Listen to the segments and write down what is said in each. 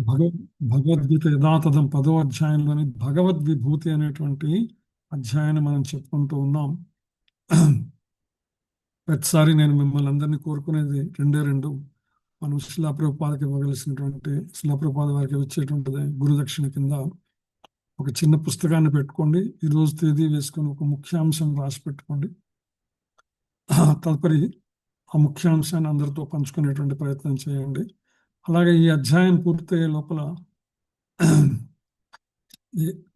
భగవద్ భగవద్గీత యథాతథం 10వ అధ్యాయంలోని భగవద్విభూతి అనేటువంటి అధ్యాయాన్ని మనం చెప్పుకుంటూ ఉన్నాం. ప్రతిసారి నేను మిమ్మల్ని అందరినీ కోరుకునేది రెండు మనం శిలా ప్రభుపాదకి ఇవ్వవలసినటువంటి శిలా ప్రభుపాద వారికి వచ్చేటువంటిది గురుదక్షిణ కింద ఒక చిన్న పుస్తకాన్ని పెట్టుకోండి. ఈ రోజు తేదీ వేసుకొని ఒక ముఖ్యాంశం రాసి పెట్టుకోండి. తదుపరి ఆ ముఖ్యాంశాన్ని అందరితో పంచుకునేటువంటి ప్రయత్నం చేయండి. అలాగే ఈ అధ్యాయం పూర్తయ్యే లోపల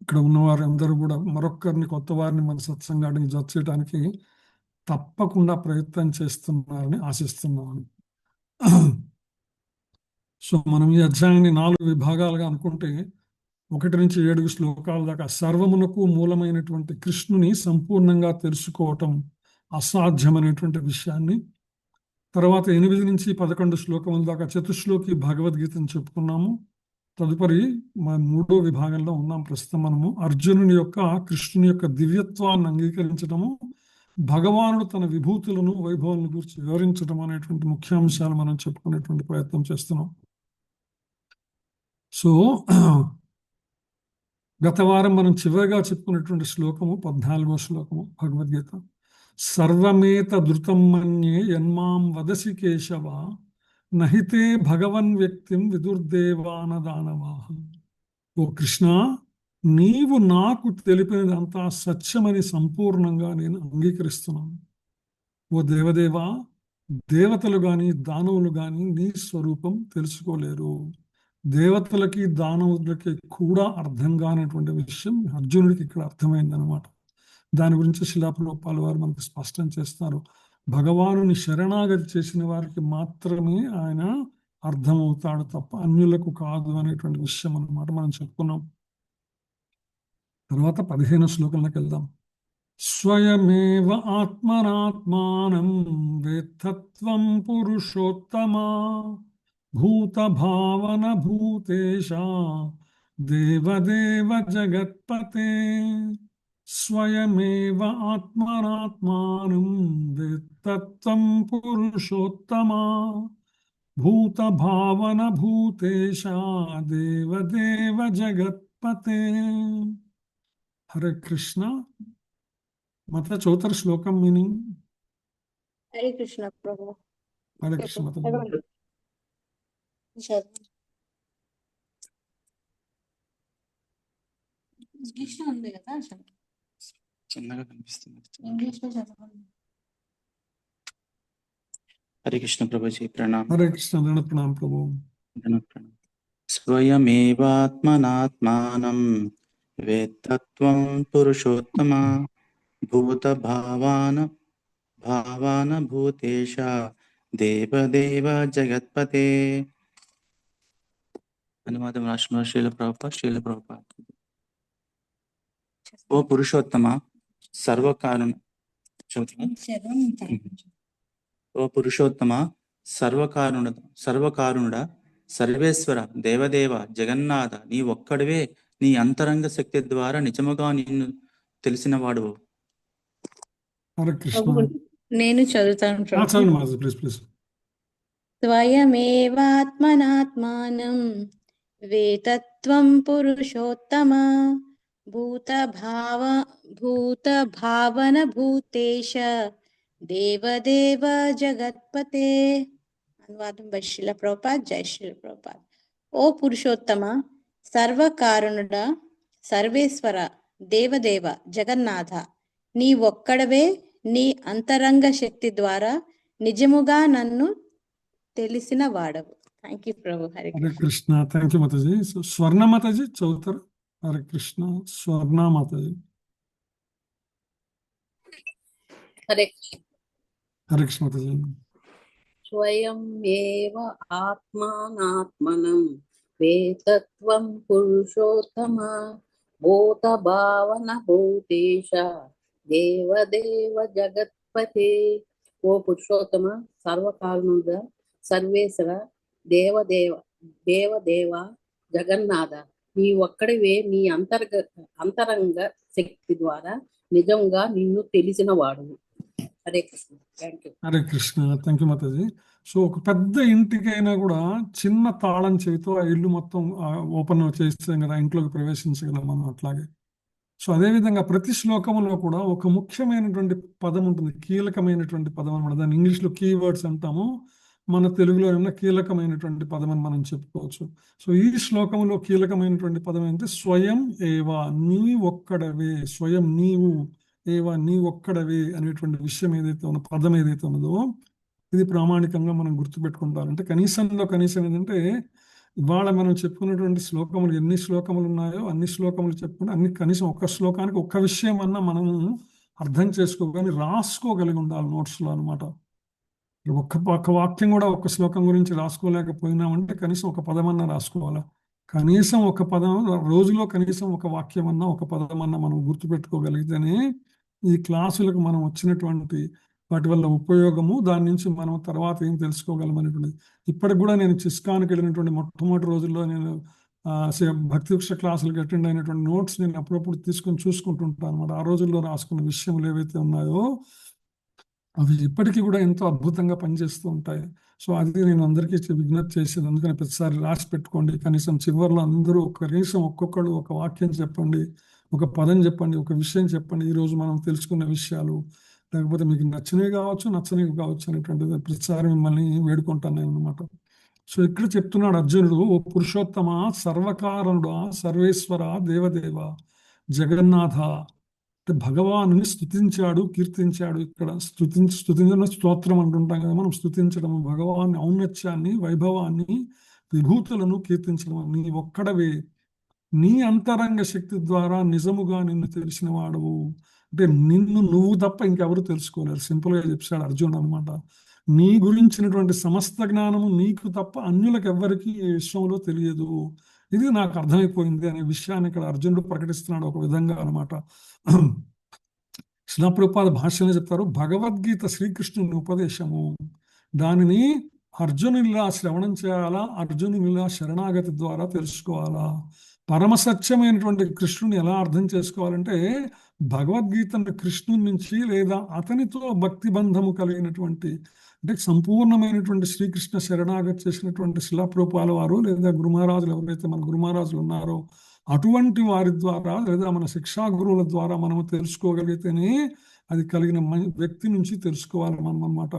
ఇక్కడ ఉన్నవారు అందరూ కూడా మరొక్కరిని కొత్త వారిని మన సత్సంగానికి జత చేయడానికి తప్పకుండా ప్రయత్నం చేస్తున్నారని ఆశిస్తున్నాను. సో మనం ఈ అధ్యాయాన్ని 4 విభాగాలుగా అనుకుంటే 1 నుంచి 7 శ్లోకాల దాకా సర్వమునకు మూలమైనటువంటి కృష్ణుని సంపూర్ణంగా తెలుసుకోవటం అసాధ్యమైనటువంటి విషయాన్ని, తర్వాత 8 నుంచి 11 శ్లోకముల దాకా చతుశ్లోకి భగవద్గీతను చెప్పుకున్నాము. తదుపరి మన 3వ విభాగంలో ఉన్నాం. ప్రస్తుతం మనము అర్జునుని యొక్క కృష్ణుని యొక్క దివ్యత్వాన్ని అంగీకరించడము, భగవానుడు తన విభూతులను వైభవాలను గురించి వివరించడం అనేటువంటి ముఖ్యాంశాలు మనం చెప్పుకునేటువంటి ప్రయత్నం చేస్తున్నాం. సో గత వారం మనం చివరిగా చెప్పుకునేటువంటి శ్లోకము 14వ శ్లోకము భగవద్గీత. సర్వమేత ధృతం మన్యే యన్మాం వదసి కేశవ నహితే భగవన్ వ్యక్తిం విదుర్దేవానదానవాహ. ఓ కృష్ణ, నీవు నాకు తెలిపినదంతా సత్యమని సంపూర్ణంగా నేను అంగీకరిస్తున్నాను. ఓ దేవదేవా, దేవతలు గాని దానవులు గాని నీ స్వరూపం తెలుసుకోలేరు. దేవతలకి దానవులకి కూడా అర్థం కానటువంటి విషయం అర్జునుడికి ఇక్కడ అర్థమైందనమాట. దాని గురించి శిలా ప్రభుపాద వారు మనకు స్పష్టం చేస్తారు. భగవానుని శరణాగతి చేసిన వారికి మాత్రమే ఆయన అర్థమవుతాడు తప్ప అన్యులకు కాదు అనేటువంటి విషయం అన్నమాట మనం చెప్పుకున్నాం. తర్వాత 15వ శ్లోకంలోకి వెళ్దాం. స్వయమేవ ఆత్మనాత్మానం వేత్తత్వం పురుషోత్తమా భూత భావన భూతేశ దేవదేవ జగత్పతే. స్వయమేవ ఆత్మనాత్మానం వేత్తత్వం పురుషోత్తమా భూత భావన భూతేశ దేవదేవ జగత్పతే. హరే కృష్ణ. మత చౌతర శ్లోకం మీనింగ్. హరే కృష్ణ ప్రభు. హరే కృష్ణ మత. ఇంగ్లీష్ లో ఉంది కదా, చిన్నగా కనిపిస్తుంది. ఇంగ్లీష్ లో చదవండి. హరే కృష్ణ ప్రభుజీ ప్రణామ్. హరే కృష్ణ ప్రణాం ప్రభు. స్వయమేవాత్మనాత్మానం వేత్తత్వం పురుషోత్తమ భూత భావాన భూతేశ దేవదేవ జగత్పతే. అనువాదం రాష్ట్ర శ్రీల ప్రభుపాద. ఓ పురుషోత్తమ సర్వకారుణుడ సర్వేశ్వర దేవదేవ జగన్నాథ, నీ ఒక్కడివే నీ అంతరంగ శక్తి ద్వారా నిజముగా నిన్ను తెలిసిన వాడు. హరే కృష్ణ. నేను చదువుతాను. స్వయమేవాత్మనాత్మానం వేతత్వం పురుషోత్తమ భూత భావన భూతేశ దేవదేవ జగత్పతే. అనువాదం బై శ్రీల ప్రభుపాద. జై శ్రీల ప్రభుపాద. ఓ పురుషోత్తమ, సర్వకారణుడ, సర్వేశ్వర, దేవదేవ, జగన్నాథ, నీ ఒక్కడవే నీ అంతరంగ శక్తి ద్వారా నిజముగా నన్ను తెలిసిన వాడవు. Thank you Prabhu. Hare Krishna. Thank you Mataji. స్వర్ణ మాతాజీ చదువుతారు. హరే కృష్ణ. స్వర్ణ మాతాజీ. హరే హరే కృష్ణ మాతాజీ. స్వయం ఏవ ఆత్మానాత్మనం వేతత్వం పురుషోత్తమ భూత భావన భూతేశ దేవదేవ జగత్పతే. ఓ పురుషోత్తమ, సర్వకారణుడా, సర్వేశ్వర, దేవదేవ జగన్నాథ, నీ ఒక్కడివే నీ అంతరంగ శక్తి ద్వారా నిజంగా నిన్ను తెలిసిన వాడు. Hare Krishna. Thank you. Hare Krishna. Thank you Mataji. So ఒక పెద్ద ఇంటికైనా కూడా చిన్న తాళం చెవితో ఆ ఇల్లు మొత్తం ఓపెన్ చేస్తాం కదా, ఇంట్లోకి ప్రవేశించగలం మనం అట్లాగే. సో అదేవిధంగా ప్రతి శ్లోకంలో కూడా ఒక ముఖ్యమైనటువంటి పదం ఉంటుంది, కీలకమైనటువంటి పదం అనమాట. దాన్ని ఇంగ్లీష్లో కీవర్డ్స్ అంటాము, మన తెలుగులో ఏమన్నా కీలకమైనటువంటి పదం అని మనం చెప్పుకోవచ్చు. సో ఈ శ్లోకంలో కీలకమైనటువంటి పదం ఏంటంటే స్వయం ఏవా, నీ ఒక్కడవే, స్వయం నీవు, ఏవా నీ ఒక్కడవే అనేటువంటి విషయం ఏదైతే ఉన్నదో, పదం ఏదైతే ఉన్నదో, ఇది ప్రామాణికంగా మనం గుర్తుపెట్టుకుంటారంటే కనీసంలో కనీసం ఏంటంటే ఇవాళ మనం చెప్పుకున్నటువంటి శ్లోకములు ఎన్ని శ్లోకములు ఉన్నాయో అన్ని శ్లోకములు చెప్పుకుంటే అన్ని కనీసం ఒక్క శ్లోకానికి ఒక్క విషయం అన్నా మనం అర్థం చేసుకోగాని రాసుకోగలిగి ఉండాలి నోట్స్లో అనమాట. ఒక్క వాక్యం కూడా ఒక్క శ్లోకం గురించి రాసుకోలేకపోయినామంటే కనీసం ఒక పదమన్నా రాసుకోవాలా. కనీసం ఒక పదం రోజులో కనీసం ఒక వాక్యం అన్నా ఒక పదమన్నా మనం గుర్తుపెట్టుకోగలిగితేనే ఈ క్లాసులకు మనం వచ్చినటువంటి వాటి వల్ల ఉపయోగము, దాని నుంచి మనం తర్వాత ఏం తెలుసుకోగలం అనేటువంటిది. ఇప్పటికి కూడా నేను చిస్కాన్కి వెళ్ళినటువంటి మొట్టమొదటి రోజుల్లో నేను భక్తి వృక్ష క్లాసులకు అటెండ్ అయినటువంటి నోట్స్ నేను అప్పుడప్పుడు తీసుకొని చూసుకుంటుంటాను అనమాట. ఆ రోజుల్లో రాసుకున్న విషయములు ఏవైతే ఉన్నాయో అవి ఇప్పటికీ కూడా ఎంతో అద్భుతంగా పనిచేస్తూ ఉంటాయి. సో అది నేను అందరికీ విజ్ఞప్తి చేసేది. అందుకని ప్రతిసారి రాసి పెట్టుకోండి. కనీసం చివరిలో అందరూ కనీసం ఒక్కొక్కరు ఒక వాక్యం చెప్పండి, ఒక పదం చెప్పండి, ఒక విషయం చెప్పండి, ఈరోజు మనం తెలుసుకున్న విషయాలు, లేకపోతే మీకు నచ్చినవి కావచ్చు నచ్చనివి కావచ్చు అనేటువంటిది ప్రతిసారి మిమ్మల్ని వేడుకుంటాను అనమాట. సో ఇక్కడ చెప్తున్నాడు అర్జునుడు, ఓ పురుషోత్తమ, సర్వకారణుడా, సర్వేశ్వర, దేవదేవ, జగన్నాథ, అంటే భగవాను స్తుతించాడు, కీర్తించాడు. ఇక్కడ స్తుతించడం స్తోత్రం అంటుంటాం కదా మనం, స్తుతించడం భగవాన్ ఔన్నత్యాన్ని, వైభవాన్ని, విభూతులను కీర్తించడం. నీ ఒక్కడవే, నీ అంతరంగ శక్తి ద్వారా నిజముగా నిన్ను తెలిసిన వాడవు. అంటే నిన్ను నువ్వు తప్ప ఇంకెవరు తెలుసుకోలేరు. సింపుల్గా చెప్పాడు అర్జునుడు అనమాట. నీ గురించినటువంటి సమస్త జ్ఞానము నీకు తప్ప అన్యులకు ఎవ్వరికి ఈ విషయంలో తెలియదు, ఇది నాకు అర్థమైపోయింది అనే విషయాన్ని ఇక్కడ అర్జునుడు ప్రకటిస్తున్నాడు ఒక విధంగా అనమాట. శ్రీల ప్రభుపాద భాష్యంలో చెప్తారు, భగవద్గీత శ్రీకృష్ణుని ఉపదేశము, దానిని అర్జునునిలా శ్రవణం చేయాలా, అర్జునునిలా శరణాగతి ద్వారా తెలుసుకోవాలా. పరమసత్యమైనటువంటి కృష్ణుని ఎలా అర్థం చేసుకోవాలంటే భగవద్గీతను కృష్ణుని నుంచి లేదా అతనితో భక్తి బంధము కలిగినటువంటి, అంటే సంపూర్ణమైనటువంటి శ్రీకృష్ణ శరణాగతి చేసినటువంటి శ్రీల ప్రభుపాద వారు లేదా గురుమహారాజులు ఎవరైతే మన గురుమహారాజులు ఉన్నారో అటువంటి వారి ద్వారా లేదా మన శిక్షా గురువుల ద్వారా మనం తెలుసుకోగలిగితేనే అది కలిగిన వ్యక్తి నుంచి తెలుసుకోవాలి మనం అన్నమాట.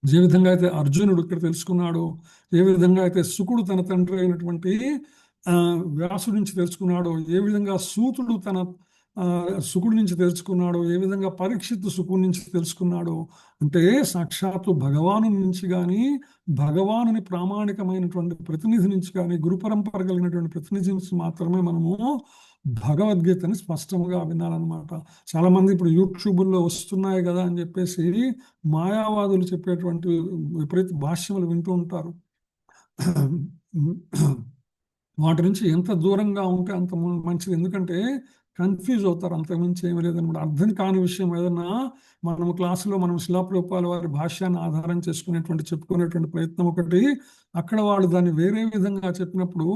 ఏ విధంగా అయితే అర్జునుడు ఇక్కడ తెలుసుకున్నాడు, ఏ విధంగా అయితే శుకుడు తన తండ్రి అయినటువంటి వ్యాసుడి నుంచి తెలుసుకున్నాడో, ఏ విధంగా సూతుడు తన శుకుడి నుంచి తెలుసుకున్నాడు, ఏ విధంగా పరీక్షిత్తు శుకుడి నుంచి తెలుసుకున్నాడు, అంటే సాక్షాత్తు భగవాను నుంచి కానీ భగవానుని ప్రామాణికమైనటువంటి ప్రతినిధి నుంచి కానీ గురు పరంపర కలిగినటువంటి ప్రతినిధి నుంచి మాత్రమే మనము భగవద్గీతని స్పష్టంగా వినాలన్నమాట. చాలా మంది ఇప్పుడు యూట్యూబ్లో వస్తున్నాయి కదా అని చెప్పేసి మాయావాదులు చెప్పేటువంటి విపరీత భాష్యములు వింటూ ఉంటారు. వాటి నుంచి ఎంత దూరంగా ఉంటే అంత మంచిది, ఎందుకంటే కన్ఫ్యూజ్ అవుతారు, అంతకుమించి ఏమీ లేదనమాట. అర్థం కాని విషయం ఏదన్నా మనం క్లాసులో మనం శ్రీల ప్రభుపాద వారి భాష్యాన్ని ఆధారం చేసుకునేటువంటి చెప్పుకునేటువంటి ప్రయత్నం ఒకటి, అక్కడ వాళ్ళు దాన్ని వేరే విధంగా చెప్పినప్పుడు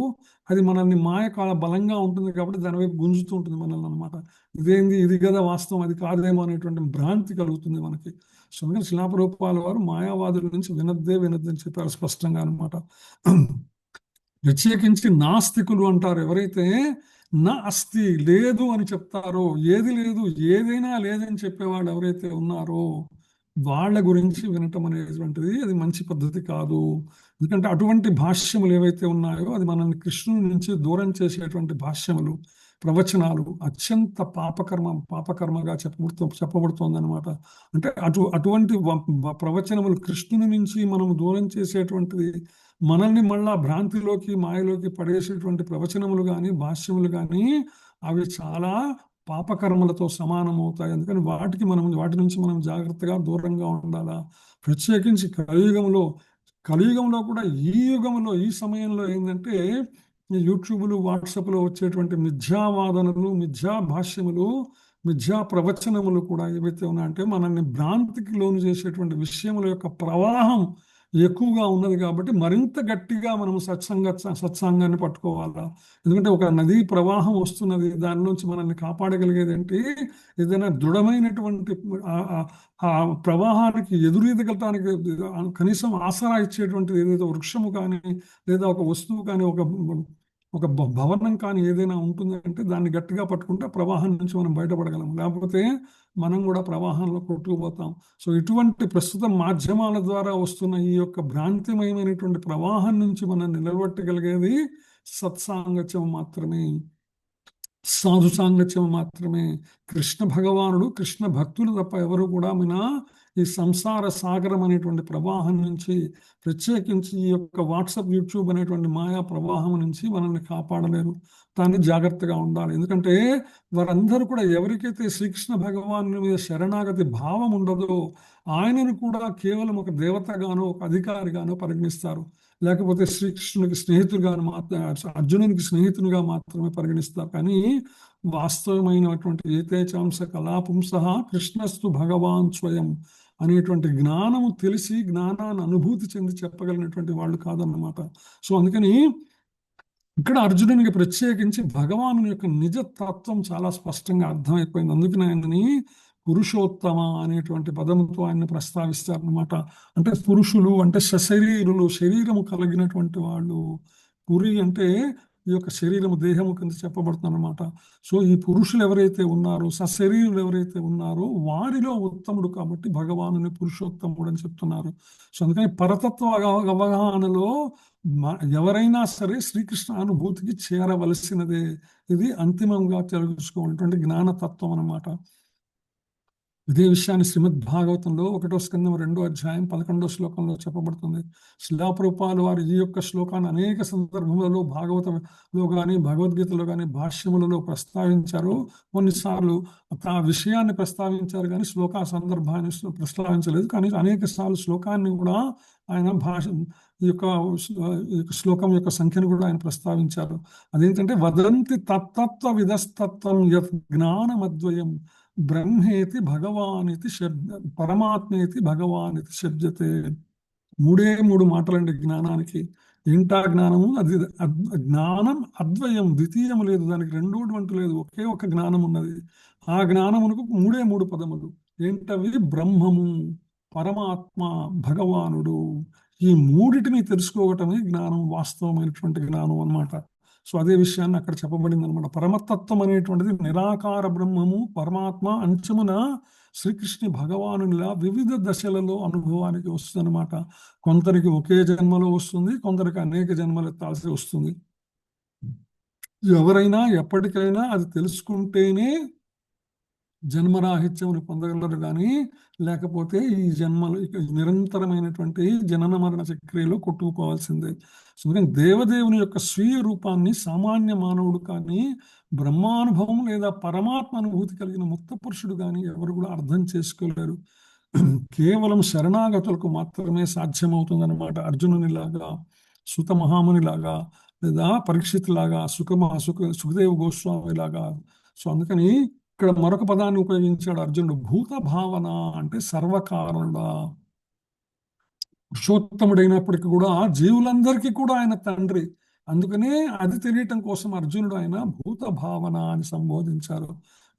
అది మనల్ని మాయకాల బలంగా ఉంటుంది కాబట్టి దాని వైపు గుంజుతూ ఉంటుంది మనల్ని అనమాట. ఇదేంది, ఇది కదా వాస్తవం, అది కాదేమో అనేటువంటి భ్రాంతి కలుగుతుంది మనకి. సో అందుకని శ్రీల ప్రభుపాద వారు మాయావాదుల నుంచి వినద్దని చెప్పారు స్పష్టంగా అనమాట. ప్రత్యేకించి నాస్తికులు అంటారు ఎవరైతే నా అస్తి లేదు అని చెప్తారో, ఏది లేదు ఏదైనా లేదని చెప్పేవాళ్ళు ఎవరైతే ఉన్నారో వాళ్ళ గురించి వినటం అనేటువంటిది అది మంచి పద్ధతి కాదు. ఎందుకంటే అటువంటి భాష్యములు ఏవైతే ఉన్నాయో అది మనల్ని కృష్ణుని నుంచి దూరం చేసేటువంటి భాష్యములు, ప్రవచనాలు అత్యంత పాపకర్మగా చెప్పబడుతోంది అనమాట. అంటే అటువంటి ప్రవచనములు కృష్ణుని నుంచి మనం దూరం చేసేటువంటిది, మనల్ని మళ్ళా భ్రాంతిలోకి మాయలోకి పడేసేటువంటి ప్రవచనములు కానీ భాష్యములు కానీ అవి చాలా పాపకర్మలతో సమానమవుతాయి. అందుకని వాటి నుంచి మనం జాగ్రత్తగా దూరంగా ఉండాలా. ప్రత్యేకించి కలియుగంలో కూడా ఈ యుగంలో ఈ సమయంలో ఏంటంటే యూట్యూబ్లు వాట్సాప్లో వచ్చేటువంటి మిథ్యావాదనలు, మిథ్యా భాష్యములు, మిథ్యా ప్రవచనములు కూడా ఏవైతే ఉన్నాయంటే మనల్ని భ్రాంతికి లోను చేసేటువంటి విషయముల యొక్క ప్రవాహం ఎక్కువగా ఉన్నది కాబట్టి మరింత గట్టిగా మనం సత్సంగాన్ని పట్టుకోవాలా. ఎందుకంటే ఒక నదీ ప్రవాహం వస్తున్నది, దాని నుంచి మనల్ని కాపాడగలిగేది ఏంటి? ఏదైనా దృఢమైనటువంటి ఆ ప్రవాహానికి ఎదురీదగలటానికి కనీసం ఆసరా ఇచ్చేటువంటిది ఏదైతే వృక్షము కానీ, లేదా ఒక వస్తువు కానీ, ఒక భవనం కానీ ఏదైనా ఉంటుందంటే దాన్ని గట్టిగా పట్టుకుంటే ప్రవాహం నుంచి మనం బయటపడగలం. లేకపోతే మనం కూడా ప్రవాహంలో కొట్టుకుపోతాం. సో ఇటువంటి ప్రస్తుత మాధ్యమాల ద్వారా వస్తున్న ఈ యొక్క భ్రాంతిమయమైనటువంటి ప్రవాహం నుంచి మనం నిలబెట్టగలిగేది సత్సాంగత్యం మాత్రమే, సాధు సాంగత్యం మాత్రమే. కృష్ణ భగవానుడు, కృష్ణ భక్తులు తప్ప ఎవరు కూడా ఈ సంసార సాగరం అనేటువంటి ప్రవాహం నుంచి, ప్రత్యేకించి ఈ యొక్క వాట్సాప్, యూట్యూబ్ అనేటువంటి మాయా ప్రవాహం నుంచి మనల్ని కాపాడలేరు. దాన్ని జాగ్రత్తగా ఉండాలి. ఎందుకంటే వారందరూ కూడా ఎవరికైతే శ్రీకృష్ణ భగవాను మీద శరణాగతి భావం ఉండదో ఆయనను కూడా కేవలం ఒక దేవతగానో, ఒక అధికారిగానో పరిగణిస్తారు. లేకపోతే శ్రీకృష్ణునికి స్నేహితుడుగాను అర్జునునికి స్నేహితునిగా మాత్రమే పరిగణిస్తారు. కానీ వాస్తవమైనటువంటి ఏతేచాంశ కళాపుంస కృష్ణస్తు భగవాన్ స్వయం అనేటువంటి జ్ఞానము తెలిసి, జ్ఞానాన్ని అనుభూతి చెంది చెప్పగలిగినటువంటి వాళ్ళు కాదన్నమాట. సో అందుకని ఇక్కడ అర్జునునికి ప్రత్యేకించి భగవాను యొక్క నిజ తత్వం చాలా స్పష్టంగా అర్థమైపోయింది. అందుకని ఆయనని పురుషోత్తమ అనేటువంటి పదంతో ఆయన్ని ప్రస్తావిస్తారనమాట. అంటే పురుషులు అంటే సశరీరులు, శరీరము కలిగినటువంటి వాళ్ళు. పురి అంటే ఈ యొక్క శరీరము, దేహము కింద చెప్పబడుతుంది అనమాట. సో ఈ పురుషులు ఎవరైతే ఉన్నారో, సశరీరులు ఎవరైతే ఉన్నారో వారిలో ఉత్తముడు కాబట్టి భగవానుని పురుషోత్తముడు అని చెప్తున్నారు. సో అందుకని పరతత్వ అవగాహనలో ఎవరైనా సరే శ్రీకృష్ణ అనుభూతికి చేరవలసినదే. ఇది అంతిమంగా తెలుసుకోవాలన్నటువంటి జ్ఞానతత్వం అన్నమాట. ఇదే విషయాన్ని శ్రీమద్ భాగవతంలో 1వ స్కందం 2వ అధ్యాయం 11వ శ్లోకంలో చెప్పబడుతుంది. శిలాప్రభుపాదుల వారు ఈ యొక్క శ్లోకాన్ని అనేక సందర్భములలో భాగవతంలో కానీ, భగవద్గీతలో కానీ, భాష్యములలో ప్రస్తావించారు. కొన్నిసార్లు ఆ విషయాన్ని ప్రస్తావించారు కానీ శ్లోక సందర్భాన్ని ప్రస్తావించలేదు. కానీ అనేక సార్లు శ్లోకాన్ని కూడా ఆయన ఈ యొక్క శ్లోకం యొక్క సంఖ్యను కూడా ఆయన ప్రస్తావించారు. అదేంటంటే వదంతి తత్తత్వ విధస్తత్వం యత్ జ్ఞానమద్వయం బ్రహ్మేతి భగవానితి పరమాత్మేతి భగవానితి శబ్దతే. 3 మాటలండి జ్ఞానానికి. ఏంటా జ్ఞానము? అది జ్ఞానం అద్వయం, ద్వితీయం లేదు, దానికి రెండోటి అంటూ లేదు, ఒకే ఒక జ్ఞానం ఉన్నది. ఆ జ్ఞానమునకు 3 పదములు. ఏంటవి? బ్రహ్మము, పరమాత్మ, భగవానుడు. ఈ 3టిని తెలుసుకోవటమే జ్ఞానం, వాస్తవమైనటువంటి జ్ఞానం అన్నమాట. సో అదే విషయాన్ని అక్కడ చెప్పబడింది అనమాట. పరమతత్వం అనేటువంటిది నిరాకార బ్రహ్మము, పరమాత్మ అంచమున శ్రీకృష్ణ భగవానులా వివిధ దశలలో అనుభవానికి వస్తుంది అనమాట. కొందరికి ఒకే జన్మలో వస్తుంది, కొందరికి అనేక జన్మలు ఎత్తాల్సి వస్తుంది. ఎవరైనా ఎప్పటికైనా అది తెలుసుకుంటేనే జన్మరాహిత్యమును పొందగలరు. కానీ లేకపోతే ఈ జన్మలు నిరంతరమైనటువంటి జనన మరణ చక్రియలో కొట్టుకుపోవాల్సిందే. అందుకని దేవదేవుని యొక్క స్వీయ రూపాన్ని సామాన్య మానవుడు కానీ, బ్రహ్మానుభవం లేదా పరమాత్మ అనుభూతి కలిగిన ముక్త పురుషుడు కానీ ఎవరు కూడా అర్థం చేసుకోలేరు. కేవలం శరణాగతులకు మాత్రమే సాధ్యమవుతుందన్నమాట. అర్జునునిలాగా, సుత మహామునిలాగా, లేదా పరీక్షిత్ లాగా, సుఖదేవ గోస్వామి లాగా. సో అందుకని ఇక్కడ మరొక పదాన్ని ఉపయోగించాడు అర్జునుడు. భూత భావన అంటే సర్వకారణుడా, పురుషోత్తముడైనప్పటికీ కూడా జీవులందరికీ కూడా ఆయన తండ్రి. అందుకనే అది తెలియటం కోసం అర్జునుడు ఆయన భూత భావన అని సంబోధించారు.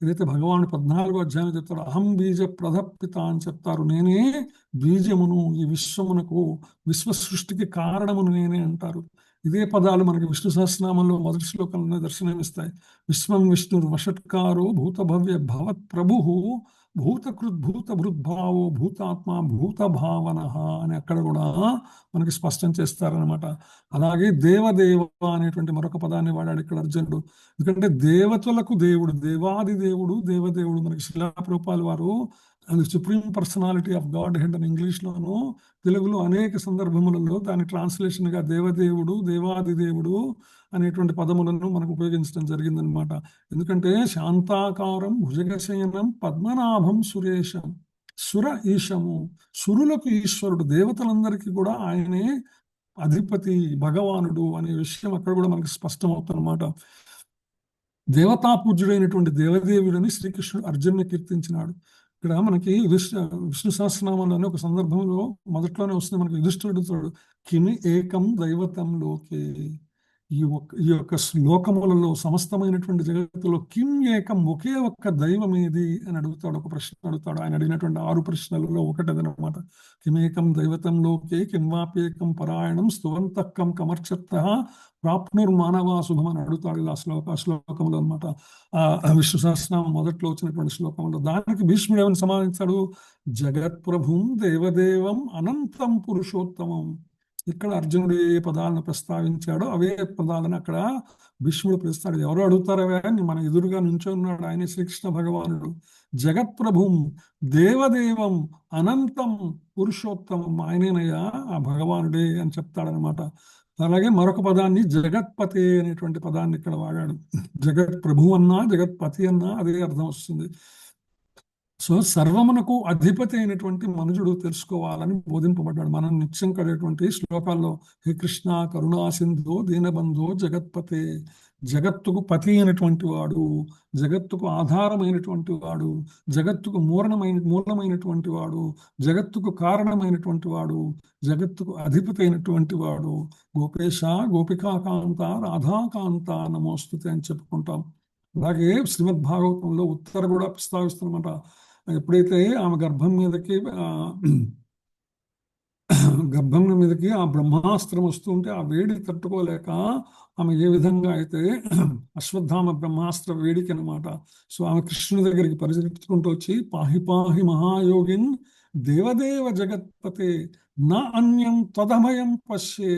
ఏదైతే భగవానుడు 14వ అధ్యాయం చెప్తారు, అహం బీజ ప్రధపిత అని చెప్తారు. నేనే బీజమును, ఈ విశ్వమునకు, విశ్వ సృష్టికి కారణమును నేనే అంటారు. ఇదే పదాలు మనకి విష్ణు సహస్రనామంలో మొదటి శ్లోకంలో దర్శనమిస్తాయి. విశ్వం విష్ణుర్ వషట్కారో భూత భవ్య భవత్ ప్రభు భూతకృత్ భూత భృద్భావో భూతాత్మ భూత భావన అని అక్కడ కూడా మనకి స్పష్టం చేస్తారనమాట. అలాగే దేవదేవ అనేటువంటి మరొక పదాన్ని వాడాడు ఇక్కడ అర్జునుడు. ఎందుకంటే దేవతలకు దేవుడు, దేవాది దేవుడు, దేవదేవుడు. మనకి శిలాప్రభుపాదుల వారు supreme personality of God head అని ఇంగ్లీష్లోను, తెలుగులో అనేక సందర్భములలో దాని ట్రాన్స్లేషన్గా దేవదేవుడు, దేవాది దేవుడు అనేటువంటి పదములను మనకు ఉపయోగించడం జరిగిందనమాట. ఎందుకంటే శాంతాకారం భుజగశయనం పద్మనాభం సురేశం, సుర ఈశము, సురులకు ఈశ్వరుడు, దేవతలందరికీ కూడా ఆయనే అధిపతి, భగవానుడు అనే విషయం అక్కడ కూడా మనకి స్పష్టమవుతుందన్నమాట. దేవతాపూజ్యుడైనటువంటి దేవదేవుడని శ్రీకృష్ణుడు అర్జునుని కీర్తించినాడు. ఇక్కడ మనకి విష్ణు సహస్రనామంలోనే ఒక సందర్భంలో మొదట్లోనే వస్తుంది, మనకి యుధిష్ఠిరుడు అడుగుతాడు, కిమి ఏకం దైవతం లోకే, ఈ యొక్క శ్లోకములలో సమస్తమైనటువంటి జగత్తులో కిం ఏకం, ఒకే ఒక్క దైవం ఏది అని అడుగుతాడు, ఒక ప్రశ్న అడుగుతాడు. ఆయన అడిగినటువంటి 6 ప్రశ్నలలో ఒకటదనమాట. కిమేకం దైవతం లోకే కిం వాప్యేకం పరాయణం స్తువంతః కమర్చత్తః ప్రాప్నుర్మానవా శుభం అని అడుగుతాడు ఇలా శ్లోకంలో అనమాట. విష్ణు సహస్రనామం మొదట్లో వచ్చినటువంటి శ్లోకంలో. దానికి భీష్ముడు ఏమని సమాధానించాడు? జగత్ప్రభుం దేవదేవం అనంతం పురుషోత్తమం. ఇక్కడ అర్జునుడు ఏ పదాలను ప్రస్తావించాడో అవే పదాలను అక్కడ భీష్ముడు ప్రస్తాడు. ఎవరో అడుగుతారవే అని మన ఎదురుగా నుంచో ఉన్నాడు, ఆయన శ్రీకృష్ణ భగవానుడు. జగత్ప్రభుం దేవదేవం అనంతం పురుషోత్తమం, ఆయనేనయ్యా ఆ భగవానుడే అని చెప్తాడనమాట. అలాగే మరొక పదాన్ని జగత్పతి అనేటువంటి పదాన్ని ఇక్కడ వాడాడు. జగత్ ప్రభు అన్నా జగత్పతి అన్నా అదే అర్థం వస్తుంది. సో సర్వమునకు అధిపతి అయినటువంటి మనుజుడు తెలుసుకోవాలని బోధింపబడ్డాడు. మనం నిత్యం కడేటువంటి శ్లోకాల్లో హే కృష్ణ కరుణా సింధో దీనబంధో జగత్పతే, జగత్తుకు పతి అయినటువంటి వాడు, జగత్తుకు ఆధారమైనటువంటి వాడు, జగత్తుకు మూలమైనటువంటి వాడు, జగత్తుకు కారణమైనటువంటి వాడు, జగత్తుకు అధిపతి అయినటువంటి వాడు. గోపేశ గోపికాకాంత రాధాకాంత నమోస్తుతే అని చెప్పుకుంటాం. అలాగే శ్రీమద్ భాగవతంలో ఉత్తర కూడా ప్రస్తావిస్తున్నమాట. ఎప్పుడైతే ఆమె గర్భం మీదకి ఆ బ్రహ్మాస్త్రం వస్తుంటే ఆ వేడి తట్టుకోలేక ఆమె ఏ విధంగా అయితే అశ్వత్థామ బ్రహ్మాస్త్ర వేడికి అనమాట. సో ఆమె కృష్ణుని దగ్గరికి పరిగెత్తుకుంటూ వచ్చి పాహి పాహి మహాయోగిన్ దేవదేవ జగత్పతే నా అన్యం త్వదమయం పశ్యే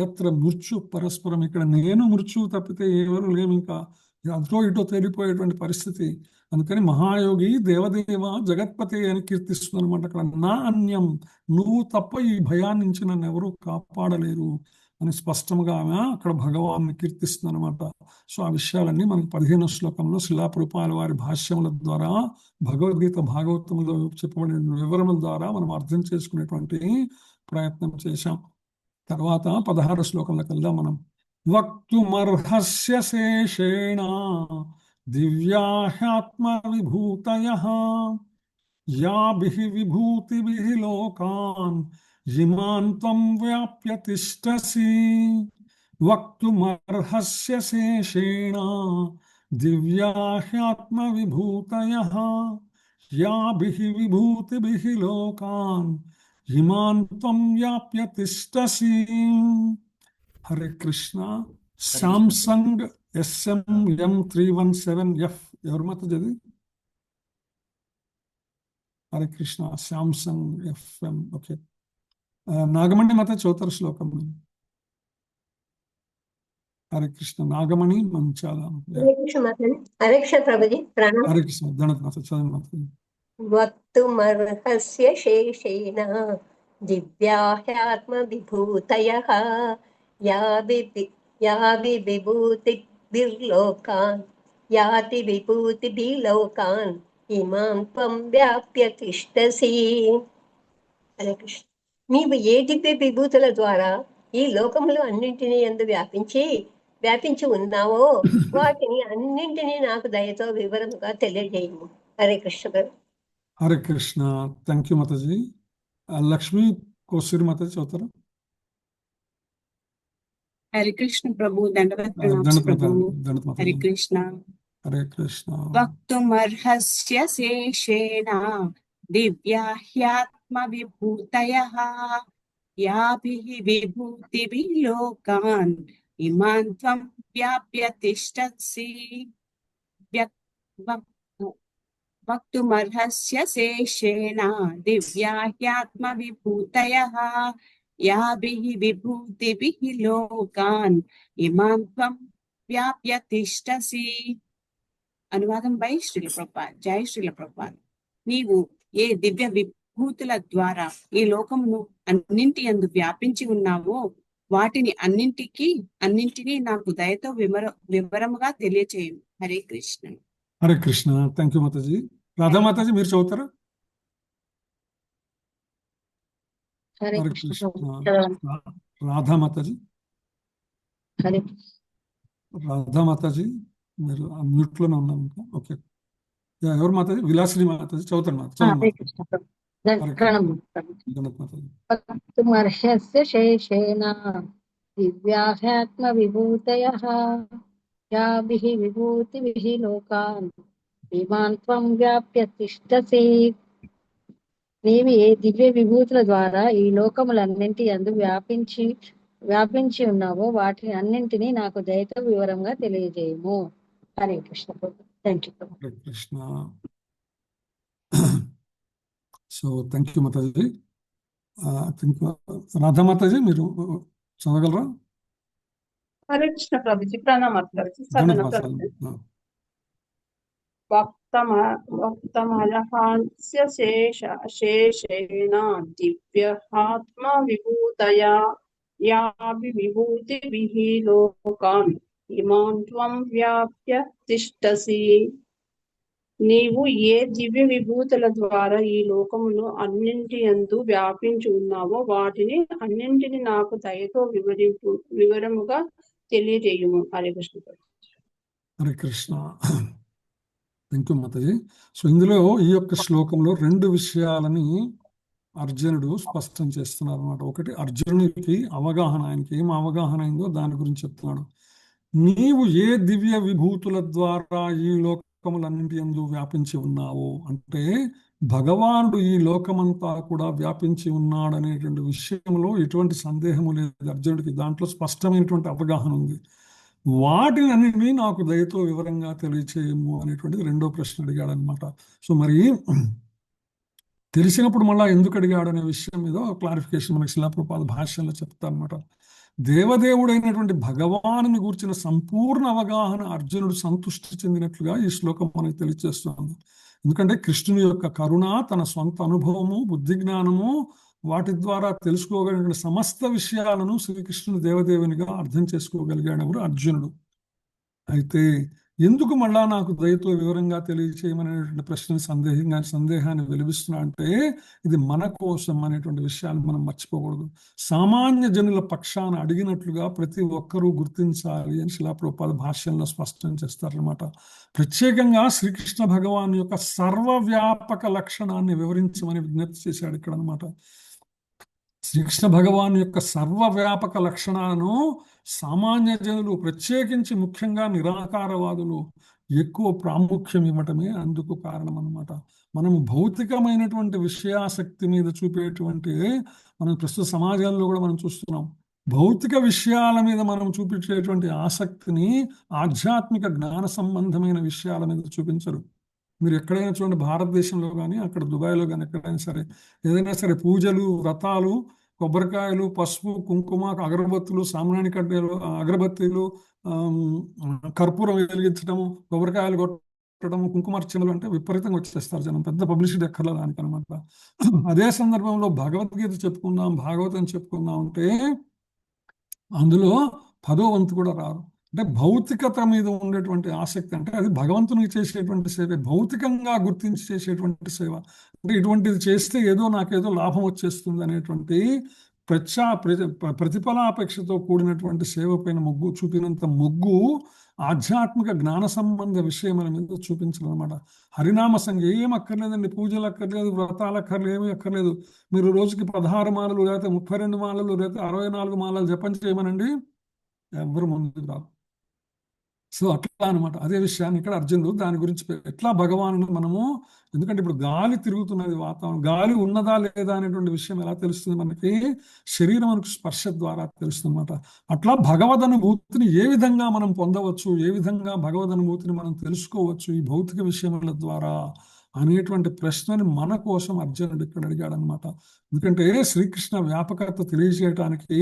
యత్ర మృత్యు పరస్పరం. ఇక్కడ నేను మృత్యువు తప్పితే ఎవరు లేము, ఇంకా అటో ఇటో తేలిపోయేటువంటి పరిస్థితి. అందుకని మహాయోగి దేవదేవ జగత్పతి అని కీర్తిస్తుంది అనమాట. అక్కడ నా అన్యం, నువ్వు తప్ప ఈ భయాన్ని నుంచి నన్ను ఎవరు కాపాడలేరు అని స్పష్టంగా ఆమె అక్కడ భగవాన్ని కీర్తిస్తుంది అనమాట. సో ఆ విషయాలన్నీ మనకి 15వ శ్లోకంలో శిలా ప్రభుపాదుల వారి భాష్యముల ద్వారా భగవద్గీత భాగవతంలో చెప్పబడిన వివరముల ద్వారా మనం అర్థం చేసుకునేటువంటి ప్రయత్నం చేశాం. తర్వాత 16వ శ్లోకంలోకి వెళ్దాం మనం. వక్తుమర్హస్య శేషేణ దివ్యాహ్యాత్మ విభూతయః యాభిః విభూతిభిః లోకాన్ ఇమాన్ త్వం వ్యాప్య తిష్టసి. వక్తుమర్హస్య శేషేణ దివ్యాహ్యాత్మ విభూతయః యాభిః విభూతిభిః లోకాన్ ఇమాన్ త్వం వ్యాప్య తిష్టసి. హరే కృష్ణ. సామ్సంగ్ SM-M317F ఎవరి మత చదివి? Hare Krishna. Samsung FM. Okay, Nagamani మత చౌతర శ్లోకం. హరే కృష్ణ. నాగమణి మంచాల. హరే కృష్ణ ప్రభుజీ ప్రణామం. హరే కృష్ణ. ధనత్ మత చదివి మత. వక్తుమర్హస్య శేషేణ దివ్యాహ్యాత్మ విభూతయః యావి విభూతిభిర్లోకాన్ యాతి విభూతిభిర్లోకాన్ ఇమాం త్వం వ్యాప్య తిష్టసి. హరే కృష్ణ. నీవు ఏ దివ్య విభూతుల ద్వారా ఈ లోకములు అన్నింటినీ యందు వ్యాపించి ఉన్నావో వాటిని అన్నింటినీ నాకు దయతో వివరముగా తెలియజేయము. హరే కృష్ణ. హరే కృష్ణ. Thank you mataji. లక్ష్మీ కోసిరి మాతాజీ చదువుతారా? హరే కృష్ణ ప్రభు. దండవత్ ప్రణామ ప్రభు. హరే కృష్ణ. హరే కృష్ణ. వక్తుమర్హస్య శేషేణ దివ్యాహ్యాత్మ విభూతయః యాభిః విభూతిభిః లోకాన్ ఇమాన్ త్వం వ్యాప్య తిష్టసి. వక్తుమర్హస్య శేషేణ దివ్యాహ్యాత్మ విభూతయః యాభిః విభూతిభిః లోకాన్ ఇమాం త్వం వ్యాప్య తిష్టసి. అనువాదం బై శ్రీల ప్రభుపాద్. జై శ్రీల ప్రభుపాద్. నీవు ఏ దివ్య విభూతుల ద్వారా ఈ లోకమును అన్నింటి యందు వ్యాపించి ఉన్నావో వాటిని అన్నింటినీ నాకు దయతో వివరముగా తెలియచేయు. హరే కృష్ణ. హరే కృష్ణ. Thank you mataji. రాధా మాతాజీ మీరు చదువుతారా? హరే హరే కృష్ణ. కృష్ణ. రాధా మాతాజీ. హరే రాధా మాతాజీ మీరు మ్యూట్ లోనే ఉన్నారు ఇంకా. ఓకే, ఎవరు మాతాజీ? విలాసిని మాతాజీ చదువుతారు మాత, హరే చదవండి కృష్ణ ప్రభు. హరే ప్రణామం ప్రభు. జగన్నాథ్ మాతాజీ. వక్తుమర్హస్య శేషేణ దివ్యాహ్యాత్మ విభూతయః యాభిః విభూతిభిః లోకాన్ ఇమాన్ త్వం వ్యాప్య తిష్టసి. నీవు ఏ దివ్య విభూతుల ద్వారా ఈ లోకములన్నింటి యందు వ్యాపించి ఉన్నావో వాటిని అన్నింటినీ నాకు దయతో వివరంగా తెలియజేయము. Hare Krishna Prabhu. Thank you Prabhu. Hare Krishna. So thank you mataji. Radha mataji మీరు చదవగలరా? హరే కృష్ణ ప్రభుజీ, ప్రణామాలు ప్రభుజీ. జగన్నాథ్ సదన మాతాజీ. ప్రభుజీ. వక్తమర్హస్య శేషేణ దివ్యాత్మ విభూతయా యాభి విభూతిభిః లోకాన్ ఇమాన్ త్వం వ్యాప్య తిష్టసి. నీవు ఏ దివ్య విభూతుల ద్వారా ఈ లోకమును అన్నింటి యందు వ్యాపించి ఉన్నావో వాటిని అన్నింటిని నాకు దయతో వివరముగా తెలియజేయుము. Hare Krishna. Hare Krishna. Thank you Mataji. So ఇందులో ఈ యొక్క శ్లోకంలో రెండు విషయాలని అర్జునుడు స్పష్టం చేస్తున్నారు అనమాట. ఒకటి అర్జునుడికి అవగాహన, ఆయనకి ఏం అవగాహన అయిందో దాని గురించి చెప్తున్నాడు. నీవు ఏ దివ్య విభూతుల ద్వారా ఈ లోకములన్నింటి యందు వ్యాపించి ఉన్నావు అంటే భగవానుడు ఈ లోకమంతా కూడా వ్యాపించి ఉన్నాడనేటువంటి విషయంలో ఎటువంటి సందేహము లేదు అర్జునుడికి. దాంట్లో స్పష్టమైనటువంటి అవగాహన ఉంది. వాటిని అన్నింటినీ నాకు దయతో వివరంగా తెలియచేయము అనేటువంటిది రెండో ప్రశ్న అడిగాడు అనమాట. సో మరి తెలిసినప్పుడు మళ్ళా ఎందుకు అడిగాడు అనే విషయం మీద క్లారిఫికేషన్ మనకి శిలా ప్రభుపాద భాష్యంలో చెప్తారనమాట. దేవదేవుడైనటువంటి భగవానుని గూర్చిన సంపూర్ణ అవగాహన అర్జునుడు సంతృష్టి చెందినట్లుగా ఈ శ్లోకం మనకు తెలియజేస్తుంది. ఎందుకంటే కృష్ణుని యొక్క కరుణ, తన సొంత అనుభవము, బుద్ధి జ్ఞానము, వాటి ద్వారా తెలుసుకోగలిగిన సమస్త విషయాలను శ్రీకృష్ణుని దేవదేవునిగా అర్థం చేసుకోగలిగాడు అర్జునుడు. అయితే ఎందుకు మళ్ళా నాకు దయతో వివరంగా తెలియచేయమనేటువంటి ప్రశ్న సందేహాన్ని వెలిపిస్తున్నా అంటే ఇది మన కోసం అనేటువంటి విషయాన్ని మనం మర్చిపోకూడదు. సామాన్య జనుల పక్షాన అడిగినట్లుగా ప్రతి ఒక్కరూ గుర్తించాలి అని శిలా ప్రభుపాద భాష్యంలో స్పష్టం చేస్తారనమాట. ప్రత్యేకంగా శ్రీకృష్ణ భగవాన్ యొక్క సర్వవ్యాపక లక్షణాన్ని వివరించమని విజ్ఞప్తి చేశాడు ఇక్కడ అనమాట. శ్రీకృష్ణ భగవాన్ యొక్క సర్వవ్యాపక లక్షణాలను సామాన్య జనులు, ప్రత్యేకించి ముఖ్యంగా నిరాకారవాదులు ఎక్కువ ప్రాముఖ్యం ఇవ్వటమే అందుకు కారణం అన్నమాట. మనము భౌతికమైనటువంటి విషయాసక్తి మీద చూపేటువంటి మనం ప్రస్తుత సమాజంలో కూడా మనం చూస్తున్నాం. భౌతిక విషయాల మీద మనం చూపించేటువంటి ఆసక్తిని ఆధ్యాత్మిక జ్ఞాన సంబంధమైన విషయాల మీద చూపించరు. మీరు ఎక్కడైనా చూడండి, భారతదేశంలో కానీ అక్కడ దుబాయ్లో కానీ ఎక్కడైనా సరే ఏదైనా సరే పూజలు, వ్రతాలు, కొబ్బరికాయలు, పసుపు, కుంకుమ, అగరబత్తులు, సామ్రాణి కడ్డీలు, అగరబత్తీలు, కర్పూరం వెలిగించడము, కొబ్బరికాయలు కొట్టడము, కుంకుమార్చనలు అంటే విపరీతంగా వచ్చేస్తారు జనం. పెద్ద పబ్లిసిటీ ఎక్కర్లేదు దానికనమాట. అదే సందర్భంలో భగవద్గీత చెప్పుకుందాం, భాగవతం చెప్పుకుందాం అంటే అందులో 10వ వంతు కూడా రారు. అంటే భౌతికత మీద ఉండేటువంటి ఆసక్తి, అంటే అది భగవంతునికి చేసేటువంటి సేవ, భౌతికంగా గుర్తించి చేసేటువంటి సేవ. అంటే ఇటువంటిది చేస్తే ఏదో నాకేదో లాభం వచ్చేస్తుంది అనేటువంటి ప్రతిఫలాపేక్షతో కూడినటువంటి సేవ పైన మొగ్గు చూపినంత మొగ్గు ఆధ్యాత్మిక జ్ఞాన సంబంధ విషయముల మీద చూపించడం అనమాట. హరినామ సంఖ్య ఏం అక్కర్లేదండి, పూజలు అక్కర్లేదు, వ్రతాలు అక్కర్లేదు, ఏమీ అక్కర్లేదు. మీరు రోజుకి 16 మాలలు లేకపోతే 32 మాలలు లేకపోతే 64 మాలలు జపం చేయమనండి, ఎవరు ముందుకు రాదు. సో అట్లా అనమాట. అదే విషయాన్ని ఇక్కడ అర్జునుడు దాని గురించి ఎట్లా భగవాను మనము, ఎందుకంటే ఇప్పుడు గాలి తిరుగుతున్నది, వాతావరణం, గాలి ఉన్నదా లేదా అనేటువంటి విషయం ఎలా తెలుస్తుంది మనకి? శరీరం మనకు స్పర్శ ద్వారా తెలుస్తుంది అనమాట. అట్లా భగవద్ అనుభూతిని ఏ విధంగా మనం పొందవచ్చు, ఏ విధంగా భగవద్ అనుభూతిని మనం తెలుసుకోవచ్చు ఈ భౌతిక విషయముల ద్వారా అనేటువంటి ప్రశ్నని మన కోసం అర్జునుడు ఇక్కడ అడిగాడనమాట. ఎందుకంటే శ్రీకృష్ణ వ్యాపకత తెలియజేయడానికి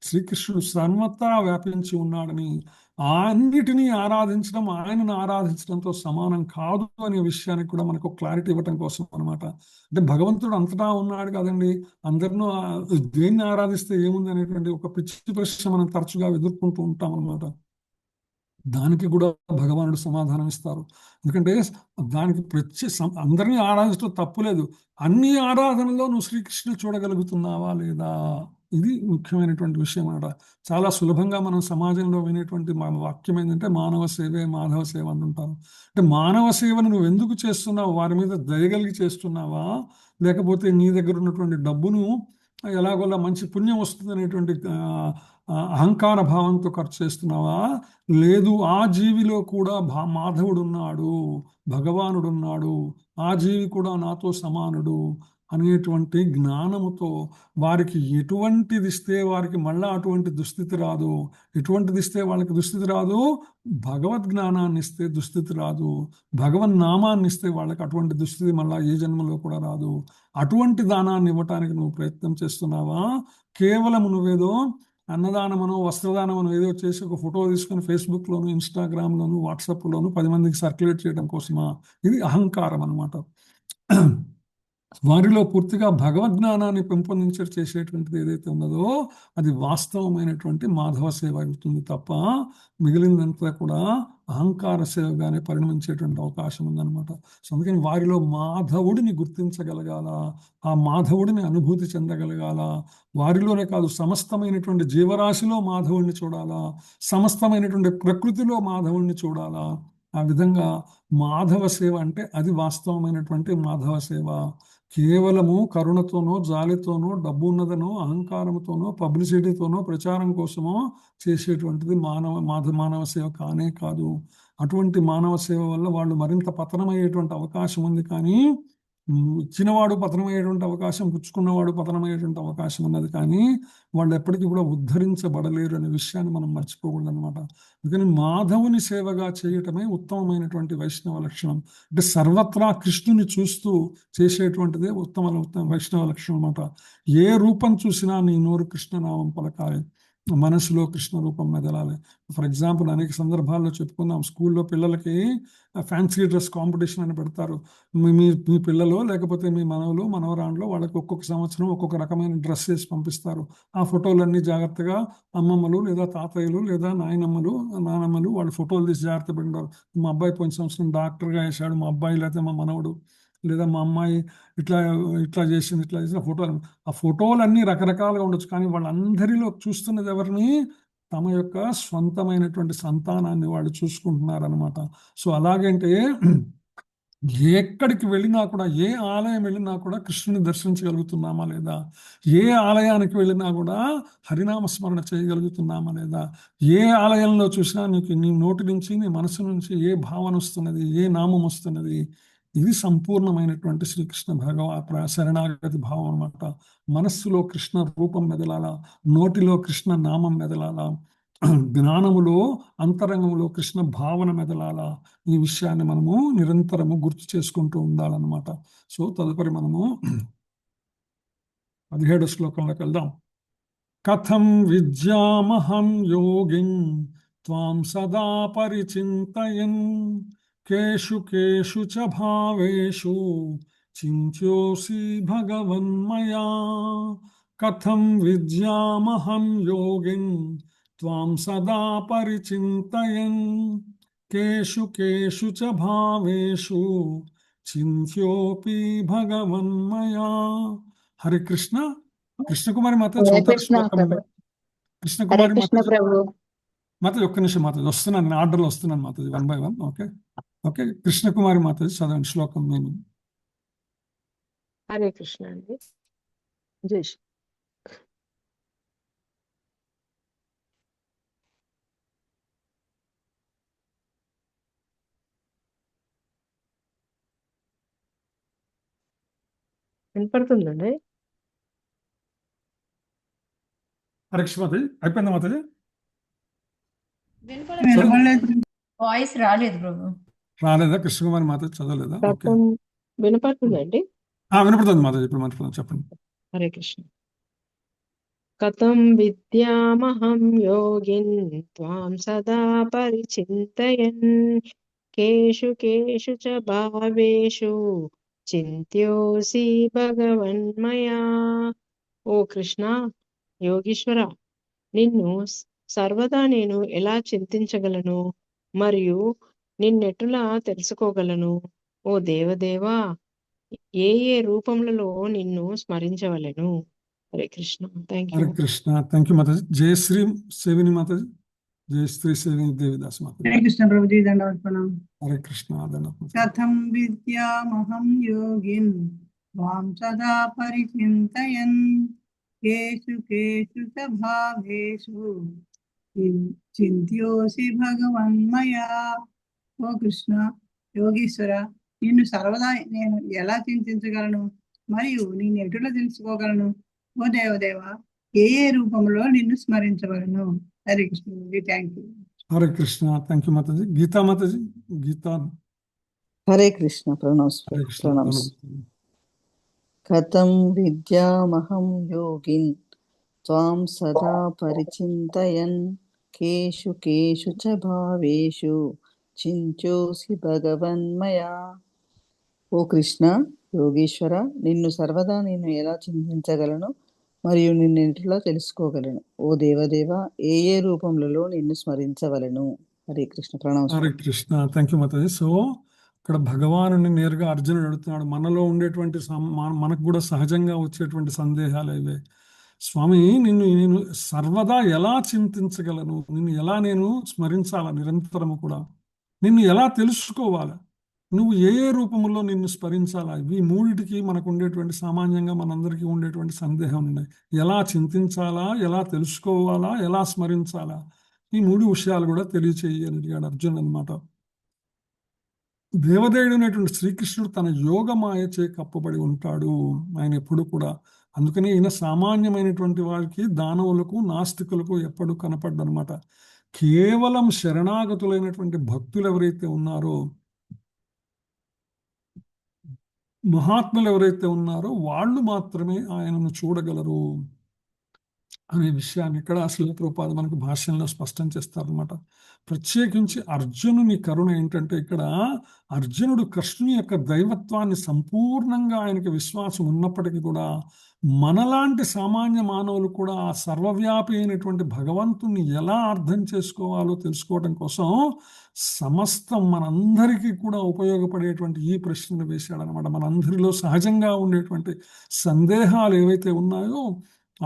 శ్రీకృష్ణుడు సర్వత్రా వ్యాపించి ఉన్నాడని, అన్నిటినీ ఆరాధించడం ఆయనను ఆరాధించడంతో సమానం కాదు అనే విషయానికి కూడా మనకు క్లారిటీ ఇవ్వటం కోసం అనమాట. అంటే భగవంతుడు అంతటా ఉన్నాడు కదండి, అందరినూ దేన్ని ఆరాధిస్తే ఏముంది అనేటువంటి ఒక పిచ్చి ప్రశ్న మనం తరచుగా ఎదుర్కొంటూ ఉంటాం అనమాట. దానికి కూడా భగవానుడు సమాధానం ఇస్తారు. ఎందుకంటే దానికి అందరినీ ఆరాధించడం తప్పులేదు, అన్ని ఆరాధనలో నువ్వు శ్రీకృష్ణుని చూడగలుగుతున్నావా లేదా ఇది ముఖ్యమైనటువంటి విషయం అన్నమాట. చాలా సులభంగా మనం సమాజంలో వినేటువంటి వాక్యం ఏంటంటే మానవ సేవే మాధవ సేవ అంటుంటారు. అంటే మానవ సేవను నువ్వు ఎందుకు చేస్తున్నావు? వారి మీద దయగలిగి చేస్తున్నావా, లేకపోతే నీ దగ్గర ఉన్నటువంటి డబ్బును ఎలాగోలా మంచి పుణ్యం వస్తుంది అనేటువంటి అహంకార భావంతో ఖర్చు చేస్తున్నావా? లేదు, ఆ జీవిలో కూడా మాధవుడు ఉన్నాడు, భగవానుడు ఉన్నాడు, ఆ జీవి కూడా నాతో సమానుడు అనేటువంటి జ్ఞానముతో వారికి ఎటువంటిది ఇస్తే వారికి మళ్ళా అటువంటి దుస్థితి రాదు, ఎటువంటిది ఇస్తే వాళ్ళకి దుస్థితి రాదు, భగవద్ జ్ఞానాన్ని ఇస్తే దుస్థితి రాదు, భగవన్ నామాన్ని ఇస్తే వాళ్ళకి అటువంటి దుస్థితి మళ్ళా ఏ జన్మలో కూడా రాదు. అటువంటి దానాన్ని ఇవ్వటానికి నువ్వు ప్రయత్నం చేస్తున్నావా? కేవలం నువ్వేదో అన్నదానమనో వస్త్రదానమనో ఏదో చేసి ఒక ఫోటో తీసుకొని ఫేస్బుక్లోను ఇన్స్టాగ్రామ్లోను వాట్సాప్లోను 10 మందికి సర్క్యులేట్ చేయడం కోసమా? ఇది అహంకారం అన్నమాట. వారిలో పూర్తిగా భగవద్జ్ఞానాన్ని పెంపొందించే చేసేటువంటిది ఏదైతే ఉన్నదో అది వాస్తవమైనటువంటి మాధవ సేవ అవుతుంది తప్ప మిగిలిందంతా కూడా అహంకార సేవగానే పరిణమించేటువంటి అవకాశం ఉందన్నమాట. సో అందుకని వారిలో మాధవుడిని గుర్తించగలగాల, ఆ మాధవుడిని అనుభూతి చెందగలగాల. వారిలోనే కాదు, సమస్తమైనటువంటి జీవరాశిలో మాధవుడిని చూడాలా, సమస్తమైనటువంటి ప్రకృతిలో మాధవుడిని చూడాలా. ఆ విధంగా మాధవ సేవ అంటే అది వాస్తవమైనటువంటి మాధవ సేవ. కేవలము కరుణతోనో జాలితోనో డబ్బు ఉన్నదనో అహంకారంతోనో పబ్లిసిటీతోనో ప్రచారం కోసమో చేసేటువంటిది మానవ సేవ కానే కాదు. అటువంటి మానవ సేవ వల్ల వాళ్ళు మరింత పతనమయ్యేటువంటి అవకాశం ఉంది. కానీ ఇచ్చినవాడు పతనమయ్యేటువంటి అవకాశం, పుచ్చుకున్నవాడు పతనమయ్యేటువంటి అవకాశం ఉన్నది. కానీ వాళ్ళు ఎప్పటికీ కూడా ఉద్ధరించబడలేరు అనే విషయాన్ని మనం మర్చిపోకూడదు అనమాట. అందుకని మాధవుని సేవగా చేయటమే ఉత్తమమైనటువంటి వైష్ణవ లక్షణం. అంటే సర్వత్రా కృష్ణుని చూస్తూ చేసేటువంటిదే ఉత్తమ వైష్ణవ లక్షణం అనమాట. ఏ రూపం చూసినా నీ నోరు కృష్ణనామం పలకాలి, మనసులో కృష్ణ రూపం మెదలాలి. ఫర్ ఎగ్జాంపుల్ అనేక సందర్భాల్లో చెప్పుకుందాం, స్కూల్లో పిల్లలకి ఫ్యాన్సీ డ్రెస్ కాంపిటీషన్ అని పెడతారు. మీ పిల్లలు లేకపోతే మీ మనవలు మనవరాండ్లో వాళ్ళకి ఒక్కొక్క సంవత్సరం ఒక్కొక్క రకమైన డ్రెస్ వేసి పంపిస్తారు. ఆ ఫోటోలన్నీ జాగ్రత్తగా అమ్మమ్మలు లేదా తాతయ్యలు లేదా నానమ్మలు వాళ్ళ ఫోటోలు తీసి జాగ్రత్త పెట్టారు. మా అబ్బాయి పోయిన సంవత్సరం డాక్టర్గా వేశాడు, మా అబ్బాయి లేకపోతే మా మనవడు లేదా మా అమ్మాయి ఇట్లా చేసింది ఫోటోలు. ఆ ఫోటోలన్నీ రకరకాలుగా ఉండొచ్చు, కానీ వాళ్ళందరిలో చూస్తున్నది ఎవరిని? తమ యొక్క స్వంతమైనటువంటి సంతానాన్ని వాళ్ళు చూసుకుంటున్నారు అనమాట. సో అలాగంటే ఎక్కడికి వెళ్ళినా కూడా, ఏ ఆలయం వెళ్ళినా కూడా కృష్ణుని దర్శించగలుగుతున్నామా లేదా, ఏ ఆలయానికి వెళ్ళినా కూడా హరినామస్మరణ చేయగలుగుతున్నామా లేదా, ఏ ఆలయంలో చూసినా నీకు నీ నోటి నుంచి నీ మనసు నుంచి ఏ భావన వస్తున్నది, ఏ నామం వస్తున్నది, ఇది సంపూర్ణమైనటువంటి శ్రీకృష్ణ శరణాగతి భావం అనమాట. మనస్సులో కృష్ణ రూపం మెదలాల, నోటిలో కృష్ణ నామం మెదలాల, జ్ఞానములో అంతరంగంలో కృష్ణ భావన మెదలాల. ఈ విషయాన్ని మనము నిరంతరము గుర్తు చేసుకుంటూ ఉండాలన్నమాట. సో తదుపరి మనము 17వ శ్లోకంలోకి వెళ్దాం. కథం విద్యామహం యోగిన్ త్వాం సదా పరిచింతయన్ కేషు కేషు చ భావేషు చింత్యోసి భగవన్మయా. కథం విద్యామహం యోగిన్ త్వాం సదా పరిచింతయన్ కేషు కేషు చ భావేషు చింత్యోపి భగవన్మయా. హరే కృష్ణ. కృష్ణకుమారి మాత హరే చదువుతారు కృష్ణ శ్లోకం. ప్రభు. హరే కృష్ణకుమారి కృష్ణ ప్రభు. మాతాజీ ఒక్క నిమిషం మాతాజీ, వస్తున్నాను, నేను ఆర్డర్లో వస్తున్నాను Mataji, 1 by 1. Okay okay. Krishnakumari Mataji చదవండి శ్లోకం. నేను హరే కృష్ణ అండి. జై శ్రీ. వినపడుతుందండి? హరే కృష్ణ మాతాజీ, అయిపోయిందా మాతాజీ? వాయిస్ రాలేదు ప్రభు. రాలేదా? కృష్ణకుమారి మాతాజీ చదవలేదా? ఓకే, కథం వినపడుతుందండి? వినపడుతుంది మాతాజీ, ఇప్పుడు మాట్లాడుతుంది, చెప్పండి. హరే కృష్ణ. కథం విద్యామహం యోగిన్ త్వాం సదా పరిచింతయన్ కేషు కేషు చ భావేషు చింత్యోసి భగవన్మయా. ఓ కృష్ణ, యోగీశ్వర, నిన్ను సర్వదా నేను ఎలా చింతించగలను మరియు నిన్నెటులా తెలుసుకోగలను? ఓ దేవదేవా, ఏ ఏ రూపములలో నిన్ను స్మరించవలెను? Hare Krishna. Thank you. Hare Krishna. Thank you mataji. Jayashri Sevini mataji. Jayashri Sevini Devidas mataji. Hare Krishna Prabhuji, దండవత్ ప్రణామం. హరే కృష్ణ. దండవత్. కథం విద్యామహం యోగిన్ త్వాం సదా పరిచింతయన్ కేషు కేషు చ భావేషు చింత్యోసి భగవన్మయా. ఓ కృష్ణ యోగీశ్వర, నిన్ను సర్వదా నేను ఎలా చింతించగలను మరియు నేను ఎటులా తెలుసుకోగలను? ఓ దేవదేవ, ఏ ఏ రూపంలో నిన్ను స్మరించగలను? Hare Krishna. Thank you. Hare Krishna. Thank you mataji. Gita mataji. Gita. Hare Krishna. ప్రణమ్స్. హరే కృష్ణ. ప్రణమ్స్. కథం విద్యామహం యోగిన్ త్వాం సదా పరిచింతయన్ కేషు కేషు చ భావేషు చింత్యోసి భగవన్మయా. ఓ కృష్ణ యోగీశ్వర, నిన్ను సర్వదా నేను ఎలా చింతించగలను మరియు నిన్ను ఎట్లా తెలుసుకోగలను? ఓ దేవదేవ, ఏ ఏ రూపములలో నిన్ను స్మరించవలను? హరే కృష్ణ. ప్రణామం. Hare Krishna. Thank you Mataji. So ఇక్కడ భగవానుని నేరుగా అర్జునుడు అడుగుతున్నాడు. మనలో ఉండేటువంటి మనకు కూడా సహజంగా వచ్చేటువంటి సందేహాలు ఇవే. స్వామి, నేను సర్వదా ఎలా చింతించగలను? నిన్ను ఎలా నేను స్మరించాలా నిరంతరము కూడా? నిన్ను ఎలా తెలుసుకోవాలా? నువ్వు ఏ ఏ రూపంలో నిన్ను స్మరించాలా? ఇవి మూడిటికి మనకు ఉండేటువంటి సామాన్యంగా మనందరికీ ఉండేటువంటి సందేహం ఉన్నాయి. ఎలా చింతించాలా, ఎలా తెలుసుకోవాలా, ఎలా స్మరించాలా? ఈ మూడు విషయాలు కూడా తెలియచేయి అని అడిగాడు అర్జున్ అనమాట. దేవదేవుడు అనేటువంటి శ్రీకృష్ణుడు తన యోగమాయ చే కప్పబడి ఉంటాడు. ఆయన ఎప్పుడు కూడా, అందుకని ఈయన సామాన్యమైనటువంటి వారికి, దానవులకు, నాస్తికులకు ఎప్పుడు కనపడ్డనమాట. కేవలం శరణాగతులైనటువంటి భక్తులు ఎవరైతే ఉన్నారో, మహాత్ములు ఎవరైతే ఉన్నారో వాళ్ళు మాత్రమే ఆయనను చూడగలరు అనే విషయాన్ని ఇక్కడ శిల ప్రభుపాద మనకు భాష్యంలో స్పష్టం చేస్తారనమాట. ప్రత్యేకించి అర్జునుని కరుణ ఏంటంటే, ఇక్కడ అర్జునుడు కృష్ణుని యొక్క దైవత్వాన్ని సంపూర్ణంగా ఆయనకి విశ్వాసం ఉన్నప్పటికీ కూడా మనలాంటి సామాన్య మానవులు కూడా ఆ సర్వవ్యాపి అయినటువంటి భగవంతుని ఎలా అర్థం చేసుకోవాలో తెలుసుకోవడం కోసం సమస్తం మనందరికీ కూడా ఉపయోగపడేటువంటి ఈ ప్రశ్నను వేశాడనమాట. మనందరిలో సహజంగా ఉండేటువంటి సందేహాలు ఏవైతే ఉన్నాయో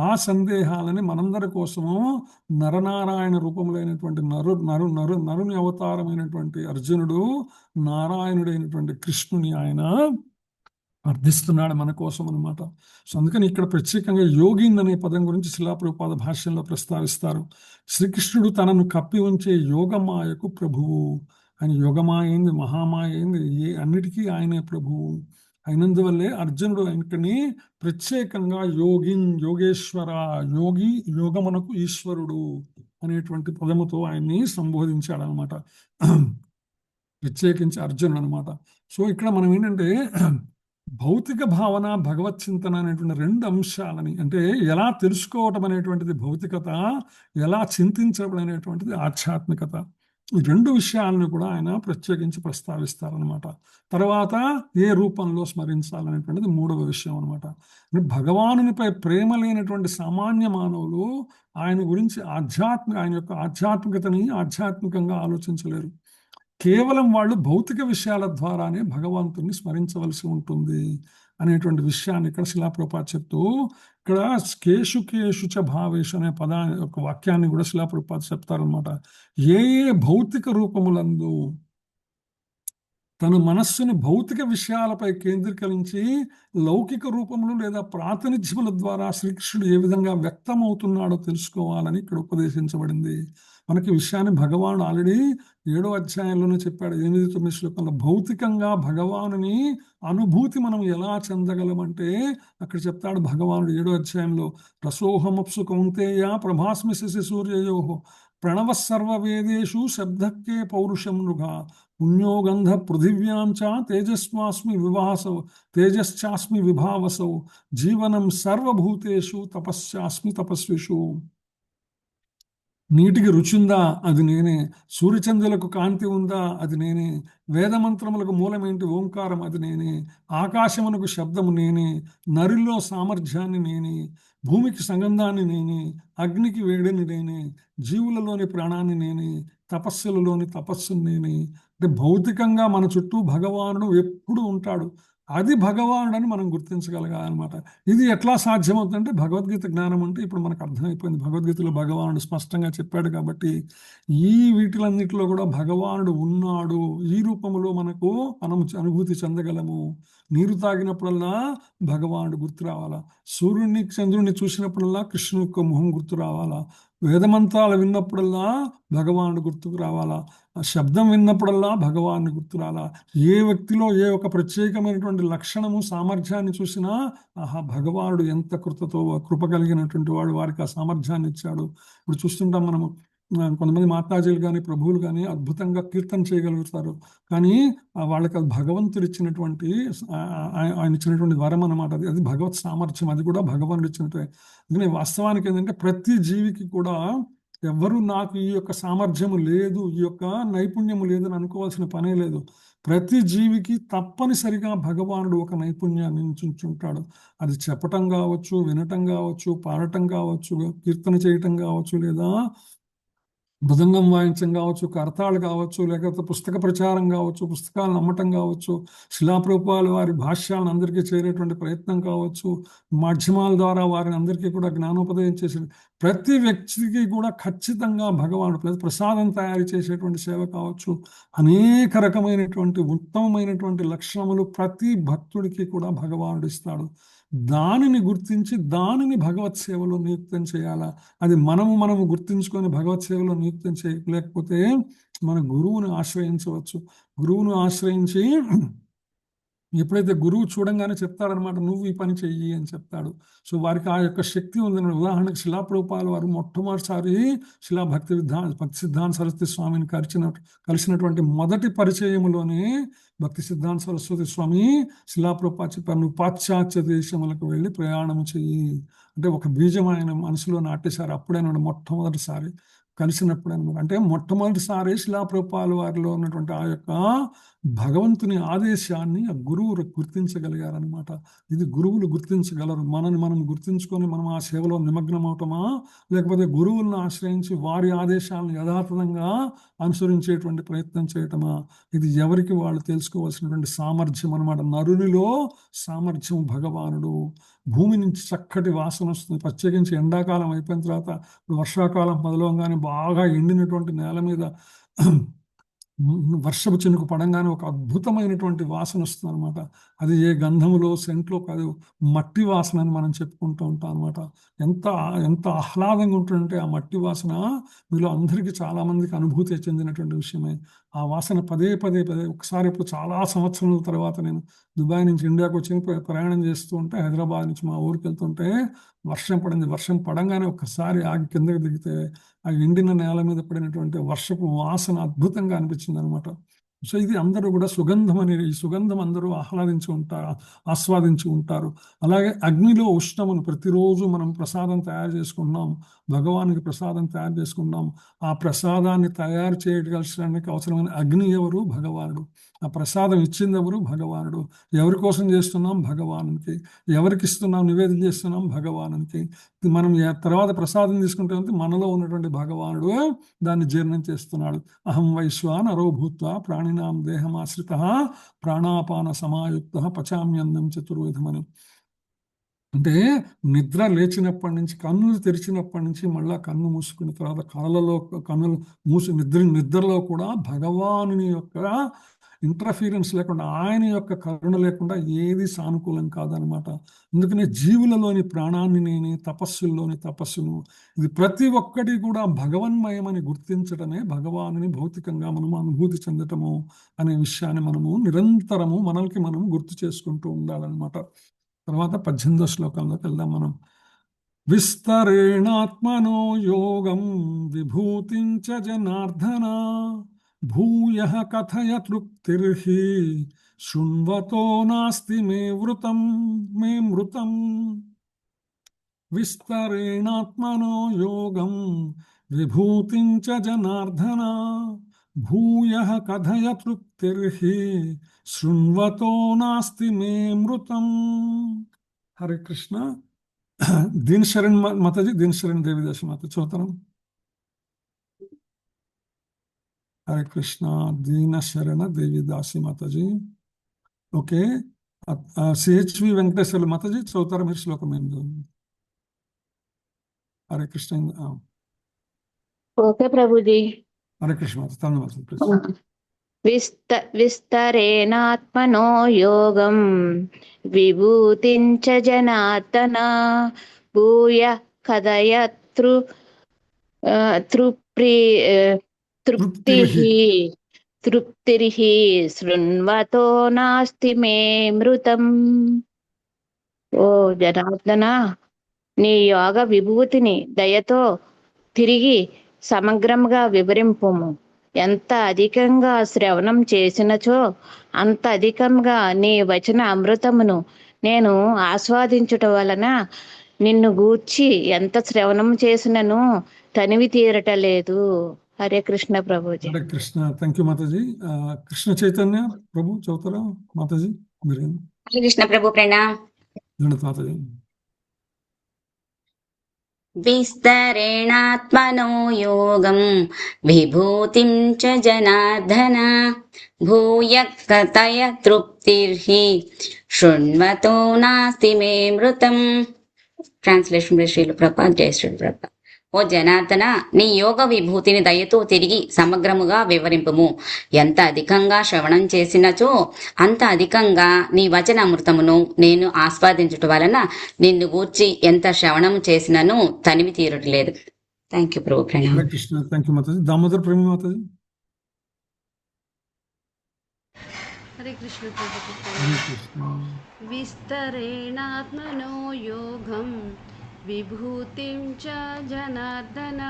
ఆ సందేహాలని మనందరి కోసము నరనారాయణ రూపంలో అయినటువంటి నరుని అవతారమైనటువంటి అర్జునుడు, నారాయణుడైనటువంటి కృష్ణుని ఆయన అర్థిస్తున్నాడు మన కోసం అనమాట. సో అందుకని ఇక్కడ ప్రత్యేకంగా యోగిన్ అనే పదం గురించి శిలా ప్రభుపాద భాష్యంలో ప్రస్తావిస్తారు. శ్రీకృష్ణుడు తనను కప్పి ఉంచే యోగమాయకు ప్రభువు. ఆయన యోగమాయ ఏంది, మహామాయ ఏంది, అన్నిటికీ ఆయనే ప్రభువు అయినందువల్లే అర్జునుడు ఆయనకని ప్రత్యేకంగా యోగిన్, యోగేశ్వర, యోగి, యోగమునకు ఈశ్వరుడు అనేటువంటి పదముతో ఆయన్ని సంబోధించాడనమాట, ప్రత్యేకించి అర్జునుడు అనమాట. సో ఇక్కడ మనం ఏంటంటే భౌతిక భావన, భగవత్ చింతన అనేటువంటి రెండు అంశాలని, అంటే ఎలా తెలుసుకోవటం అనేటువంటిది భౌతికత, ఎలా చింతించడం అనేటువంటిది ఆధ్యాత్మికత, ఈ రెండు విషయాలను కూడా ఆయన ప్రత్యేకించి ప్రస్తావిస్తారనమాట. తర్వాత ఏ రూపంలో స్మరించాలనేటువంటిది మూడవ విషయం అనమాట. భగవానునిపై ప్రేమ లేనటువంటి సామాన్య మానవులు ఆయన గురించి ఆయన యొక్క ఆధ్యాత్మికతని ఆధ్యాత్మికంగా ఆలోచించలేరు. కేవలం వాళ్ళు భౌతిక విషయాల ద్వారానే భగవంతుని స్మరించవలసి ఉంటుంది అనేటువంటి విషయాన్ని ఇక్కడ శిలాప్రభుపాద చెప్తూ, ఇక్కడ కేషు కేషు చ భావేషు అనే ఒక వాక్యాన్ని కూడా శిలాప్రభుపాద చెప్తారనమాట. ఏ ఏ భౌతిక రూపములందు తన మనస్సుని భౌతిక విషయాలపై కేంద్రీకరించి లౌకిక రూపములు లేదా ప్రాతినిధ్యముల ద్వారా శ్రీకృష్ణుడు ఏ విధంగా వ్యక్తమవుతున్నాడో తెలుసుకోవాలని ఇక్కడ ఉపదేశించబడింది. మనకి విషయాన్ని భగవానుడు ఆల్రెడీ 7వ అధ్యాయంలోనే చెప్పాడు. 8-9 శ్లోకంలో భౌతికంగా భగవానుని అనుభూతి మనం ఎలా చెందగలమంటే అక్కడ చెప్తాడు భగవానుడు 7వ అధ్యాయంలో, రసోహమప్సు కౌంతేయ ప్రభాస్మి శశి సూర్యయోః ప్రణవ సర్వవేదేషు శబ్దక్కే పౌరుషం నృగా పుణ్యోగంధ పృథివ్యాం చ తేజశ్చాస్మి విభావసౌ జీవనం సర్వభూతేషు తపశ్చాస్మి తపస్విషు. నీటికి రుచుందా, అది నేనే. సూర్యచంద్రులకు కాంతి ఉందా, అది నేనే. వేదమంత్రములకు మూలమేంటి, ఓంకారం, అది నేనే. ఆకాశమునకు శబ్దము నేనే. నరిలో సామర్థ్యాన్ని నేనే. భూమికి సంగంధాన్ని నేనే. అగ్నికి వేడిని నేనే. జీవులలోని ప్రాణాన్ని నేనే. తపస్సులలోని తపస్సుని నేనే. అంటే భౌతికంగా మన చుట్టూ భగవానుడు ఎప్పుడు ఉంటాడు. అది భగవానుడని మనం గుర్తించగలగాలన్నమాట. ఇది ఎట్లా సాధ్యమవుతుందంటే భగవద్గీత జ్ఞానం అంటే ఇప్పుడు మనకు అర్థమైపోయింది. భగవద్గీతలో భగవానుడు స్పష్టంగా చెప్పాడు కాబట్టి ఈ వీటిలన్నిటిలో కూడా భగవానుడు ఉన్నాడు. ఈ రూపంలో మనం అనుభూతి చెందగలము. నీరు తాగినప్పుడల్లా భగవానుడు గుర్తు రావాలా, సూర్యుడిని చంద్రుడిని చూసినప్పుడల్లా కృష్ణుని యొక్క మొహం గుర్తు రావాలా, వేదమంత్రాలు విన్నప్పుడల్లా భగవానుడు గుర్తుకు రావాలా, ఆ శబ్దం విన్నప్పుడల్లా భగవాన్ని గుర్తు రావాలా. ఏ వ్యక్తిలో ఏ ఒక ప్రత్యేకమైనటువంటి లక్షణము సామర్థ్యాన్ని చూసినా ఆహా భగవానుడు ఎంత కృప కలిగినటువంటి వాడు, వారికి ఆ సామర్థ్యాన్ని ఇచ్చాడు. ఇప్పుడు చూస్తుంటాం మనము కొంతమంది మాతాజీలు కానీ ప్రభువులు కానీ అద్భుతంగా కీర్తన చేయగలుగుతారు. కానీ వాళ్ళకి అది భగవంతుడు ఇచ్చినటువంటి ఆయన ఇచ్చినటువంటి వరం అన్నమాట. అది భగవత్ సామర్థ్యం, అది కూడా భగవానుడు ఇచ్చినట్టు. అందుకని వాస్తవానికి ఏంటంటే ప్రతి జీవికి కూడా ఎవరు నాకు ఈ యొక్క సామర్థ్యము లేదు, ఈ యొక్క నైపుణ్యము లేదని అనుకోవాల్సిన పనే లేదు. ప్రతి జీవికి తప్పనిసరిగా భగవానుడు ఒక నైపుణ్యాన్ని ఉంచుంటాడు. అది చెప్పటం కావచ్చు, వినటం కావచ్చు, పాడటం కావచ్చు, కీర్తన చేయటం కావచ్చు, లేదా మృదంగం వాయించడం కావచ్చు, కర్తాలు కావచ్చు, లేకపోతే పుస్తక ప్రచారం కావచ్చు, పుస్తకాలను అమ్మటం కావచ్చు, శిలాప్రభుపాదుల వారి భాష్యాలను అందరికీ చేరేటువంటి ప్రయత్నం కావచ్చు, మాధ్యమాల ద్వారా వారిని అందరికీ కూడా జ్ఞానోపదేశం చేసే ప్రతి వ్యక్తికి కూడా ఖచ్చితంగా భగవానుడు ప్రసాదం తయారు చేసేటువంటి సేవ కావచ్చు, అనేక రకమైనటువంటి ఉత్తమమైనటువంటి లక్షణములు ప్రతి భక్తుడికి కూడా భగవానుడు ఇస్తాడు. దానిని గుర్తించి దానిని భగవత్ సేవలో నియుక్తం చేయాలా. అది మనము గుర్తించుకొని భగవత్ సేవలో నియుక్తం చేయలేకపోతే మన గురువుని ఆశ్రయించవచ్చు. గురువును ఆశ్రయించి ఎప్పుడైతే గురువు చూడంగానే చెప్తాడనమాట, నువ్వు ఈ పని చెయ్యి అని చెప్తాడు. సో వారికి ఆ యొక్క శక్తి ఉంది. ఉదాహరణకు శిలాప్రభుపాదుల వారు మొట్టమొదటిసారి భక్తి సిద్ధాంత సరస్వతి స్వామిని కలిసినటువంటి మొదటి పరిచయములోనే భక్తి సిద్ధాంత సరస్వతి స్వామి శిలాప్రభుపాద చెప్పారు, నువ్వు పాశ్చాత్య దేశములకు వెళ్ళి ప్రయాణం చెయ్యి అంటే ఒక బీజం ఆయన మనసులో నాటేశారు. అప్పుడే మొట్టమొదటిసారి కలిసినప్పుడు అనమాట. అంటే మొట్టమొదటిసారి శిలాప్రభుపాదుల వారిలో ఉన్నటువంటి ఆ యొక్క భగవంతుని ఆదేశాన్ని ఆ గురువు గుర్తించగలిగారనమాట. ఇది గురువులు గుర్తించగలరు. మనం గుర్తించుకొని మనం ఆ సేవలో నిమగ్నం అవటమా, లేకపోతే గురువులను ఆశ్రయించి వారి ఆదేశాలను యథాతథంగా అనుసరించేటువంటి ప్రయత్నం చేయటమా, ఇది ఎవరికి వాళ్ళు తెలుసుకోవాల్సినటువంటి సామర్థ్యం అనమాట. నరునిలో సామర్థ్యం భగవానుడు. భూమి నుంచి చక్కటి వాసన వస్తుంది. ప్రత్యేకించి ఎండాకాలం అయిపోయిన తర్వాత వర్షాకాలం మొదలవగానే బాగా ఎండినటువంటి నేల మీద వర్షపు చినుకు పడంగానే ఒక అద్భుతమైనటువంటి వాసన వస్తుంది అనమాట. అది ఏ గంధములో సెంట్లో కాదు, మట్టి వాసన అని మనం చెప్పుకుంటూ ఉంటాం అనమాట. ఎంత ఆహ్లాదంగా ఉంటుందంటే ఆ మట్టి వాసన మీలో అందరికీ చాలా మందికి అనుభూతి చెందినటువంటి విషయమే. ఆ వాసన పదే ఒకసారి ఇప్పుడు చాలా సంవత్సరాల తర్వాత నేను దుబాయ్ నుంచి ఇండియాకు వచ్చి ప్రయాణం చేస్తూ ఉంటే, హైదరాబాద్ నుంచి మా ఊరికి వెళ్తుంటే వర్షం పడింది. వర్షం పడంగానే ఒక్కసారి ఆగి కిందకి దిగితే ఆ ఎండిన నేల మీద పడినటువంటి వర్షపు వాసన అద్భుతంగా అనిపించింది అనమాట. సో ఇది అందరూ కూడా సుగంధం అనేది, ఈ సుగంధం అందరూ ఆస్వాదించి ఉంటారు. అలాగే అగ్నిలో ఉష్ణమును ప్రతిరోజు మనం ప్రసాదం తయారు చేసుకుంటున్నాం, భగవానికి ప్రసాదం తయారు చేసుకుంటున్నాం. ఆ ప్రసాదాన్ని తయారు చేయడానికి అవసరమైన అగ్ని ఎవరు? భగవానుడు. ఆ ప్రసాదం ఇచ్చింది ఎవరు? భగవానుడు. ఎవరి కోసం చేస్తున్నాం? భగవానునికి. ఎవరికి ఇస్తున్నాం, నివేదన చేస్తున్నాం? భగవానునికి. మనం తర్వాత ప్రసాదం తీసుకుంటే మనలో ఉన్నటువంటి భగవానుడు దాన్ని జీర్ణం చేస్తున్నాడు. అహం వైశ్వానరో భూత్వా ప్రాణినాం దేహమాశ్రిత ప్రాణాపాన సమాయుక్త పచామ్యన్నం చతుర్విధమని. అంటే నిద్ర లేచినప్పటి నుంచి, కన్నులు తెరిచినప్పటి నుంచి మళ్ళా కన్ను మూసుకున్న తర్వాత కన్నులు నిద్రలో కూడా భగవానుని యొక్క ఇంటర్ఫీరెన్స్ లేకుండా, ఆయన యొక్క కరుణ లేకుండా ఏది సానుకూలం కాదనమాట. అందుకనే జీవులలోని ప్రాణాన్ని నేనే, తపస్సుల్లోని తపస్సును, ఇది ప్రతి ఒక్కటి కూడా భగవన్మయమని గుర్తించడమే భగవానుని భౌతికంగా మనము అనుభూతి చెందటము అనే విషయాన్ని మనము నిరంతరము మనల్కి మనం గుర్తు చేసుకుంటూ ఉండాలన్నమాట. తర్వాత 18వ శ్లోకంలోకి వెళ్దాం మనం. విస్తరేణాత్మనో యోగం విభూతించ జనార్దన భూయః కథయ తృప్తిర్హి శృణ్వతో నాస్తి మే మృతం. విస్తరేణాత్మనో యోగం విభూతించ జనార్దన భూయః కథయ తృప్తిర్హి శృణ్వతో నాస్తి మే మృతం. హరే కృష్ణ. దీన్ శరణ్ మాతాజీ, దీన్ శరణ్ దేవిదాసి మాత చదువుతాను. హరే కృష్ణ. దీన శరణ దేవిదాసి మాతాజీ. ఓకే, సిహెచ్వి వెంకటేశ్వర్లు మాతాజీ చదువుతారా మీరు శ్లోకం ఏందో? Hare Krishna. Okay Prabhuji. Hare Krishna Mata. Tamil Mata please. విస్తరేణాత్మనో యోగం విభూతించ జనార్దన భూయ కథయ తృప్తిర్హి శృణ్వతో నాస్తి మే మృతం. ఓ జనార్దన, నీ యోగ విభూతిని దయతో తిరిగి సమగ్రంగా వివరింపుము. ఎంత అధికంగా శ్రవణం చేసినచో అంత అధికంగా నీ వచన అమృతమును నేను ఆస్వాదించుట వలన నిన్ను గూర్చి ఎంత శ్రవణం చేసినను తనివి తీరటలేదు. హరే కృష్ణ ప్రభుజీ. హరే కృష్ణ. Thank you mataji. కృష్ణ చైతన్య ప్రభు చదువుతారా మాతాజీ? మీరు హరే కృష్ణ ప్రభు ప్రణామ్. మాతాజీ. విస్తరేణాత్మనో యోగం విభూతిం చ జనార్దన భూయ కథయ తృప్తిర్హి శృణ్వతో నాస్తి మే మృతం. ట్రాన్స్లేషన్ శ్రీల ప్రభా. జయ శ్రీ ప్రభా. ఓ జనార్దన, నీ యోగ విభూతిని దయతో తిరిగి సమగ్రముగా వివరింపుము. ఎంత అధికంగా శ్రవణం చేసినచో అంత అధికంగా నీ వచన అమృతమును నేను ఆస్వాదించుట వలన నిన్ను గూర్చి ఎంత శ్రవణం చేసినను తనివి తీరట్లేదు. థ్యాంక్ యూ ప్రభు ప్రణామ్. కృష్ణ. Thank you mataji. దామోదర్ ప్రేమ మాతాజీ. హరే కృష్ణ ప్రభు. హరే కృష్ణ. విస్తరేణాత్మనో యోగం విభూతిం చ జనార్దన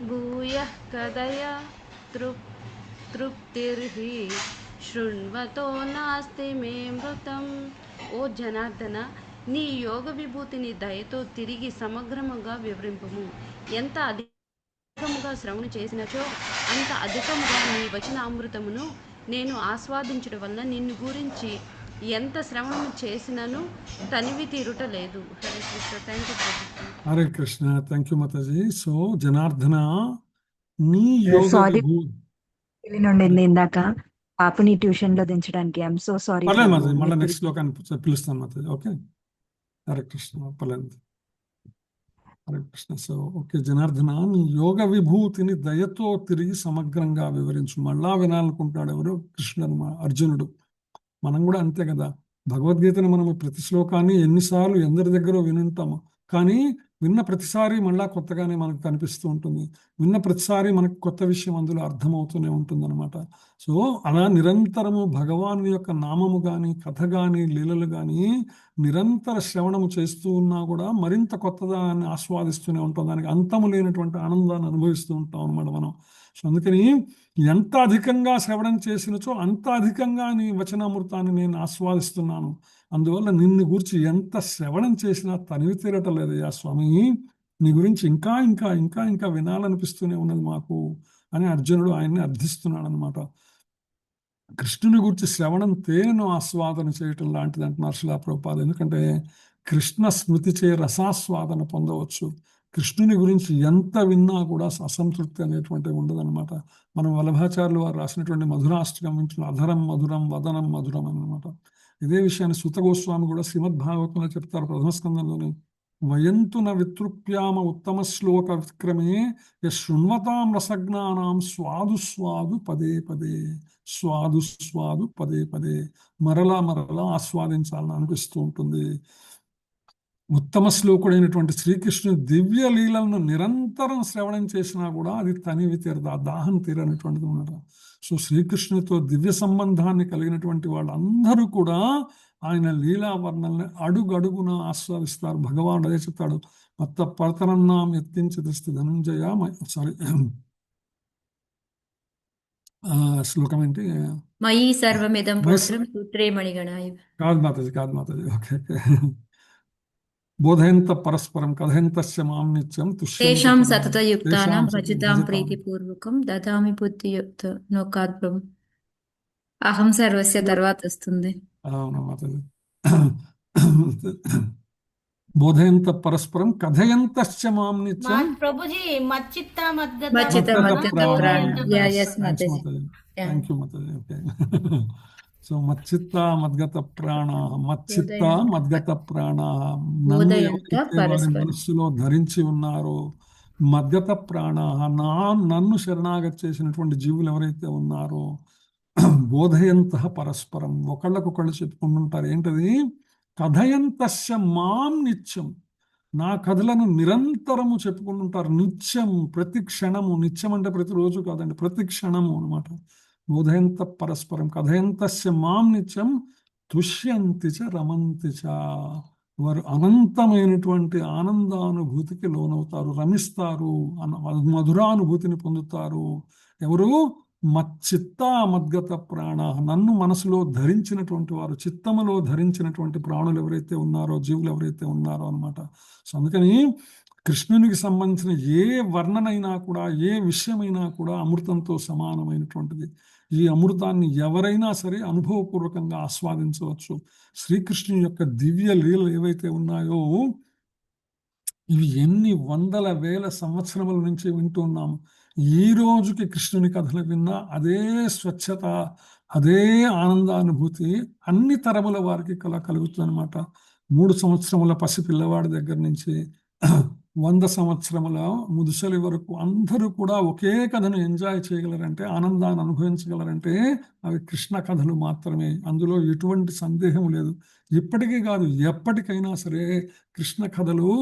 భూయః కథయ తృప్తిర్హి శృణ్వతో నాస్తి మే మృతం. ఓ జనార్దన, నీ యోగ విభూతిని దయతో తిరిగి సమగ్రముగా వివరింపుము. ఎంత అధికముగా శ్రవణ చేసినచో అంత అధికముగా నీ వచన అమృతమును నేను ఆస్వాదించడం వలన నిన్ను గురించి ఎంత శ్రవణం చేసినను తనివి తీరుట లేదు. Hare Krishna. Thank you Prabhu. Hare Krishna. Thank you Mataji. So Janardana, నీ యోగ సారీ విభూతి నుండి ఇందాక పాపని ట్యూషన్ లో దించడానికి. I'm so sorry. పర్లేదు మాతాజీ, మళ్ళీ నెక్స్ట్ శ్లోకాన్ని పిలుస్తాను మాతాజీ. ఓకే. హరే కృష్ణ. పర్లేదు. హరే కృష్ణ. సో ఓకే జనార్దన, నీ యోగ విభూతిని దయతో తిరిగి సమగ్రంగా వివరించు. మళ్ళా వినాలనుకుంటున్నాడు ఎవరు? కృష్ణుడు, అర్జునుడు. మనం కూడా అంతే కదా. భగవద్గీతను మనం ప్రతి శ్లోకాన్ని ఎన్నిసార్లు ఎందరి దగ్గర వినుంటాము, కానీ విన్న ప్రతిసారి మళ్ళా కొత్తగానే మనకు కనిపిస్తూ ఉంటుంది. విన్న ప్రతిసారి మనకు కొత్త విషయం అందులో అర్థమవుతూనే ఉంటుంది అనమాట. సో అలా నిరంతరము భగవాను యొక్క నామము కానీ, కథ కానీ, లీలలు కానీ నిరంతర శ్రవణము చేస్తూ ఉన్నా కూడా మరింత కొత్తదాన్ని ఆస్వాదిస్తూనే ఉంటాం. దానికి అంతము లేనటువంటి ఆనందాన్ని అనుభవిస్తూ ఉంటాం అనమాట మనం. సో అందుకని ఎంత అధికంగా శ్రవణం చేసినచో అంత అధికంగా నీ వచనామృతాన్ని నేను ఆస్వాదిస్తున్నాను. అందువల్ల నిన్ను గురించి ఎంత శ్రవణం చేసినా తనివి తీరటం లేదయ్యా స్వామి. నీ గురించి ఇంకా ఇంకా ఇంకా ఇంకా వినాలనిపిస్తూనే ఉన్నది మాకు అని అర్జునుడు ఆయన్ని అర్థిస్తున్నాడు అనమాట. కృష్ణుని గురించి శ్రవణం తేనెను ఆస్వాదన చేయటం లాంటిది అంటున్నారు శ్రీల ప్రభుపాద. ఎందుకంటే కృష్ణ స్మృతి చే రసాస్వాదన పొందవచ్చు. కృష్ణుని గురించి ఎంత విన్నా కూడా అసంతృప్తి అనేటువంటిది ఉండదన్నమాట. మనం వల్లభాచార్యులు వారు రాసినటువంటి మధురాష్టకం వింటున్న అధరం మధురం వదనం మధురం అన్నమాట. ఇదే విషయాన్ని సూత గోస్వామి కూడా శ్రీమద్భాగవతంలో చెప్తారు. ప్రథమ స్కందంలోని వయంతున వితృప్యామ ఉత్తమ శ్లోక విక్రమే శృణ్వతాం రసజ్ఞానాం స్వాదు స్వాదు పదే పదే, స్వాదు స్వాదు పదే పదే, మరలా మరలా ఆస్వాదించాలని అనిపిస్తూ ఉంటుంది. ఉత్తమ శ్లోకుడైనటువంటి శ్రీకృష్ణుని దివ్య లీలలను నిరంతరం శ్రవణం చేసినా కూడా అది తనివి తీరదు, ఆ దాహం తీరనటువంటిది ఉన్నట. సో శ్రీకృష్ణునితో దివ్య సంబంధాన్ని కలిగినటువంటి వాళ్ళందరూ కూడా ఆయన లీలా వర్ణల్ని అడుగడుగున ఆస్వాదిస్తారు. భగవానుడు అదే చెప్తాడు, మత్త పరతరన్నాం ఎత్తించదస్తి ధనంజయ. సారీ, శ్లోకం ఏంటి? మయి సర్వమిదం పుత్రం సూత్రే మణిగణాయ. కాదు మాతాజీ, కాదు మాతాజీ. Okay okay. బోధయంత పరస్పరం కథయంతస్య మాం నిత్యం తేషాం సతతయుక్తానాం భజతాం ప్రీతిపూర్వకం దదామి బుద్ధియుక్త. నో కాదు ప్రభు, అహం సర్వస్య తర్వాత వస్తుంది. అవునా మాతాజీ. బోధయంత పరస్పరం కథయంతస్య మాం నిత్యం ప్రభుజీ మచ్చిత్త thank you mataji. Okay. So మచ్చిత్త మద్గత ప్రాణ, మచ్చిత్త మద్గత ప్రాణ, నన్ను ఉదయంత ఎవరైతే వారి పరస్పరం మనస్సులో ధరించి ఉన్నారో, మద్గత ప్రాణ, నన్ను శరణాగతి చేసినటువంటి జీవులు ఎవరైతే ఉన్నారో, బోధయంత పరస్పరం, ఒకళ్ళకొకళ్ళు చెప్పుకుంటుంటారు. ఏంటది? కథయంతస్య మాం నిత్యం, నా కథలను నిరంతరము చెప్పుకుంటుంటారు. నిత్యం, ప్రతి క్షణము. నిత్యం అంటే ప్రతిరోజు కాదండి, ప్రతి క్షణము అనమాట. బోధయంత పరస్పరం కథయంతస్య మాం నిత్యం తుష్యంతి చ రమంతి చ, వారు అనంతమైనటువంటి ఆనందానుభూతికి లోనవుతారు, రమిస్తారు, మధురానుభూతిని పొందుతారు. ఎవరు? మచ్చిత్త మద్గత ప్రాణ, నన్ను మనసులో ధరించినటువంటి వారు, చిత్తములో ధరించినటువంటి ప్రాణులు ఎవరైతే ఉన్నారో, జీవులు ఎవరైతే ఉన్నారో అన్నమాట. సో అందుకని కృష్ణునికి సంబంధించిన ఏ వర్ణనైనా కూడా, ఏ విషయమైనా కూడా అమృతంతో సమానమైనటువంటిది. ఈ అమృతాన్ని ఎవరైనా సరే అనుభవపూర్వకంగా ఆస్వాదించవచ్చు. శ్రీకృష్ణుని యొక్క దివ్య లీలలు ఏవైతే ఉన్నాయో, ఇవి ఎన్ని వందల వేల సంవత్సరముల నుంచి వింటున్నాం. ఈ రోజుకి కృష్ణుని కథలు విన్నా అదే స్వచ్ఛత, అదే ఆనందానుభూతి అన్ని తరముల వారికి కలుగుతుంది అనమాట. 3 సంవత్సరముల పసిపిల్లవాడి దగ్గర నుంచి 100 సంవత్సరముల ముదుసలి వరకు అందరూ కూడా ఒకే కథను ఎంజాయ్ చేయగలరంటే, ఆనందాన్ని అనుభవించగలరంటే అవి కృష్ణ కథలు మాత్రమే. అందులో ఎటువంటి సందేహం లేదు. ఇప్పటికీ కాదు, ఎప్పటికైనా సరే కృష్ణ కథలు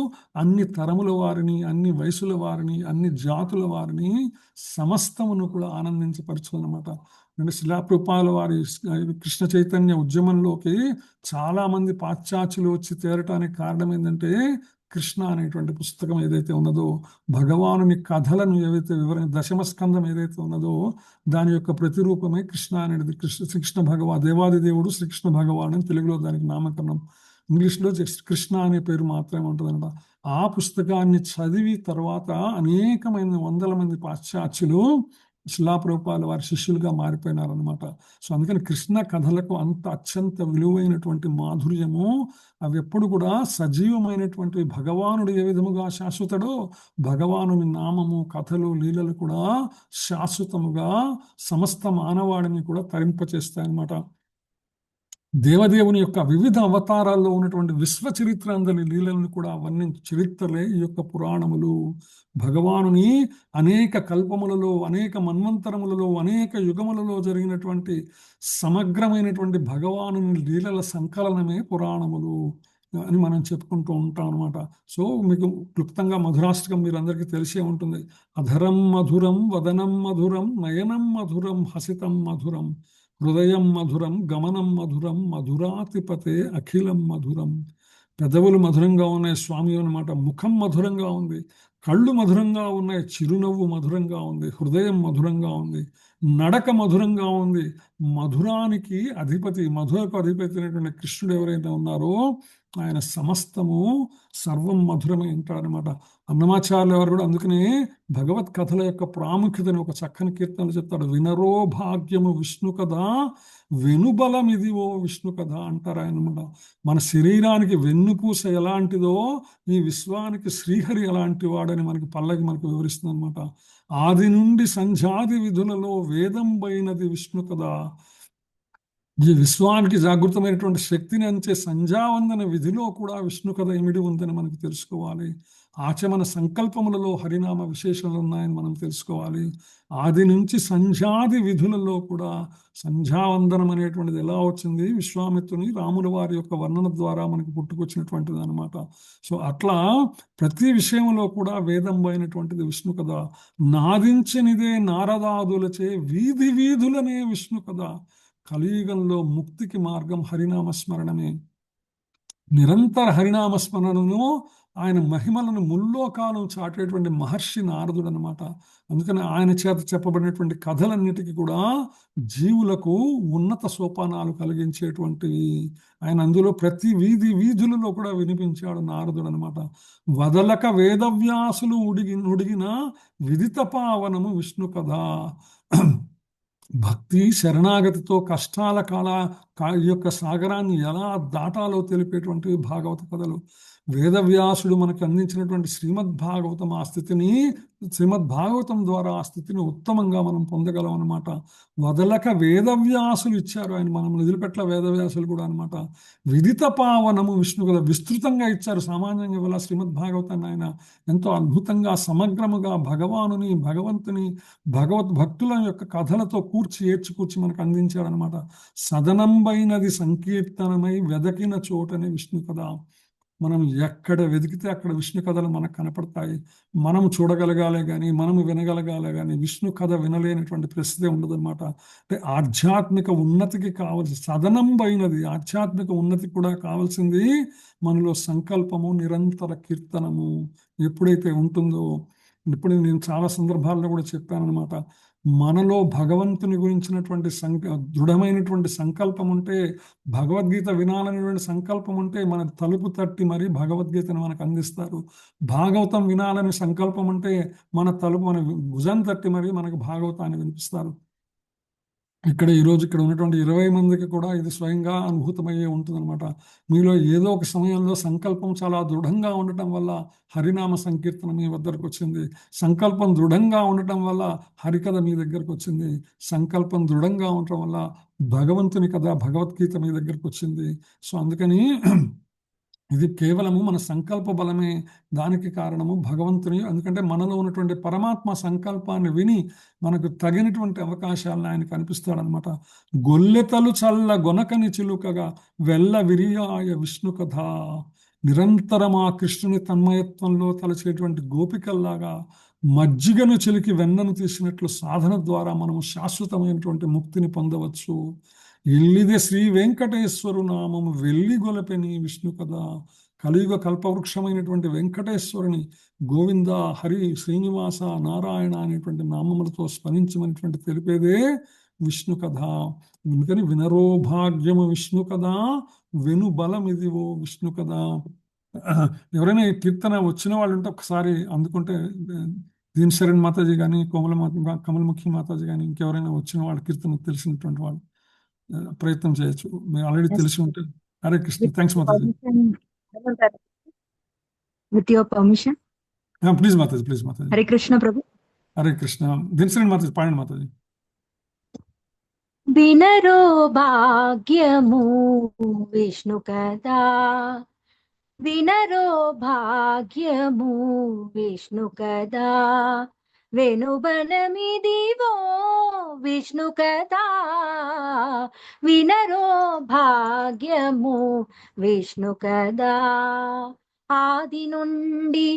అన్ని తరముల వారిని, అన్ని వయసుల వారిని, అన్ని జాతుల వారిని, సమస్తమును కూడా ఆనందించపరచుదన్నమాట. అంటే శిలాప్రపాల వారి కృష్ణ చైతన్య ఉద్యమంలోకి చాలా మంది పాశ్చాత్యులు వచ్చి చేరటానికి కారణం ఏంటంటే, కృష్ణ అనేటువంటి పుస్తకం ఏదైతే ఉన్నదో, భగవానుని కథలను ఏవైతే దశమ స్కందం ఏదైతే ఉన్నదో దాని యొక్క ప్రతిరూపమే కృష్ణ అనేది. శ్రీకృష్ణ భగవాన్, దేవాది దేవుడు శ్రీకృష్ణ భగవాన్ అని తెలుగులో దానికి నామకరణం. ఇంగ్లీష్లో కృష్ణ అనే పేరు మాత్రమే ఉంటుందన్నమాట. ఆ పుస్తకాన్ని చదివి తర్వాత అనేకమైన వందల మంది పాశ్చాత్యులు శిలాప్రభుపాల వారి శిష్యులుగా మారిపోయినారనమాట. సో అందుకని కృష్ణ కథలకు అంత అత్యంత విలువైనటువంటి మాధుర్యము, అవి ఎప్పుడు కూడా సజీవమైనటువంటి, భగవానుడు ఏ విధముగా శాశ్వతుడో భగవానుని నామము, కథలు, లీలలు కూడా శాశ్వతముగా సమస్త మానవాడిని కూడా తరింపచేస్తాయన్నమాట. దేవదేవుని యొక్క వివిధ అవతారాల్లో ఉన్నటువంటి విశ్వ చరిత్ర అందరి లీలలను కూడా వర్ణించే చరిత్రలే ఈ యొక్క పురాణములు. భగవానుని అనేక కల్పములలో, అనేక మన్వంతరములలో, అనేక యుగములలో జరిగినటువంటి సమగ్రమైనటువంటి భగవానుని లీలల సంకలనమే పురాణములు అని మనం చెప్పుకుంటూ ఉంటాం అనమాట. సో మీకు క్లుప్తంగా మధురాష్టకం మీరు అందరికీ తెలిసే ఉంటుంది. అధరం మధురం, వదనం మధురం, నయనం మధురం, హసితం మధురం, హృదయం మధురం, గమనం మధురం, మధురాతిపతే అఖిలం మధురం. పెదవులు మధురంగా ఉన్నాయి స్వామి అన్నమాట. ముఖం మధురంగా ఉంది, కళ్ళు మధురంగా ఉన్నాయి, చిరునవ్వు మధురంగా ఉంది, హృదయం మధురంగా ఉంది, నడక మధురంగా ఉంది. మధురానికి అధిపతి, మధురకు అధిపతి అయినటువంటి కృష్ణుడు ఎవరైతే ఉన్నారో ఆయన సమస్తము సర్వం మధురమై ఉంటారనమాట. అన్నమాచార్యులు వారు కూడా అందుకనే భగవత్ కథల యొక్క ప్రాముఖ్యతని ఒక చక్కని కీర్తనలు చెప్తాడు. వినరో భాగ్యము విష్ణు కథ, వెనుబలమిది ఓ విష్ణు కథ అంటారు ఆయన అనమాట. మన శరీరానికి వెన్నుపూస ఎలాంటిదో ఈ విశ్వానికి శ్రీహరి ఎలాంటి వాడని మనకు వివరిస్తుంది అనమాట. ఆది నుండి సంధ్యాది విధులలో వేదం పైనది విష్ణు కథ. ఈ విశ్వానికి జాగృతమైనటువంటి శక్తిని అంచే సంధ్యావందన విధిలో కూడా విష్ణు కథ ఇమిడి ఉందని మనకు తెలుసుకోవాలి. ఆచమన సంకల్పములలో హరినామ విశేషాలు ఉన్నాయని మనం తెలుసుకోవాలి. ఆది నుంచి సంధ్యాది విధులలో కూడా సంధ్యావందనం అనేటువంటిది ఎలా వచ్చింది, విశ్వామిత్రుని రాముల వారి యొక్క వర్ణన ద్వారా మనకు పుట్టుకొచ్చినటువంటిది అనమాట. సో అట్లా ప్రతి విషయంలో కూడా వేదం అయినటువంటిది విష్ణు కథ. నాదించనిదే నారదాదులచే వీధి వీధులనే విష్ణు కథ. కలియుగంలో ముక్తికి మార్గం హరినామస్మరణమే. నిరంతర హరినామస్మరణను, ఆయన మహిమలను ముల్లోకాలను చాటేటువంటి మహర్షి నారదుడు అనమాట. అందుకని ఆయన చేత చెప్పబడినటువంటి కథలన్నిటికీ కూడా జీవులకు ఉన్నత సోపానాలు కలిగించేటువంటివి. ఆయన అందులో ప్రతి వీధులలో కూడా వినిపించాడు నారదుడు అనమాట. వదలక వేదవ్యాసులు ఉడిగిన విదిత పావనము విష్ణు కథ. భక్తి శరణాగతితో కష్టాల ఈ యొక్క సాగరాన్ని ఎలా దాటాలో తెలిపేటువంటి భాగవత కథలు. వేదవ్యాసుడు మనకు అందించినటువంటి శ్రీమద్ భాగవతం ఆ స్థితిని శ్రీమద్ భాగవతం ద్వారా ఆ స్థితిని ఉత్తమంగా మనం పొందగలం అనమాట. వదలక వేదవ్యాసులు ఇచ్చారు, ఆయన మనం వదిలిపెట్ల వేదవ్యాసులు కూడా అనమాట. విదిత పావనము విష్ణు కదా విస్తృతంగా ఇచ్చారు, సామాన్యంగా వల్ల శ్రీమద్ భాగవతాన్ని ఆయన ఎంతో అద్భుతంగా సమగ్రముగా భగవంతుని భగవద్భక్తుల యొక్క కథలతో కూర్చి మనకు అందించాడు అనమాట. సదనంబైనది సంకీర్తనమై వెదకిన చోటనే విష్ణు కదా. మనం ఎక్కడ వెతికితే అక్కడ విష్ణు కథలు మనకు కనపడతాయి. మనం చూడగలగాలే కానీ, మనము వినగలగాలే కానీ విష్ణు కథ వినలేనటువంటి ప్రశ్నే ఉండదన్నమాట. అంటే ఆధ్యాత్మిక ఉన్నతికి కావాల్సి సదనంబైనది, ఆధ్యాత్మిక ఉన్నతి కూడా కావాల్సింది మనలో సంకల్పము, నిరంతర కీర్తనము ఎప్పుడైతే ఉంటుందో. ఇప్పుడు నేను చాలా సందర్భాల్లో కూడా చెప్పానన్నమాట, మనలో భగవంతుని గురించినటువంటి దృఢమైనటువంటి సంకల్పం ఉంటే, భగవద్గీత వినాలనేటువంటి సంకల్పం ఉంటే మన తలుపు తట్టి మరీ భగవద్గీతను మనకు అందిస్తారు. భాగవతం వినాలనే సంకల్పం ఉంటే మన భుజం తట్టి మరీ మనకు భాగవతాన్ని వినిపిస్తారు. ఈరోజు ఇక్కడ ఉన్నటువంటి 20 మందికి కూడా ఇది స్వయంగా అనుభూతమయ్యే ఉంటుందన్నమాట. మీలో ఏదో ఒక సమయంలో సంకల్పం చాలా దృఢంగా ఉండటం వల్ల హరినామ సంకీర్తన మీ వద్దకు వచ్చింది. సంకల్పం దృఢంగా ఉండటం వల్ల హరికథ మీ దగ్గరకు వచ్చింది. సంకల్పం దృఢంగా ఉండటం వల్ల భగవంతుని కథ, భగవద్గీత మీ దగ్గరకు వచ్చింది. సో అందుకని ఇది కేవలము మన సంకల్ప బలమే దానికి కారణము భగవంతుని. ఎందుకంటే మనలో ఉన్నటువంటి పరమాత్మ సంకల్పాన్ని విని మనకు తగినటువంటి అవకాశాలను ఆయన కనిపిస్తాడనమాట. గొల్లెతలు చల్ల గొనకని చిలుకగా వెల్ల విరియాయ విష్ణు కథ. నిరంతరం ఆ కృష్ణుని తన్మయత్వంలో తలచేటువంటి గోపికల్లాగా మజ్జిగను చిలికి వెన్నను తీసినట్లు సాధన ద్వారా మనము శాశ్వతమైనటువంటి ముక్తిని పొందవచ్చు. ఎల్లిదే శ్రీ వెంకటేశ్వరు నామము వెళ్ళి గొలపెని విష్ణు కదా. కలియుగ కల్పవృక్షమైనటువంటి వెంకటేశ్వరుని గోవింద, హరి, శ్రీనివాస, నారాయణ అనేటువంటి నామములతో స్మరించమనేటువంటి తెలిపేదే విష్ణు కథ. అందుకని వినరో భాగ్యము విష్ణు కదా, వెను బలం ఇదివో విష్ణు కదా. ఎవరైనా ఈ కీర్తన వచ్చిన వాళ్ళు ఉంటే ఒకసారి అందుకుంటే, దీనశరణ్ మాతాజీ కానీ, కమలముఖి మాతాజీ కానీ, ఇంకెవరైనా వచ్చిన వాళ్ళ కీర్తన తెలిసినటువంటి వాళ్ళు ప్రయత్నం చేయొచ్చు. మీరు ఆల్రెడీ తెలిసి ఉంటే. Hare Krishna. Thanks mataji. With your permission. Please mataji, please mataji. Hare Krishna Prabhu. Hare Krishna. Dinasharan mataji పాడండి మాతాజీ. వినరో భాగ్యము విష్ణు కదా, వినరో భాగ్యము విష్ణు కదా, వెనుబనమిదివో విష్ణు కదా. వినరో భాగ్యము విష్ణు కదా. ఆది నుండి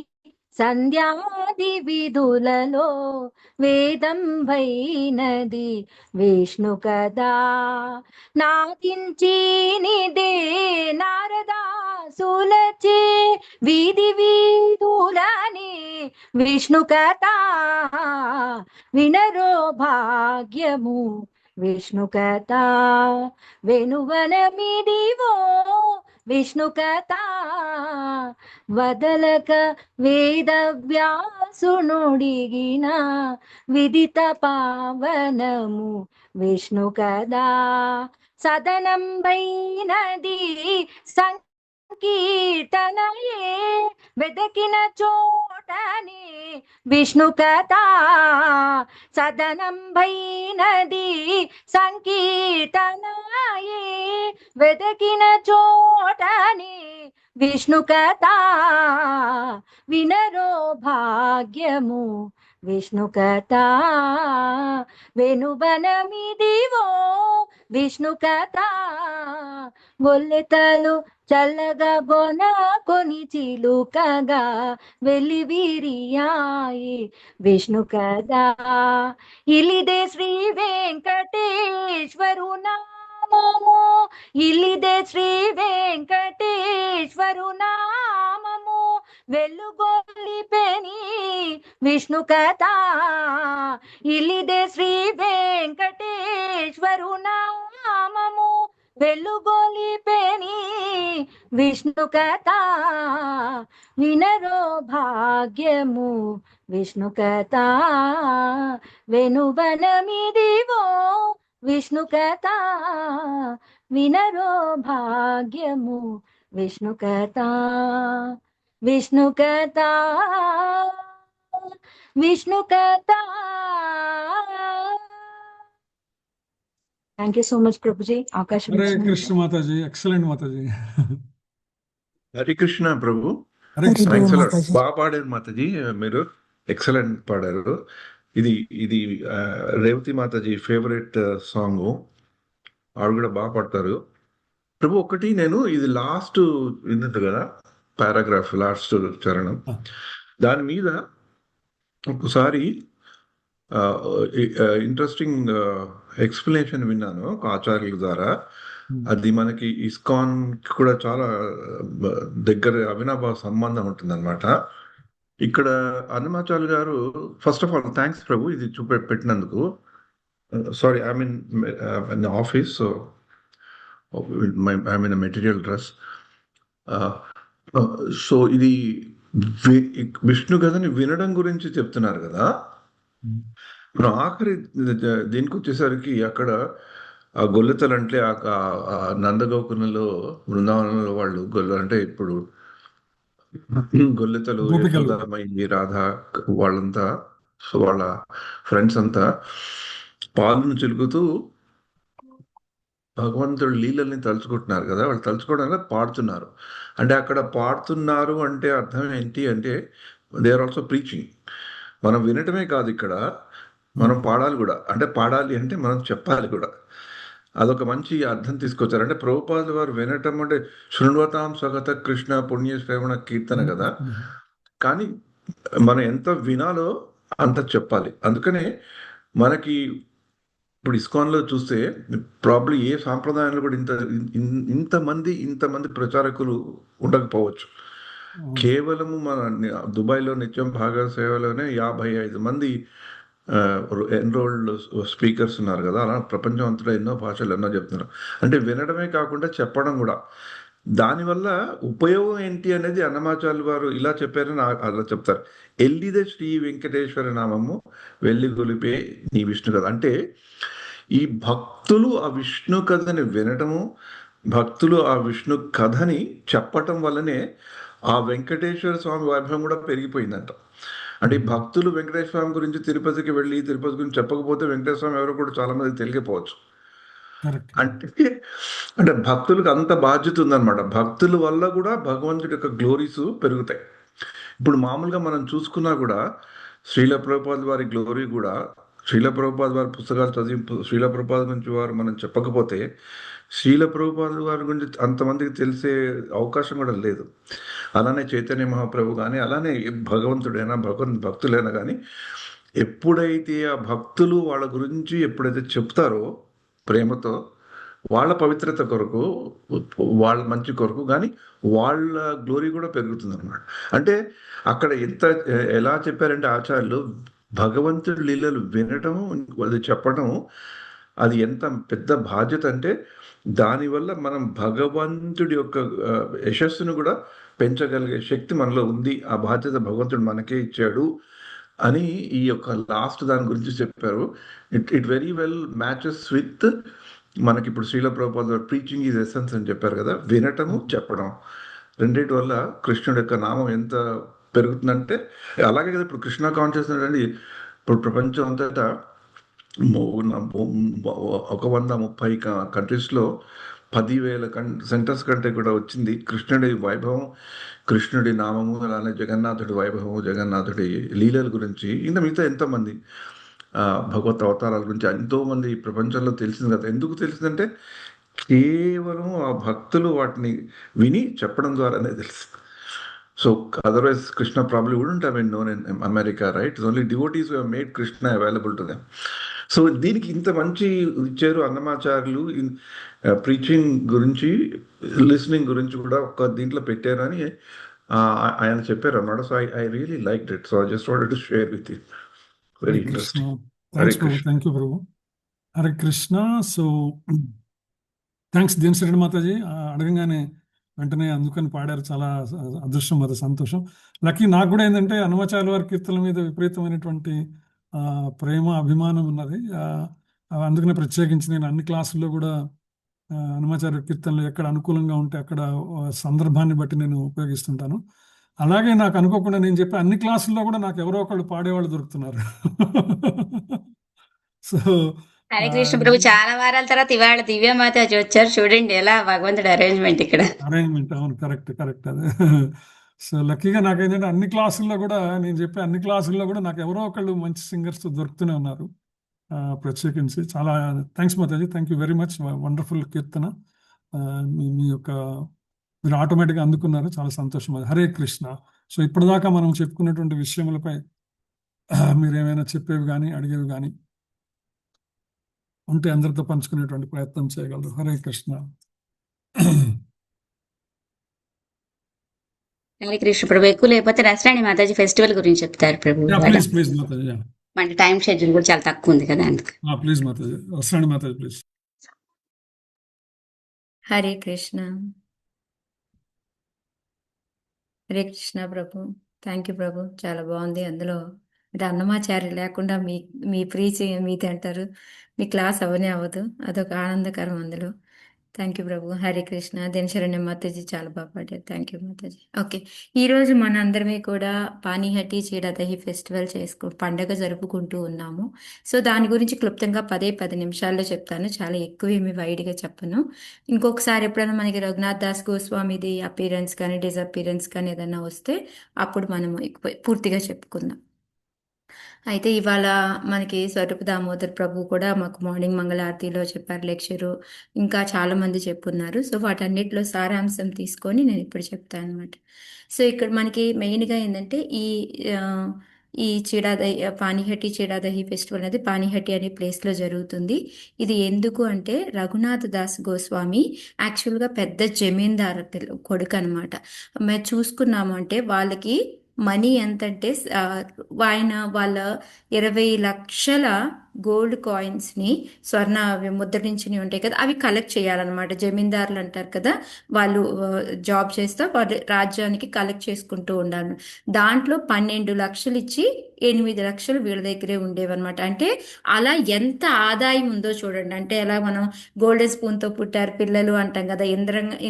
సంధ్యాది విధులలో వేదం వైనది విష్ణు కదా. నాతించి నిదే నారదాసులచే వీధి వీధులని విష్ణు కదా. వినరో భాగ్యము విష్ణు కదా. వెనువనమిదివో విష్ణు కథ. వదలక వేదవ్యాసునుడిగిన విదిత పావనము విష్ణు కదా. సదనంబైనది సంకీర్తనయే వెదకిన చోటనే విష్ణు కథ. సదనంబైనది సంకీర్తనయే వెదకిన చోటనే విష్ణు కథ. వినరో భాగ్యము విష్ణు కథ. వెనుబనమిదివో విష్ణు కథ. గొల్లెతలు చల్లగా గొన కొని చిలుకగా వెలివిరియాయి విష్ణు కదా. ఇలిదే శ్రీ వెంకటేశ్వరు నామము, ఇలిదే శ్రీ వెంకటేశ్వరు నామము వెలుగొలిపెని విష్ణు కదా. ఇలిదే శ్రీ వెంకటేశ్వరు నామము వెలుగొలిపెని విష్ణు కదా. వినరో భాగ్యము విష్ణు కదా. వెనుబనమిదివో విష్ణు కదా. వినరో భాగ్యము విష్ణు కదా. విష్ణు కదా. విష్ణు కథ. Thank you so much Prabhuji, అవకాశం హరే ఇచ్చినందుకు. Krishna mataji, excellent mataji. Hari Krishna Prabhu. Hare Krishna. Thanks a lot. బాగా పాడారు మాతాజీ, మీరు ఎక్సలెంట్ పాడారు. ఇది ఇది రేవతి మాతాజీ ఫేవరెట్ సాంగ్. ఆవిడ కూడా బాగా పాడతారు ప్రభు. ఒకటి నేను ఇది లాస్ట్ విన్నట్టు కదా పారాగ్రాఫ్, లాస్ట్ చరణం, దాని మీద ఒకసారి ఇంట్రెస్టింగ్ ఎక్స్ప్లెనేషన్ విన్నాను ఒక ఆచార్యుల ద్వారా. అది మనకి ఇస్కాన్ కూడా చాలా దగ్గర అవినాభావ సంబంధం ఉంటుందన్నమాట. ఇక్కడ అన్నమాచార్య గారు, ఫస్ట్ ఆఫ్ ఆల్ థ్యాంక్స్ ప్రభు ఇది పెట్టినందుకు. Sorry, I mean office, so I mean material dress. So ఇది విష్ణు కథని వినడం గురించి చెప్తున్నారు కదా. మనం ఆఖరి దీనికి వచ్చేసరికి అక్కడ ఆ గొల్లెతలు అంటే ఆ నందగోకులంలో బృందావనంలో వాళ్ళు అంటే ఇప్పుడు గొల్లెతలు యశోదామయ్యి, రాధ వాళ్ళంతా, సో వాళ్ళ ఫ్రెండ్స్ అంతా పాలను చిలుకుతూ భగవంతుడు లీలల్ని తలుచుకుంటున్నారు కదా. వాళ్ళు తలుచుకోవడానికి పాడుతున్నారు. అంటే అక్కడ పాడుతున్నారు అంటే అర్థం ఏంటి అంటే దే ఆర్ ఆల్సో ప్రీచింగ్. మనం వినటమే కాదు, ఇక్కడ మనం పాడాలి కూడా. అంటే పాడాలి అంటే మనం చెప్పాలి కూడా. అదొక మంచి అర్థం తీసుకొచ్చారు. అంటే ప్రభుపాదుల వారు వినటం అంటే శృణ్వతాం స్వగత కృష్ణ పుణ్య శ్రవణ కీర్తన కదా. కానీ మనం ఎంత వినాలో అంత చెప్పాలి. అందుకనే మనకి ఇప్పుడు ఇస్కాన్లో చూస్తే ప్రాబ్లీ ఏ సాంప్రదాయంలో కూడా ఇంతమంది ప్రచారకులు ఉండకపోవచ్చు. కేవలము మన దుబాయ్లో నిత్యం భాగ సేవలోనే 55 మంది ఎన్రోల్డ్ స్పీకర్స్ ఉన్నారు కదా. అలా ప్రపంచం అంతటా ఎన్నో భాషలు ఎన్నో చెప్తున్నారు. అంటే వినడమే కాకుండా చెప్పడం కూడా. దానివల్ల ఉపయోగం ఏంటి అనేది అన్నమాచార్యులు వారు ఇలా చెప్పారని అలా చెప్తారు. ఎల్లిదే శ్రీ వెంకటేశ్వర నామము వెళ్ళి గొలిపే నీ విష్ణు కథ. అంటే ఈ భక్తులు ఆ విష్ణు కథని వినటము, భక్తులు ఆ విష్ణు కథని చెప్పటం వల్లనే ఆ వెంకటేశ్వర స్వామి వైభవం కూడా పెరిగిపోయిందంట. అంటే భక్తులు వెంకటేశ్వర స్వామి గురించి తిరుపతికి వెళ్ళి తిరుపతి గురించి చెప్పకపోతే వెంకటేశ్వర స్వామి ఎవరో కూడా చాలా మంది తెలియకపోవచ్చు. అంటే భక్తులకు అంత బాధ్యత ఉందన్నమాట. భక్తుల వల్ల కూడా భగవంతుడి యొక్క గ్లోరీస్ పెరుగుతాయి. ఇప్పుడు మామూలుగా మనం చూసుకున్నా కూడా శ్రీల ప్రభుపాద వారి గ్లోరీ కూడా, శ్రీల ప్రభుపాద వారి పుస్తకాలు చదివి శ్రీల ప్రభుపాద గురించి వారు మనం చెప్పకపోతే శ్రీల ప్రభుపాద వారి గురించి అంతమందికి తెలిసే అవకాశం కూడా లేదు. అలానే చైతన్య మహాప్రభు కానీ, అలానే భగవంతుడైనా భక్తులైనా కానీ ఎప్పుడైతే ఆ భక్తులు వాళ్ళ గురించి ఎప్పుడైతే చెప్తారో ప్రేమతో, వాళ్ళ పవిత్రత కొరకు, వాళ్ళ మంచి కొరకు, కానీ వాళ్ళ గ్లోరీ కూడా పెరుగుతుంది అనమాట. అంటే అక్కడ ఎలా చెప్పారంటే ఆచార్యులు, భగవంతుడి లీలలు వినటము, అది చెప్పడం, అది ఎంత పెద్ద బాధ్యత అంటే దానివల్ల మనం భగవంతుడి యొక్క యశస్సును కూడా పెంచగలిగే శక్తి మనలో ఉంది. ఆ బాధ్యత భగవంతుడు మనకే ఇచ్చాడు అని ఈ యొక్క లాస్ట్ దాని గురించి చెప్పారు. It very well matches with మనకి ఇప్పుడు Srila Prabhupada preaching is essence అని చెప్పారు కదా. వినటము, చెప్పడం, రెండింటి వల్ల కృష్ణుడి యొక్క నామం ఎంత పెరుగుతుందంటే, అలాగే కదా ఇప్పుడు కృష్ణ కాన్షియస్నెస్ అండి. ఇప్పుడు ప్రపంచం అంతటా 130 కంట్రీస్లో 10,000 సెంటర్స్ కంటే కూడా వచ్చింది కృష్ణుడి వైభవం, కృష్ణుడి నామము, అలానే జగన్నాథుడి వైభవము, జగన్నాథుడి లీలల గురించి. ఇంకా మిగతా ఎంతోమంది భగవత్ అవతారాల గురించి ఎంతోమంది ప్రపంచంలో తెలిసింది కదా. ఎందుకు తెలిసిందంటే కేవలం ఆ భక్తులు వాటిని విని చెప్పడం ద్వారానే తెలిసింది. So otherwise Krishna probably wouldn't have been known in America, right? It's only devotees who have made Krishna available to them. So దీనికి ఇంత మంచి ఇచ్చారు అన్నమాచార్యులు. ప్రీచింగ్ గురించి, లిసనింగ్ గురించి కూడా ఒక దీంట్లో పెట్టారు అని ఆయన చెప్పారు అన్నమాట. So I really like it. So I just wanted to share with you. Very interesting. Hare Krishna. Thank you Prabhu. Hare Krishna. So thanks Dinasharan mataji. అడగంగానే వెంటనే అందుకని పాడారు. చాలా అదృష్టం, అది సంతోషం. లక్కీ నాకు కూడా ఏంటంటే అన్నమాచార్యుల వారి కీర్తనల మీద విపరీతమైనటువంటి ప్రేమ, అభిమానం ఉన్నది. అందుకనే ప్రత్యేకించి నేను అన్ని క్లాసుల్లో కూడా అన్నమాచార్య కీర్తనలు ఎక్కడ అనుకూలంగా ఉంటే అక్కడ సందర్భాన్ని బట్టి నేను ఉపయోగిస్తుంటాను. అలాగే నాకు అనుకోకుండా నేను చెప్పే అన్ని క్లాసుల్లో కూడా నాకు ఎవరో ఒకళ్ళు పాడేవాళ్ళు దొరుకుతున్నారు. సో హరే కృష్ణ ప్రభు, చాలా వారాల తర్వాత ఇవాళ దివ్యమాతాజీ వచ్చారు చూడండి, ఎలా భగవంతుడి అరేంజ్మెంట్ ఇక్కడ. అరేంజ్మెంట్ అవును, కరెక్ట్ అదే. సో లక్కీగా నాకేంటంటే అన్ని క్లాసుల్లో కూడా నేను చెప్పే అన్ని క్లాసుల్లో కూడా నాకు ఎవరో ఒకళ్ళు మంచి సింగర్స్ దొరుకుతూనే ఉన్నారు. ప్రత్యేకించి చాలా thanks mataji, thank you very much. Wonderful kirtana. మీ యొక్క మీరు ఆటోమేటిక్గా అందుకున్నారు, చాలా సంతోషం. హరే కృష్ణ. సో ఇప్పటిదాకా మనం చెప్పుకున్నటువంటి విషయములపై మీరు ఏమైనా చెప్పేవి కానీ అడిగేవి కానీ ఉంటే అందరితో పంచుకునేటువంటి ప్రయత్నం చేయగలరు. హరే కృష్ణ. హరే కృష్ణ ప్రభు. ఎక్కువ లేకపోతే రసరాణి మాతాజీ ఫెస్టివల్ గురించి చెప్తారు ప్రభు. ప్లీజ్ మాతాజీ. మన టైం షెడ్యూల్ కూడా చాలా తక్కువ ఉంది కదా, అందుకు. Please mataji, Rasarani mataji please. Hare Krishna. Hare Krishna Prabhu. Thank you Prabhu, చాలా బాగుంది. అందులో అంటే అన్నమాచార్య లేకుండా మీ ప్రీచి మీది అంటారు, మీ క్లాస్ అవనే అవ్వదు, అదొక ఆనందకరం అందులో. థ్యాంక్ యూ ప్రభు. హరే కృష్ణ. దినశరణ్య మాతాజీ చాలా బాగా పాడారు. Thank you mataji. ఓకే, ఈరోజు మన అందరమే కూడా పానీహట్టి చీడాదహి ఫెస్టివల్ పండగ జరుపుకుంటూ ఉన్నాము. సో దాని గురించి క్లుప్తంగా 10 నిమిషాల్లో చెప్తాను, చాలా ఎక్కువ ఏమి వైడ్గా చెప్పను. ఇంకొకసారి ఎప్పుడైనా మనకి రఘునాథ్ దాస్ గోస్వామిది అపీరెన్స్ కానీ డిజపీరెన్స్ కానీ ఏదైనా వస్తే అప్పుడు మనం పూర్తిగా చెప్పుకుందాం. అయితే ఇవాళ మనకి స్వరూప దామోదర్ ప్రభు కూడా మాకు మార్నింగ్ మంగళారతిలో చెప్పారు లెక్చరు, ఇంకా చాలామంది చెప్పున్నారు. సో వాటన్నిటిలో సారాంశం తీసుకొని నేను ఇప్పుడు చెప్తాను అనమాట. సో ఇక్కడ మనకి మెయిన్గా ఏంటంటే ఈ పానీహట్టి చీడాదహి ఫెస్టివల్ అనేది పానీహట్టి అనే ప్లేస్లో జరుగుతుంది. ఇది ఎందుకు అంటే రఘునాథ్ దాస్ గోస్వామి యాక్చువల్గా పెద్ద జమీందారు కొడుకు అనమాట. మేము చూసుకున్నాము అంటే వాళ్ళకి మనీ ఎంతంటే వాళ్ళ 20 లక్షల గోల్డ్ కాయిన్స్ని, స్వర్ణ ముద్రించినవి ఉంటాయి కదా, అవి కలెక్ట్ చేయాలన్నమాట. జమీందారులు అంటారు కదా, వాళ్ళు జాబ్ చేస్తూ వాళ్ళు రాజ్యానికి కలెక్ట్ చేసుకుంటూ ఉండాలి. దాంట్లో 12 లక్షలు ఇచ్చి 8 లక్షలు వీళ్ళ దగ్గరే ఉండేవన్నమాట. అంటే అలా ఎంత ఆదాయం ఉందో చూడండి. అంటే ఎలా మనం గోల్డెన్ స్పూన్తో పుట్టారు పిల్లలు అంటాం కదా,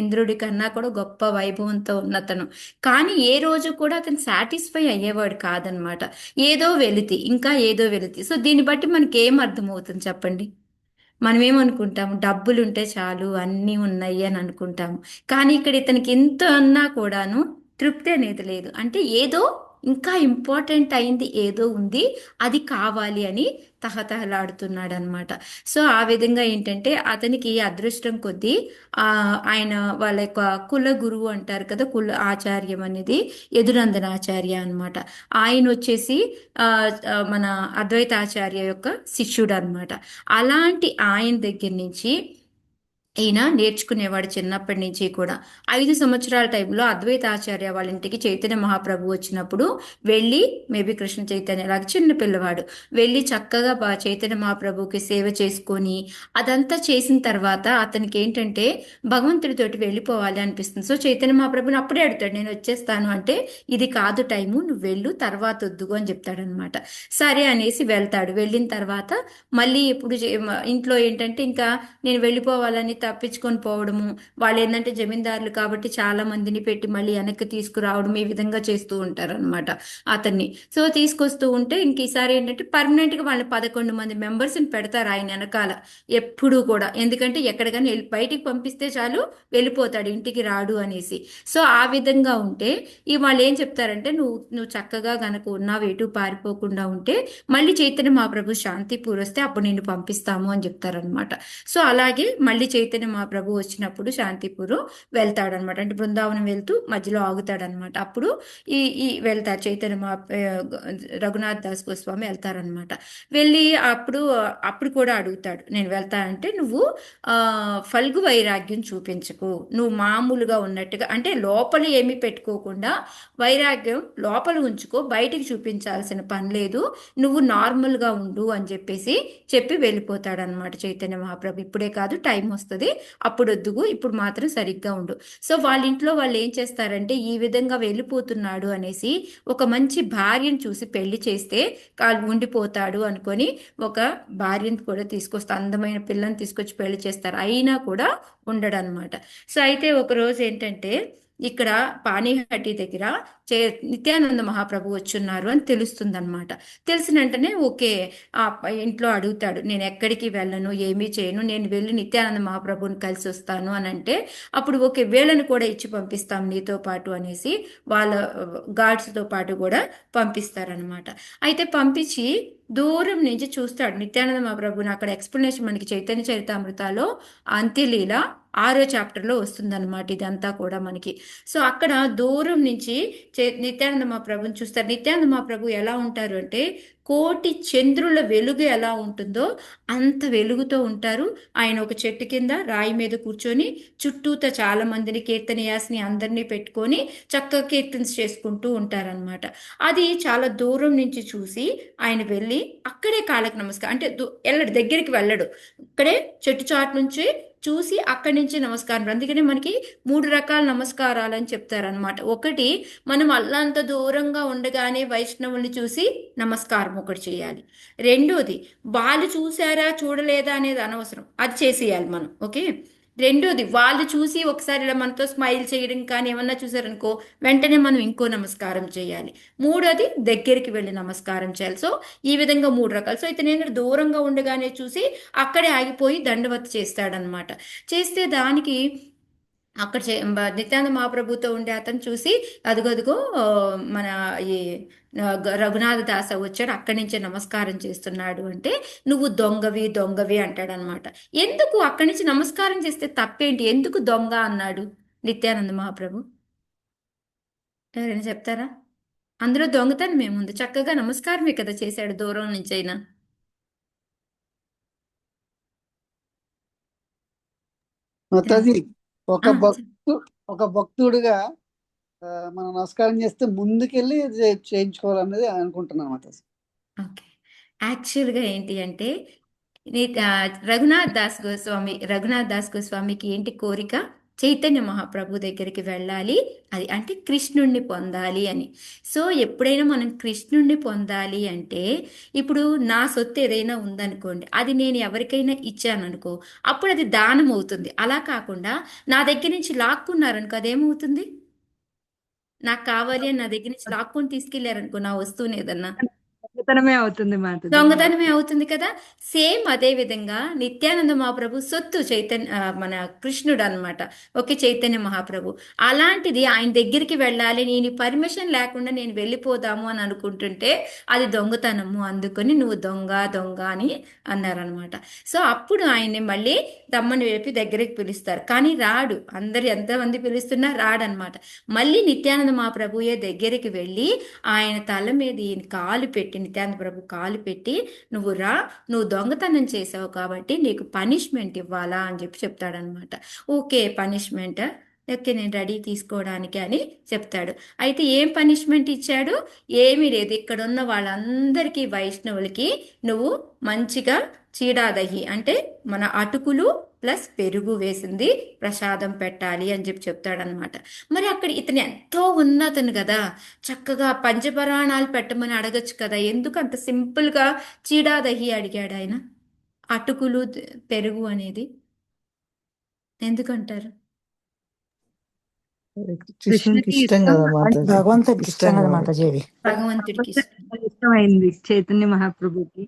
ఇంద్రుడి కన్నా కూడా గొప్ప వైభవంతో ఉన్నతను. కానీ ఏ రోజు కూడా అతను సాటిస్ఫై అయ్యేవాడు కాదనమాట. ఏదో వెలితి, ఇంకా ఏదో వెలితి. సో దీన్ని బట్టి మనకి ఏం అర్థమవుతుంది చెప్పండి? మనం ఏమనుకుంటాము, డబ్బులు ఉంటే చాలు, అన్నీ ఉన్నాయి అని అనుకుంటాము. కానీ ఇక్కడ ఇతనికి ఎంత ఉన్నా కూడాను తృప్తి అనేది లేదు. అంటే ఏదో ఇంకా ఇంపార్టెంట్ అయింది ఏదో ఉంది, అది కావాలి అని తహతహలాడుతున్నాడు అనమాట. సో ఆ విధంగా ఏంటంటే అతనికి అదృష్టం కొద్దీ ఆయన వాళ్ళ యొక్క కుల గురువు అంటారు కదా, కుల ఆచార్యం అనేది యదునందనాచార్య అనమాట. ఆయన వచ్చేసి మన అద్వైతాచార్య యొక్క శిష్యుడు అనమాట. అలాంటి ఆయన దగ్గర నుంచి ఈయన నేర్చుకునేవాడు చిన్నప్పటి నుంచి కూడా. 5 సంవత్సరాల టైంలో అద్వైతాచార్య వాళ్ళ ఇంటికి చైతన్య మహాప్రభు వచ్చినప్పుడు వెళ్ళి, మేబీ కృష్ణ చైతన్య లాగా చిన్న పిల్లవాడు వెళ్ళి చక్కగా చైతన్య మహాప్రభుకి సేవ చేసుకొని అదంతా చేసిన తర్వాత అతనికి ఏంటంటే భగవంతుడితోటి వెళ్ళిపోవాలి అనిపిస్తుంది. సో చైతన్య మహాప్రభుని అప్పుడే అడుగుతాడు, నేను వచ్చేస్తాను అంటే, ఇది కాదు టైము, నువ్వు వెళ్ళు, తర్వాత వద్దుగు అని చెప్తాడనమాట. సరే అనేసి వెళ్తాడు. వెళ్ళిన తర్వాత మళ్ళీ ఎప్పుడు ఇంట్లో ఏంటంటే ఇంకా నేను వెళ్ళిపోవాలని తప్పించుకొని పోవడము, వాళ్ళు ఏంటంటే జమీందారులు కాబట్టి చాలా మందిని పెట్టి మళ్ళీ వెనక్కి తీసుకురావడం, ఈ విధంగా చేస్తూ ఉంటారు అనమాట అతన్ని. సో తీసుకొస్తూ ఉంటే ఇంక ఈసారి ఏంటంటే పర్మనెంట్గా వాళ్ళని 11 మంది మెంబర్స్ని పెడతారు ఆయన వెనకాల ఎప్పుడూ కూడా. ఎందుకంటే ఎక్కడికైనా బయటికి పంపిస్తే చాలు వెళ్ళిపోతాడు, ఇంటికి రాడు అనేసి. సో ఆ విధంగా ఉంటే వాళ్ళు ఏం చెప్తారంటే, నువ్వు చక్కగా గనక ఉన్నావు, ఎటు పారిపోకుండా ఉంటే మళ్ళీ చైతన్య మహాప్రభు శాంతిపూర్ వస్తే అప్పుడు నిన్ను పంపిస్తాము అని చెప్తారనమాట. సో అలాగే మళ్ళీ చైతన్య మహాప్రభు వచ్చినప్పుడు శాంతిపూర్ వెళ్తాడనమాట. అంటే బృందావనం వెళ్తూ మధ్యలో ఆగుతాడనమాట. అప్పుడు వెళ్తారు చైతన్య రఘునాథ్ దాస్ గోస్వామి వెళ్తారనమాట. వెళ్ళి అప్పుడు కూడా అడుగుతాడు, నేను వెళ్తా అంటే, నువ్వు ఫల్గు వైరాగ్యం చూపించకు, నువ్వు మామూలుగా ఉన్నట్టుగా, అంటే లోపల ఏమీ పెట్టుకోకుండా వైరాగ్యం లోపల ఉంచుకో, బయటికి చూపించాల్సిన పని లేదు, నువ్వు నార్మల్గా ఉండు అని చెప్పి వెళ్ళిపోతాడనమాట చైతన్య మహాప్రభు. ఇప్పుడే కాదు, టైం వస్తుంది, అప్పుడు వద్దుగు, ఇప్పుడు మాత్రం సరిగ్గా ఉండు. సో వాళ్ళ ఇంట్లో వాళ్ళు ఏం చేస్తారంటే, ఈ విధంగా వెళ్ళిపోతున్నాడు అనేసి ఒక మంచి భార్యను చూసి పెళ్లి చేస్తే ఉండిపోతాడు అనుకొని ఒక భార్యను కూడా తీసుకొస్తే, అందమైన పిల్లని తీసుకొచ్చి పెళ్లి చేస్తారు. అయినా కూడా ఉండడు అనమాట. సో అయితే ఒక రోజు ఏంటంటే ఇక్కడ పానీహట్టి దగ్గర నిత్యానంద మహాప్రభు వచ్చున్నారు అని తెలుస్తుంది అనమాట. తెలిసిన వెంటనే ఓకే, ఆ ఇంట్లో అడుగుతాడు, నేను ఎక్కడికి వెళ్ళను, ఏమీ చేయను, నేను వెళ్ళి నిత్యానంద మహాప్రభుని కలిసి వస్తాను అని అంటే, అప్పుడు ఓకే వీళ్ళని కూడా ఇచ్చి పంపిస్తాం నీతో పాటు అనేసి వాళ్ళ గార్డ్స్తో పాటు కూడా పంపిస్తారనమాట. అయితే పంపించి దూరం నుంచి చూస్తాడు నిత్యానంద మహాప్రభుని. అక్కడ ఎక్స్ప్లెనేషన్ మనకి చైతన్య చరితామృతాలో అంత్యలీల 6వ చాప్టర్లో వస్తుందన్నమాట ఇదంతా కూడా మనకి. సో అక్కడ దూరం నుంచి నిత్యానంద మహాప్రభుని చూస్తారు. నిత్యానంద మహాప్రభు ఎలా ఉంటారు అంటే కోటి చంద్రుల వెలుగు ఎలా ఉంటుందో అంత వెలుగుతో ఉంటారు. ఆయన ఒక చెట్టు కింద రాయి మీద కూర్చొని చుట్టూత చాలా మందిని కీర్తనయాసిని అందరినీ పెట్టుకొని చక్కగా కీర్తన్స్ చేసుకుంటూ ఉంటారనమాట. అది చాలా దూరం నుంచి చూసి ఆయన వెళ్ళి అక్కడే కాళ్ళకి నమస్కారం, అంటే వెళ్ళడు, దగ్గరికి వెళ్ళడు, ఇక్కడే చెట్టు చాటు నుంచి చూసి అక్కడి నుంచి నమస్కారం. అందుకనే మనకి 3 రకాల నమస్కారాలు అని చెప్తారనమాట. ఒకటి, మనం అల్లంత దూరంగా ఉండగానే వైష్ణవుల్ని చూసి నమస్కారం ఒకటి చేయాలి. రెండోది, వాళ్ళు చూసారా చూడలేదా అనేది అనవసరం, అది చేసేయాలి మనం. ఓకే. రెండోది, వాళ్ళు చూసి ఒకసారి ఇలా మనతో స్మైల్ చేయడం కానీ ఏమన్నా చూసారనుకో వెంటనే మనం ఇంకో నమస్కారం చేయాలి. మూడోది, దగ్గరికి వెళ్ళి నమస్కారం చేయాలి. సో ఈ విధంగా 3 రకాలు. సో అయితే నేను దూరంగా ఉండగానే చూసి అక్కడే ఆగిపోయి దండవత్ చేస్తాడనమాట. చేస్తే దానికి అక్కడ నిత్యానంద మహాప్రభుతో ఉండే అతను చూసి అదుగదుగో మన ఈ రఘునాథ దాస వచ్చాడు, అక్కడి నుంచే నమస్కారం చేస్తున్నాడు అంటే, నువ్వు దొంగవి అంటాడనమాట. ఎందుకు అక్కడి నుంచి నమస్కారం చేస్తే తప్పేంటి, ఎందుకు దొంగ అన్నాడు నిత్యానంద మహాప్రభు? ఎవరైనా చెప్తారా? అందులో దొంగతనం ఏముంది? చక్కగా నమస్కారమే కదా చేశాడు దూరం నుంచి అయినా. మాతాజీ, ఒక భక్తుడిగా మనం నమస్కారం చేస్తే ముందుకెళ్ళి చేయించుకోవాలనేది అనుకుంటున్నాను మాతాజీ. ఓకే. యాక్చువల్గా ఏంటి అంటే రఘునాథ్ దాస్ గోస్వామికి ఏంటి కోరిక? చైతన్య మహాప్రభు దగ్గరికి వెళ్ళాలి, అది అంటే కృష్ణుణ్ణి పొందాలి అని. సో ఎప్పుడైనా మనం కృష్ణుణ్ణి పొందాలి అంటే, ఇప్పుడు నా సొత్తు ఏదైనా ఉందనుకోండి, అది నేను ఎవరికైనా ఇచ్చాను అనుకో, అప్పుడు అది దానం అవుతుంది. అలా కాకుండా నా దగ్గర నుంచి లాక్కున్నారనుకో, అదేమవుతుంది? నాకు కావాలి అని నా దగ్గర నుంచి లాక్కొని తీసుకెళ్లారనుకో నా వస్తువుని ఏదన్నా, దొంగతనమే అవుతుంది మాత. దొంగతనమే అవుతుంది కదా. సేమ్ అదే విధంగా నిత్యానంద మహాప్రభు సొత్తు మన కృష్ణుడు అనమాట. ఓకే, చైతన్య మహాప్రభు. అలాంటిది ఆయన దగ్గరికి వెళ్ళాలి, నేను పర్మిషన్ లేకుండా నేను వెళ్ళిపోదాము అని అనుకుంటుంటే అది దొంగతనము, అందుకని నువ్వు దొంగ అని అన్నారనమాట. సో అప్పుడు ఆయన్ని మళ్ళీ దమ్మని వేపి దగ్గరికి పిలుస్తారు, కానీ రాడు. ఎంతమంది పిలుస్తున్నా రాడనమాట. మళ్ళీ నిత్యానంద మహాప్రభుయే దగ్గరికి వెళ్ళి ఆయన తల మీద ఈయన కాలు పెట్టి, నిత్యానంద ప్రభు కాలు పెట్టి, నువ్వు దొంగతనం చేసావు కాబట్టి నీకు పనిష్మెంట్ ఇవ్వాలా అని చెప్తాడనమాట. ఓకే, పనిష్మెంట్, ఓకే నేను రెడీ తీసుకోవడానికి అని చెప్తాడు. అయితే ఏం పనిష్మెంట్ ఇచ్చాడు? ఏమీ లేదు, ఇక్కడ ఉన్న వాళ్ళందరికీ వైష్ణవులకి నువ్వు మంచిగా చీడాదహి అంటే మన అటుకులు ప్లస్ పెరుగు వేసింది ప్రసాదం పెట్టాలి అని చెప్తాడనమాట. మరి అక్కడ ఇతను ఎంతో ఉన్నతను కదా, చక్కగా పంచపరాణాలు పెట్టమని అడగచ్చు కదా, ఎందుకు అంత సింపుల్గా చీడాదహి అడిగాడు ఆయన? అటుకులు పెరుగు అనేది ఎందుకంటారు? కృష్ణుడికి ఇష్టం కదా మాతాజీ, భగవంతుడికి ఇష్టం కదా మాతాజీ. భగవంతుడికి ఇష్టమైంది చైతన్య మహాప్రభుకి.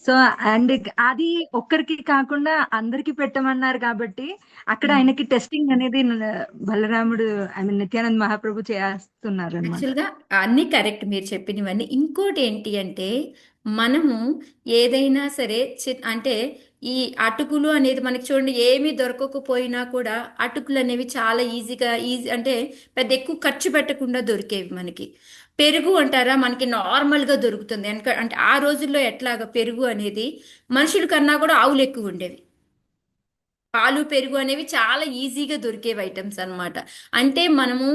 సో అండ్ అది ఒక్కరికి కాకుండా అందరికి పెట్టమన్నారు కాబట్టి అక్కడ ఆయనకి టెస్టింగ్ అనేది బలరాముడు నిత్యానంద మహాప్రభు చేస్తున్నారు అన్నమాట. యాక్చువల్గా అన్ని కరెక్ట్ మీరు చెప్పినవన్నీ. ఇంకోటి ఏంటి అంటే, మనము ఏదైనా సరే అంటే ఈ అటుకులు అనేది మనకి చూడండి, ఏమీ దొరకకపోయినా కూడా అటుకులు అనేవి చాలా ఈజీ అంటే పెద్ద ఎక్కువ ఖర్చు పెట్టకుండా దొరికేవి మనకి. పెరుగు అంటారా, మనకి నార్మల్గా దొరుకుతుంది. అంటే ఆ రోజుల్లో ఎట్లాగా పెరుగు అనేది మనుషుల కన్నా కూడా ఆవులు ఎక్కువ ఉండేవి. పాలు పెరుగు అనేవి చాలా ఈజీగా దొరికేవి ఐటమ్స్ అనమాట. అంటే మనము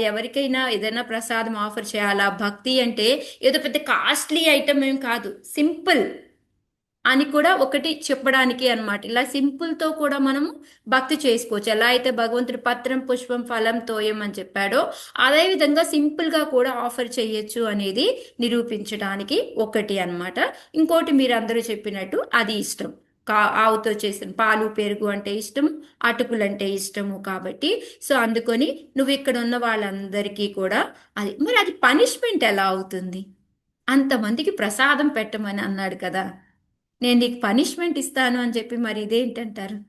ఎవరికైనా ఏదైనా ప్రసాదం ఆఫర్ చేయాలా, భక్తి అంటే ఏదో పెద్ద కాస్ట్లీ ఐటమ్ ఏం కాదు, సింపుల్ అని కూడా ఒకటి చెప్పడానికి అనమాట. ఇలా సింపుల్తో కూడా మనము భక్తి చేసుకోవచ్చు. ఎలా అయితే భగవంతుడి పత్రం పుష్పం ఫలం తోయం అని చెప్పాడో, అదేవిధంగా సింపుల్గా కూడా ఆఫర్ చేయొచ్చు అనేది నిరూపించడానికి ఒకటి అనమాట. ఇంకోటి మీరు అందరూ చెప్పినట్టు అది ఇష్టం. ఆవుతో చేసిన పాలు పెరుగు అంటే ఇష్టము, అటుకులు అంటే ఇష్టము కాబట్టి సో అందుకొని నువ్వు ఇక్కడ ఉన్న వాళ్ళందరికీ కూడా అది మరి అది పనిష్మెంట్ ఎలా అవుతుంది? అంతమందికి ప్రసాదం పెట్టమని అన్నాడు కదా, నేను నీకు పనిష్మెంట్ ఇస్తాను అని చెప్పి మరి ఇదేంటంటారు?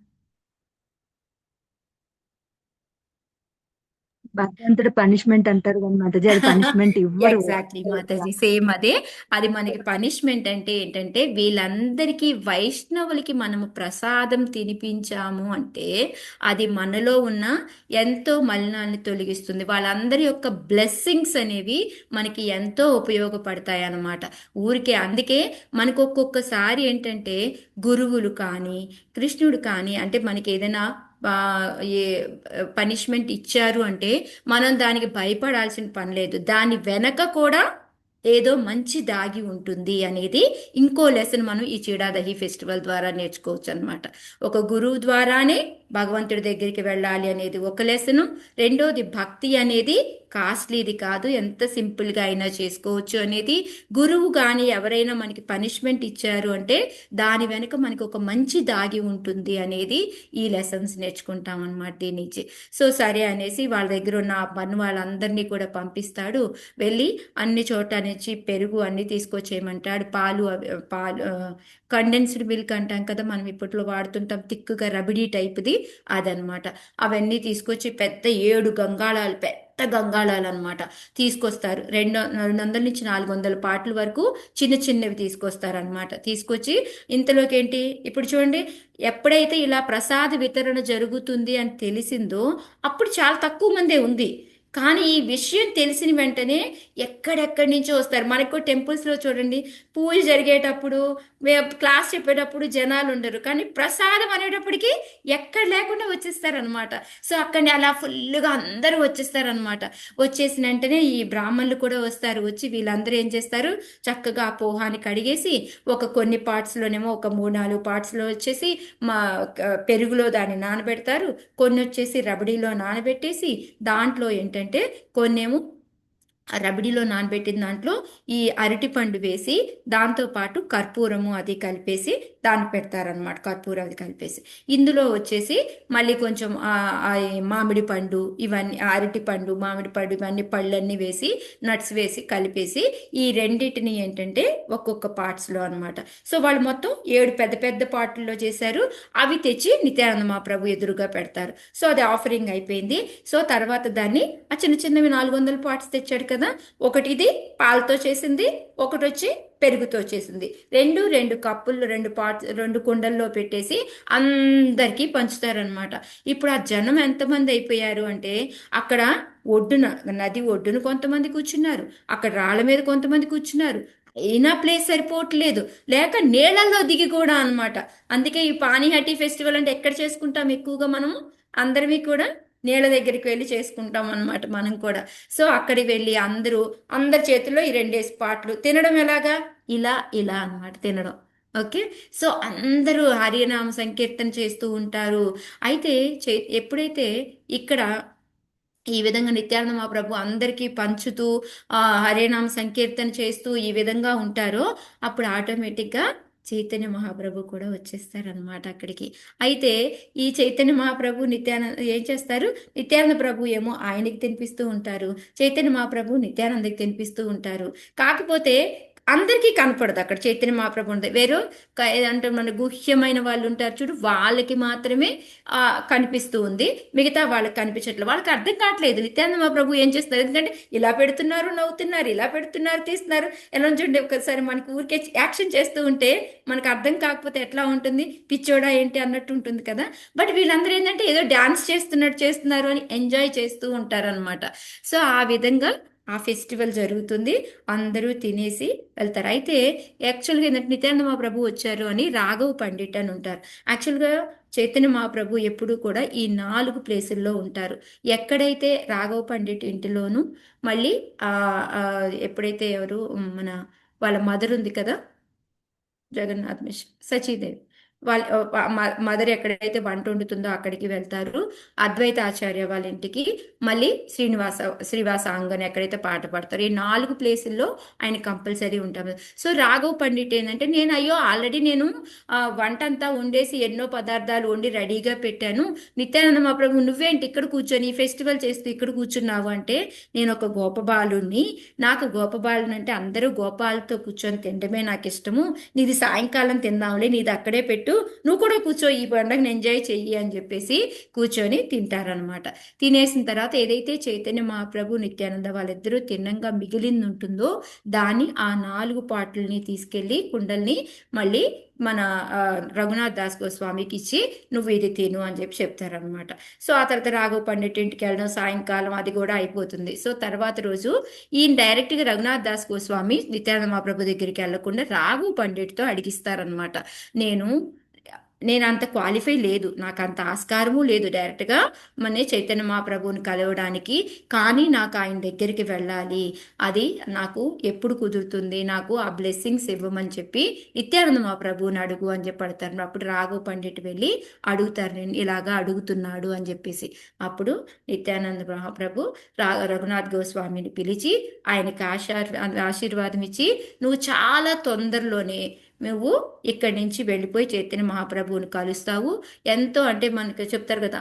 భగవంతుడు పనిష్మెంట్ అంటారు కానీ మాతాజీ అది పనిష్మెంట్ ఇవ్వరు. ఎగ్జాక్ట్లీ మాతాజీ, సేమ్ అదే. అది మనకి పనిష్మెంట్ అంటే ఏంటంటే వీళ్ళందరికీ వైష్ణవులకి మనము ప్రసాదం తినిపించాము అంటే అది మనలో ఉన్న ఎంతో మలినాన్ని తొలగిస్తుంది. వాళ్ళందరి యొక్క బ్లెస్సింగ్స్ అనేవి మనకి ఎంతో ఉపయోగపడతాయి అన్నమాట. ఊరికే అందుకే మనకు ఒక్కొక్కసారి ఏంటంటే గురువులు కానీ కృష్ణుడు కానీ అంటే మనకి ఏదైనా ఏ పనిష్మెంట్ ఇచ్చారు అంటే మనం దానికి భయపడాల్సిన పని లేదు. దాని వెనక కూడా ఏదో మంచి దాగి ఉంటుంది అనేది ఇంకో లెసన్ మనం ఈ చీడాదహి ఫెస్టివల్ ద్వారా నేర్చుకోవచ్చు అనమాట. ఒక గురువు ద్వారానే భగవంతుడి దగ్గరికి వెళ్ళాలి అనేది ఒక లెసను. రెండోది భక్తి అనేది కాస్ట్లీది కాదు, ఎంత సింపుల్గా అయినా చేసుకోవచ్చు అనేది. గురువు కానీ ఎవరైనా మనకి పనిష్మెంట్ ఇచ్చారు అంటే దాని వెనుక మనకి ఒక మంచి దాగి ఉంటుంది అనేది ఈ లెసన్స్ నేర్చుకుంటాం అనమాట దీని నుంచి. సో సరే అనేసి వాళ్ళ దగ్గర ఉన్న పన్ను వాళ్ళందరినీ కూడా పంపిస్తాడు. వెళ్ళి అన్ని చోట్ల నుంచి పెరుగు అన్ని తీసుకొచ్చేయమంటాడు. పాలు కండెన్స్డ్ మిల్క్ అంటాం కదా మనం ఇప్పట్లో వాడుతుంటాం, తిక్కుగా రబడీ టైప్ది అదనమాట. అవన్నీ తీసుకొచ్చి పెద్ద 7 గంగాళాలు, పెద్ద గంగాళాలు అనమాట తీసుకొస్తారు. 200 నుంచి 400 పాటల వరకు చిన్న చిన్నవి తీసుకొస్తారనమాట. తీసుకొచ్చి ఇంతలోకి ఏంటి ఇప్పుడు చూడండి, ఎప్పుడైతే ఇలా ప్రసాద వితరణ జరుగుతుంది అని తెలిసిందో అప్పుడు చాలా తక్కువ మందే ఉంది. కానీ ఈ విషయం తెలిసిన వెంటనే ఎక్కడెక్కడి నుంచో వస్తారు. మనకు టెంపుల్స్లో చూడండి, పూజ జరిగేటప్పుడు క్లాస్ చెప్పేటప్పుడు జనాలు ఉండరు, కానీ ప్రసాదం అనేటప్పటికి ఎక్కడ లేకుండా వచ్చేస్తారనమాట. సో అక్కడిని అలా ఫుల్గా అందరూ వచ్చేస్తారనమాట. వచ్చేసిన వెంటనే ఈ బ్రాహ్మణులు కూడా వస్తారు. వచ్చి వీళ్ళందరూ ఏం చేస్తారు, చక్కగా ఆ పోహాన్ని కడిగేసి కొన్ని పార్ట్స్లోనేమో ఒక 3-4 పార్ట్స్లో వచ్చేసి పెరుగులో దాన్ని నానబెడతారు, కొన్ని వచ్చేసి రబడీలో నానబెట్టేసి దాంట్లో ఏంటంటే కొన్నేమో రబడిలో నానబెట్టిన దాంట్లో ఈ అరటిపండు వేసి దాంతోపాటు కర్పూరము అది కలిపేసి దాన్ని పెడతారనమాట. కర్పూరం అది కలిపేసి ఇందులో వచ్చేసి మళ్ళీ కొంచెం మామిడి పండు ఇవన్నీ, అరటిపండు మామిడి పండు ఇవన్నీ పళ్ళన్నీ వేసి నట్స్ వేసి కలిపేసి ఈ రెండింటిని ఏంటంటే ఒక్కొక్క పార్ట్స్లో అనమాట. సో వాళ్ళు మొత్తం 7 పెద్ద పెద్ద పార్ట్లలో చేశారు. అవి తెచ్చి నిత్యానంద మహాప్రభు ఎదురుగా పెడతారు. సో అది ఆఫరింగ్ అయిపోయింది. సో తర్వాత దాన్ని ఆ చిన్న చిన్నవి 400 పార్ట్స్ తెచ్చాడు కదా, ఒకటి ఇది పాలతో చేసింది, ఒకటి వచ్చి పెరుగుతో చేసింది. 2 కప్పులు 2 కుండల్లో పెట్టేసి అందరికీ పంచుతారనమాట. ఇప్పుడు ఆ జనం ఎంతమంది అయిపోయారు అంటే అక్కడ ఒడ్డున, నది ఒడ్డున కొంతమంది కూర్చున్నారు, అక్కడ రాళ్ళ మీద కొంతమంది కూర్చున్నారు, అయినా ప్లేస్ సరిపోవట్లేదు, లేక నీళ్ళల్లో దిగి కూడా అనమాట. అందుకే ఈ పానీహట్టి ఫెస్టివల్ అంటే ఎక్కడ చేసుకుంటాం ఎక్కువగా మనము, అందరివి కూడా నీళ్ళ దగ్గరికి వెళ్ళి చేసుకుంటాం అనమాట మనం కూడా. సో అక్కడికి వెళ్ళి అందరి చేతుల్లో ఈ 2 పాటలు తినడం ఎలాగా, ఇలా అనమాట తినడం. ఓకే, సో అందరూ హరినామ సంకీర్తన చేస్తూ ఉంటారు. అయితే ఎప్పుడైతే ఇక్కడ ఈ విధంగా నిత్యానంద మహాప్రభు అందరికీ పంచుతూ హరినామ సంకీర్తన చేస్తూ ఈ విధంగా ఉంటారో అప్పుడు ఆటోమేటిక్గా చైతన్య మహాప్రభు కూడా వచ్చేస్తారనమాట అక్కడికి. అయితే ఈ చైతన్య మహాప్రభు నిత్యానంద ఏం చేస్తారు, నిత్యానంద ప్రభు ఏమో ఆయనకి తినిపిస్తూ ఉంటారు, చైతన్య మహాప్రభు నిత్యానందకి తినిపిస్తూ ఉంటారు. కాకపోతే అందరికీ కనపడదు అక్కడ చైతన్య మహాప్రభు ఉంది. వేరు అంటే మన గుహ్యమైన వాళ్ళు ఉంటారు చూడు, వాళ్ళకి మాత్రమే కనిపిస్తూ ఉంది, మిగతా వాళ్ళకి కనిపించట్లేదు. వాళ్ళకి అర్థం కావట్లేదు నిత్యానంద మహాప్రభు ఏం చేస్తున్నారు. ఎందుకంటే ఇలా పెడుతున్నారు నవ్వుతున్నారు, ఇలా పెడుతున్నారు తీస్తున్నారు, ఎలా చూడండి. ఒకసారి మనకి ఊరికే యాక్షన్ చేస్తూ ఉంటే మనకు అర్థం కాకపోతే ఎట్లా ఉంటుంది, పిచ్చోడా ఏంటి అన్నట్టు ఉంటుంది కదా. బట్ వీళ్ళందరూ ఏంటంటే ఏదో డాన్స్ చేస్తున్నారు అని ఎంజాయ్ చేస్తూ ఉంటారనమాట. సో ఆ విధంగా ఆ ఫెస్టివల్ జరుగుతుంది, అందరూ తినేసి వెళ్తారు. అయితే యాక్చువల్గా ఏంటంటే నిత్యానంద మహాప్రభు వచ్చారు అని రాఘవ్ పండిట్ అని ఉంటారు. యాక్చువల్గా చైతన్య మహాప్రభు ఎప్పుడూ కూడా ఈ 4 ప్లేసుల్లో ఉంటారు. ఎక్కడైతే రాఘవ్ పండిట్ ఇంటిలోను, మళ్ళీ ఎప్పుడైతే ఎవరు వాళ్ళ మదర్ ఉంది కదా జగన్నాథ్ మిశ్ర, సచీదేవి, వాళ్ళ మదర్ ఎక్కడైతే వంట వండుతుందో అక్కడికి వెళ్తారు. అద్వైత ఆచార్య వాళ్ళ ఇంటికి, మళ్ళీ శ్రీవాస అంగన్ ఎక్కడైతే పాట పాడతారు. ఈ 4 ప్లేసుల్లో ఆయన కంపల్సరీ ఉంటారు. సో రాఘవ్ పండిట్ ఏంటంటే, ఆల్రెడీ నేను వంట అంతా వండేసి ఎన్నో పదార్థాలు వండి రెడీగా పెట్టాను. నిత్యానంద మహాప్రభు నువ్వేంటి ఇక్కడ కూర్చొని ఫెస్టివల్ చేస్తూ ఇక్కడ కూర్చున్నావు అంటే, నేను ఒక గోపబాలుని, నాకు గోపబాలుని అంటే అందరూ గోపాలతో కూర్చొని తినడమే నాకు ఇష్టము. నీది సాయంకాలం తిందాంలే, నీది అక్కడే పెట్టు, నువ్వు కూడా కూర్చో, ఈ పండుగను ఎంజాయ్ చెయ్యి అని చెప్పేసి కూర్చొని తింటారనమాట. తినేసిన తర్వాత ఏదైతే చైతన్య మహాప్రభు నిత్యానంద వాళ్ళిద్దరూ తిన్నంగా మిగిలింది ఉంటుందో దాన్ని ఆ 4 పాటల్ని తీసుకెళ్లి కుండల్ని మళ్ళీ మన రఘునాథ్ దాస్ గోస్వామికి ఇచ్చి నువ్వు ఇది తిను అని చెప్పి చెప్తారనమాట. సో ఆ తర్వాత రాఘవ్ పండిట్ ఇంటికి వెళ్ళడం, సాయంకాలం అది కూడా అయిపోతుంది. సో తర్వాత రోజు ఈయన డైరెక్ట్గా రఘునాథ్ దాస్ గోస్వామి నిత్యానంద మహాప్రభు దగ్గరికి వెళ్లకుండా రాఘవ్ పండిట్తో అడిగిస్తారనమాట. నేను అంత క్వాలిఫై లేదు, నాకు అంత ఆస్కారము లేదు డైరెక్ట్గా మన చైతన్య మహాప్రభువుని కలవడానికి, కానీ నాకు ఆయన దగ్గరికి వెళ్ళాలి, అది నాకు ఎప్పుడు కుదురుతుంది, నాకు ఆ బ్లెస్సింగ్స్ ఇవ్వమని చెప్పి నిత్యానంద మహాప్రభువుని అడుగు అని చెప్పి అడతారు. అప్పుడు రాఘవ్ పండిట్ వెళ్ళి అడుగుతారు, నేను ఇలాగా అడుగుతున్నాడు అని చెప్పేసి. అప్పుడు నిత్యానంద మహాప్రభు రఘునాథ్ గోస్వామిని పిలిచి ఆయనకి ఆశీర్వాదం ఇచ్చి, నువ్వు చాలా తొందరలోనే నువ్వు ఇక్కడి నుంచి వెళ్ళిపోయి చైతన్య మహాప్రభువుని కలుస్తావు, ఎంతో అంటే మనకి చెప్తారు కదా,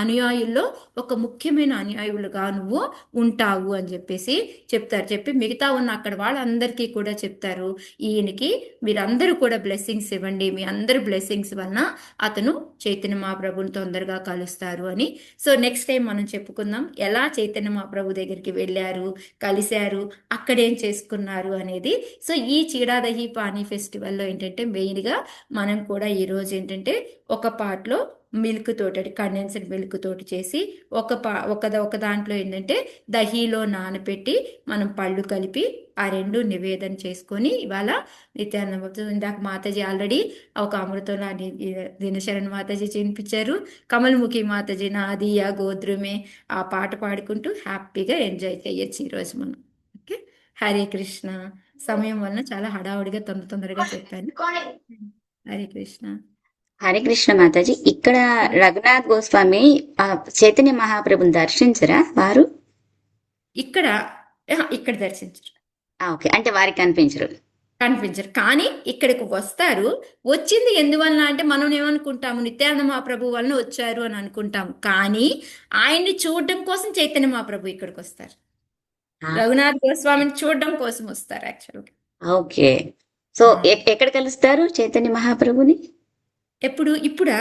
అనుయాయుల్లో ఒక ముఖ్యమైన అనుయాయులుగా నువ్వు ఉంటావు అని చెప్పేసి చెప్తారు. చెప్పి మిగతా ఉన్న అక్కడ వాళ్ళందరికీ కూడా చెప్తారు, ఈయనకి మీరందరూ కూడా బ్లెస్సింగ్స్ ఇవ్వండి, మీ అందరి బ్లెస్సింగ్స్ వలన అతను చైతన్య మహాప్రభుని తొందరగా కలుస్తారు అని. సో నెక్స్ట్ టైం మనం చెప్పుకుందాం ఎలా చైతన్య మహాప్రభు దగ్గరికి వెళ్ళారు, కలిశారు, అక్కడేం చేసుకున్నారు అనేది. సో ఈ చీడాదహి పానీ ఫెస్టివల్లో ఏంటంటే మెయిన్గా మనం కూడా ఈరోజు ఏంటంటే ఒక పాట్లో మిల్క్ తోటి, కండెన్స్డ్ మిల్క్ తోటి చేసి ఒక దాంట్లో ఏంటంటే దహీలో నానబెట్టి మనం పళ్ళు కలిపి ఆ 2 నివేదన చేసుకొని ఇవాళ నిత్యానంద ఇందాక మాతాజీ ఆల్రెడీ ఒక అమృతంలో దినశరణ్ మాతాజీ వినిపించారు, కమల్ముఖి మాతాజీ నాదియా గోద్రుమే ఆ పాట పాడుకుంటూ హ్యాపీగా ఎంజాయ్ చేయొచ్చు ఈరోజు మనం. ఓకే, హరే కృష్ణ. సమయం వలన చాలా హడావుడిగా తొందరగా చెప్పాను. హరే కృష్ణ. హరే కృష్ణ మాతాజీ. ఇక్కడ రఘునాథ్ గోస్వామి చైతన్య మహాప్రభుని దర్శించరా వారు? ఇక్కడ దర్శించరు. ఓకే, అంటే వారికి కనిపించరు. కానీ ఇక్కడికి వస్తారు. వచ్చింది ఎందువలన అంటే మనం ఏమనుకుంటాము, నిత్యానంద మహాప్రభు వలన వచ్చారు అని అనుకుంటాము, కానీ ఆయన్ని చూడడం కోసం చైతన్య మహాప్రభు ఇక్కడికి వస్తారు. రఘునాథ్ గోస్వామిని చూడడం కోసం వస్తారు యాక్చువల్గా. ఓకే, సో ఎక్కడ కలుస్తారు చైతన్య మహాప్రభుని? ఇప్పుడా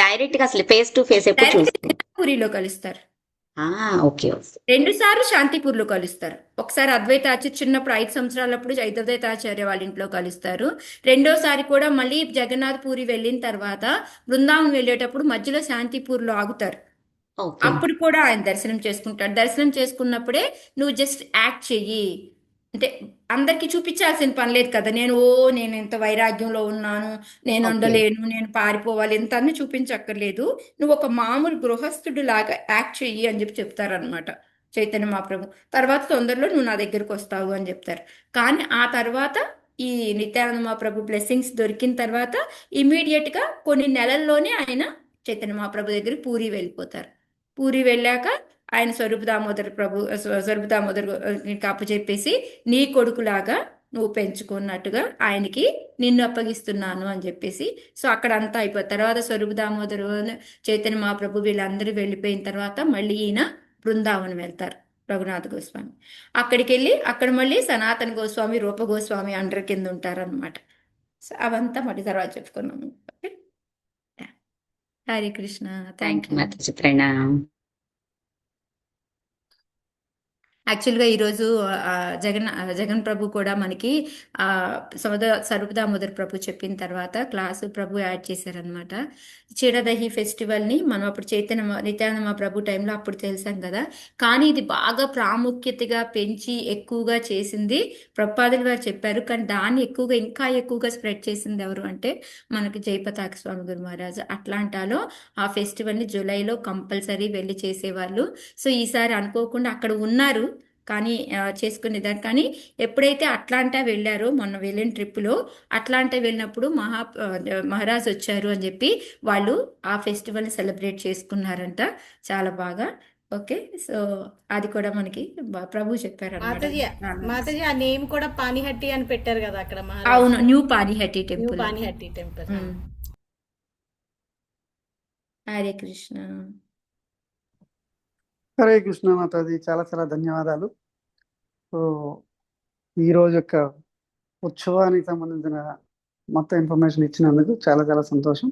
డైరెక్ట్ గా అసలు ఫేస్ టు ఫేస్ ఎప్పుడు చూస్తారు? పూరిలో కలుస్తారు. ఓకే, 2 సార్లు శాంతిపూర్లో కలుస్తారు. ఒకసారి అద్వైతాచార్య చిన్నప్పుడు 5 సంవత్సరాలప్పుడు అద్వైతాచార్య వాళ్ళ ఇంట్లో కలుస్తారు. రెండోసారి కూడా మళ్ళీ జగన్నాథ్ పూరి వెళ్ళిన తర్వాత బృందావనం వెళ్ళేటప్పుడు మధ్యలో శాంతిపూర్లో ఆగుతారు. అప్పుడు కూడా ఆయన దర్శనం చేసుకుంటాడు. దర్శనం చేసుకున్నప్పుడే నువ్వు జస్ట్ యాక్ట్ చెయ్యి, అంటే అందరికి చూపించాల్సిన పని లేదు కదా, నేను ఎంత వైరాగ్యంలో ఉన్నాను, నేను ఉండలేను, నేను పారిపోవాలి, ఎంత అన్ని చూపించక్కర్లేదు, నువ్వు ఒక మామూలు గృహస్థుడు లాగా యాక్ట్ చెయ్యి అని చెప్పి చెప్తారనమాట చైతన్య మహాప్రభు. తర్వాత తొందరలో నువ్వు నా దగ్గరకు వస్తావు అని చెప్తారు. కానీ ఆ తర్వాత ఈ నిత్యానంద మహాప్రభు బ్లెస్సింగ్స్ దొరికిన తర్వాత ఇమీడియట్గా కొన్ని నెలల్లోనే ఆయన చైతన్య మహాప్రభు దగ్గర పూరి వెళ్ళిపోతారు. పూరి వెళ్ళాక ఆయన స్వరూప దామోదర్ అప్పచెప్పేసి నీ కొడుకులాగా నువ్వు పెంచుకున్నట్టుగా ఆయనకి నిన్ను అప్పగిస్తున్నాను అని చెప్పేసి. సో అక్కడ అంతా అయిపోయి తర్వాత స్వరూప దామోదరు, చైతన్య మహాప్రభు వీళ్ళందరూ వెళ్ళిపోయిన తర్వాత మళ్ళీ ఈయన బృందావనం వెళ్తారు రఘునాథ్ గోస్వామి. అక్కడికి వెళ్ళి అక్కడ మళ్ళీ సనాతన గోస్వామి, రూప గోస్వామి అండర్ కింద ఉంటారనమాట. సో అవంతా మళ్ళీ తర్వాత చెప్పుకున్నాము. హరే కృష్ణ. Thank you. ప్రణామం. యాక్చువల్గా ఈరోజు జగన్ ప్రభు కూడా మనకి స్వరూపదామోదర్ ప్రభు చెప్పిన తర్వాత క్లాసు ప్రభు యాడ్ చేశారనమాట. చీడదహి ఫెస్టివల్ని మనం అప్పుడు నిత్యానంద ప్రభు టైంలో అప్పుడు తెలిసాం కదా, కానీ ఇది బాగా ప్రాముఖ్యతగా పెంచి ఎక్కువగా చేసింది ప్రభుపాదులు వారు చెప్పారు. కానీ దాన్ని ఇంకా ఎక్కువగా స్ప్రెడ్ చేసింది ఎవరు అంటే మనకి జయపతాక స్వామి గురు మహారాజ్. అట్లాంటాలో ఆ ఫెస్టివల్ని జూలైలో కంపల్సరీ వెళ్ళి చేసేవాళ్ళు. సో ఈసారి అనుకోకుండా అక్కడ ఉన్నారు, కానీ చేసుకునేదాన్ని. కానీ ఎప్పుడైతే అట్లాంటా వెళ్ళారో, మొన్న వెళ్ళిన ట్రిప్లో అట్లాంటా వెళ్ళినప్పుడు మహారాజ్ వచ్చారు అని చెప్పి వాళ్ళు ఆ ఫెస్టివల్ని సెలబ్రేట్ చేసుకున్నారంట చాలా బాగా. ఓకే, సో అది కూడా మనకి ప్రభు చెప్పారు మాతాజీ ఆ నేమ్ కూడా పానిహట్టి అని పెట్టారు కదా అక్కడ. అవును, new Panihati temple. Panihati temple. Hare Krishna. Hare Krishna mataji, చాలా చాలా ధన్యవాదాలు. సో ఈ రోజు యొక్క ఉత్సవానికి సంబంధించిన మొత్తం ఇన్ఫర్మేషన్ ఇచ్చినందుకు చాలా చాలా సంతోషం.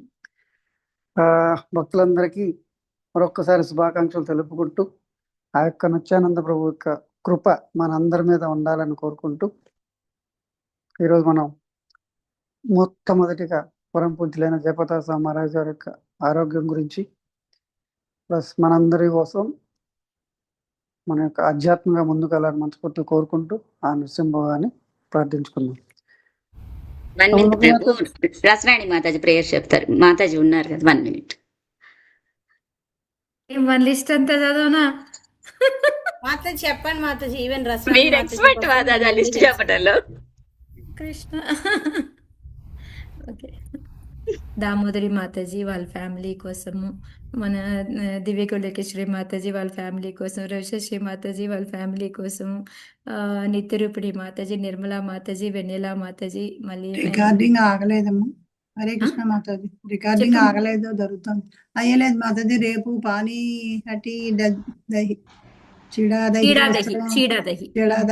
భక్తులందరికీ మరొక్కసారి శుభాకాంక్షలు తెలుపుకుంటూ ఆ యొక్క నిత్యానంద ప్రభు యొక్క కృప మనందరి మీద ఉండాలని కోరుకుంటూ ఈరోజు మనం మొట్టమొదటిగా పరమ పూజ్యులైన జయప్రకాశ్ స్వామి మహారాజ్ గారి యొక్క ఆరోగ్యం గురించి, ప్లస్ మనందరి కోసం మన యొక్క ఆధ్యాత్మికంగా ముందుకు వెళ్ళాలని మనస్ఫూర్తిగా కోరుకుంటూ ఆ నృసింహని ప్రార్థించుకుందాం. రసరాణి మాతాజీ ప్రేయర్ చెప్తారు. మాతాజీ ఉన్నారు కదా, 1 minute. మన లిస్ట్ అంతా చదవనా మాతాజీ? చెప్పండి మాతాజీ. ఈవెన్ మీరు ఎక్స్పర్ట్ మాతాజీ ఆ లిస్ట్ చెప్పడంలో. కృష్ణ. ఓకే, దామోదరి మాతాజీ వాళ్ళ ఫ్యామిలీ కోసము, మన దివ్యకులకేశ్వరి మాతాజీ వాళ్ళ ఫ్యామిలీ కోసం, రవిశశ్రీ మాతాజీ వాళ్ళ ఫ్యామిలీ కోసము, నిత్యరూపిణి మాతాజీ, నిర్మలా మాతాజీ, వెన్నెలా మాతాజీ, మళ్ళీ రికార్డింగ్ ఆగలేదమ్మా. హరే కృష్ణ మాతాజీ, రికార్డింగ్ ఆగలేదు, జరుగుతుంది. అయ్యలేదు మాతాజీ. రేపు పానీ హటి దహి చీడా దహి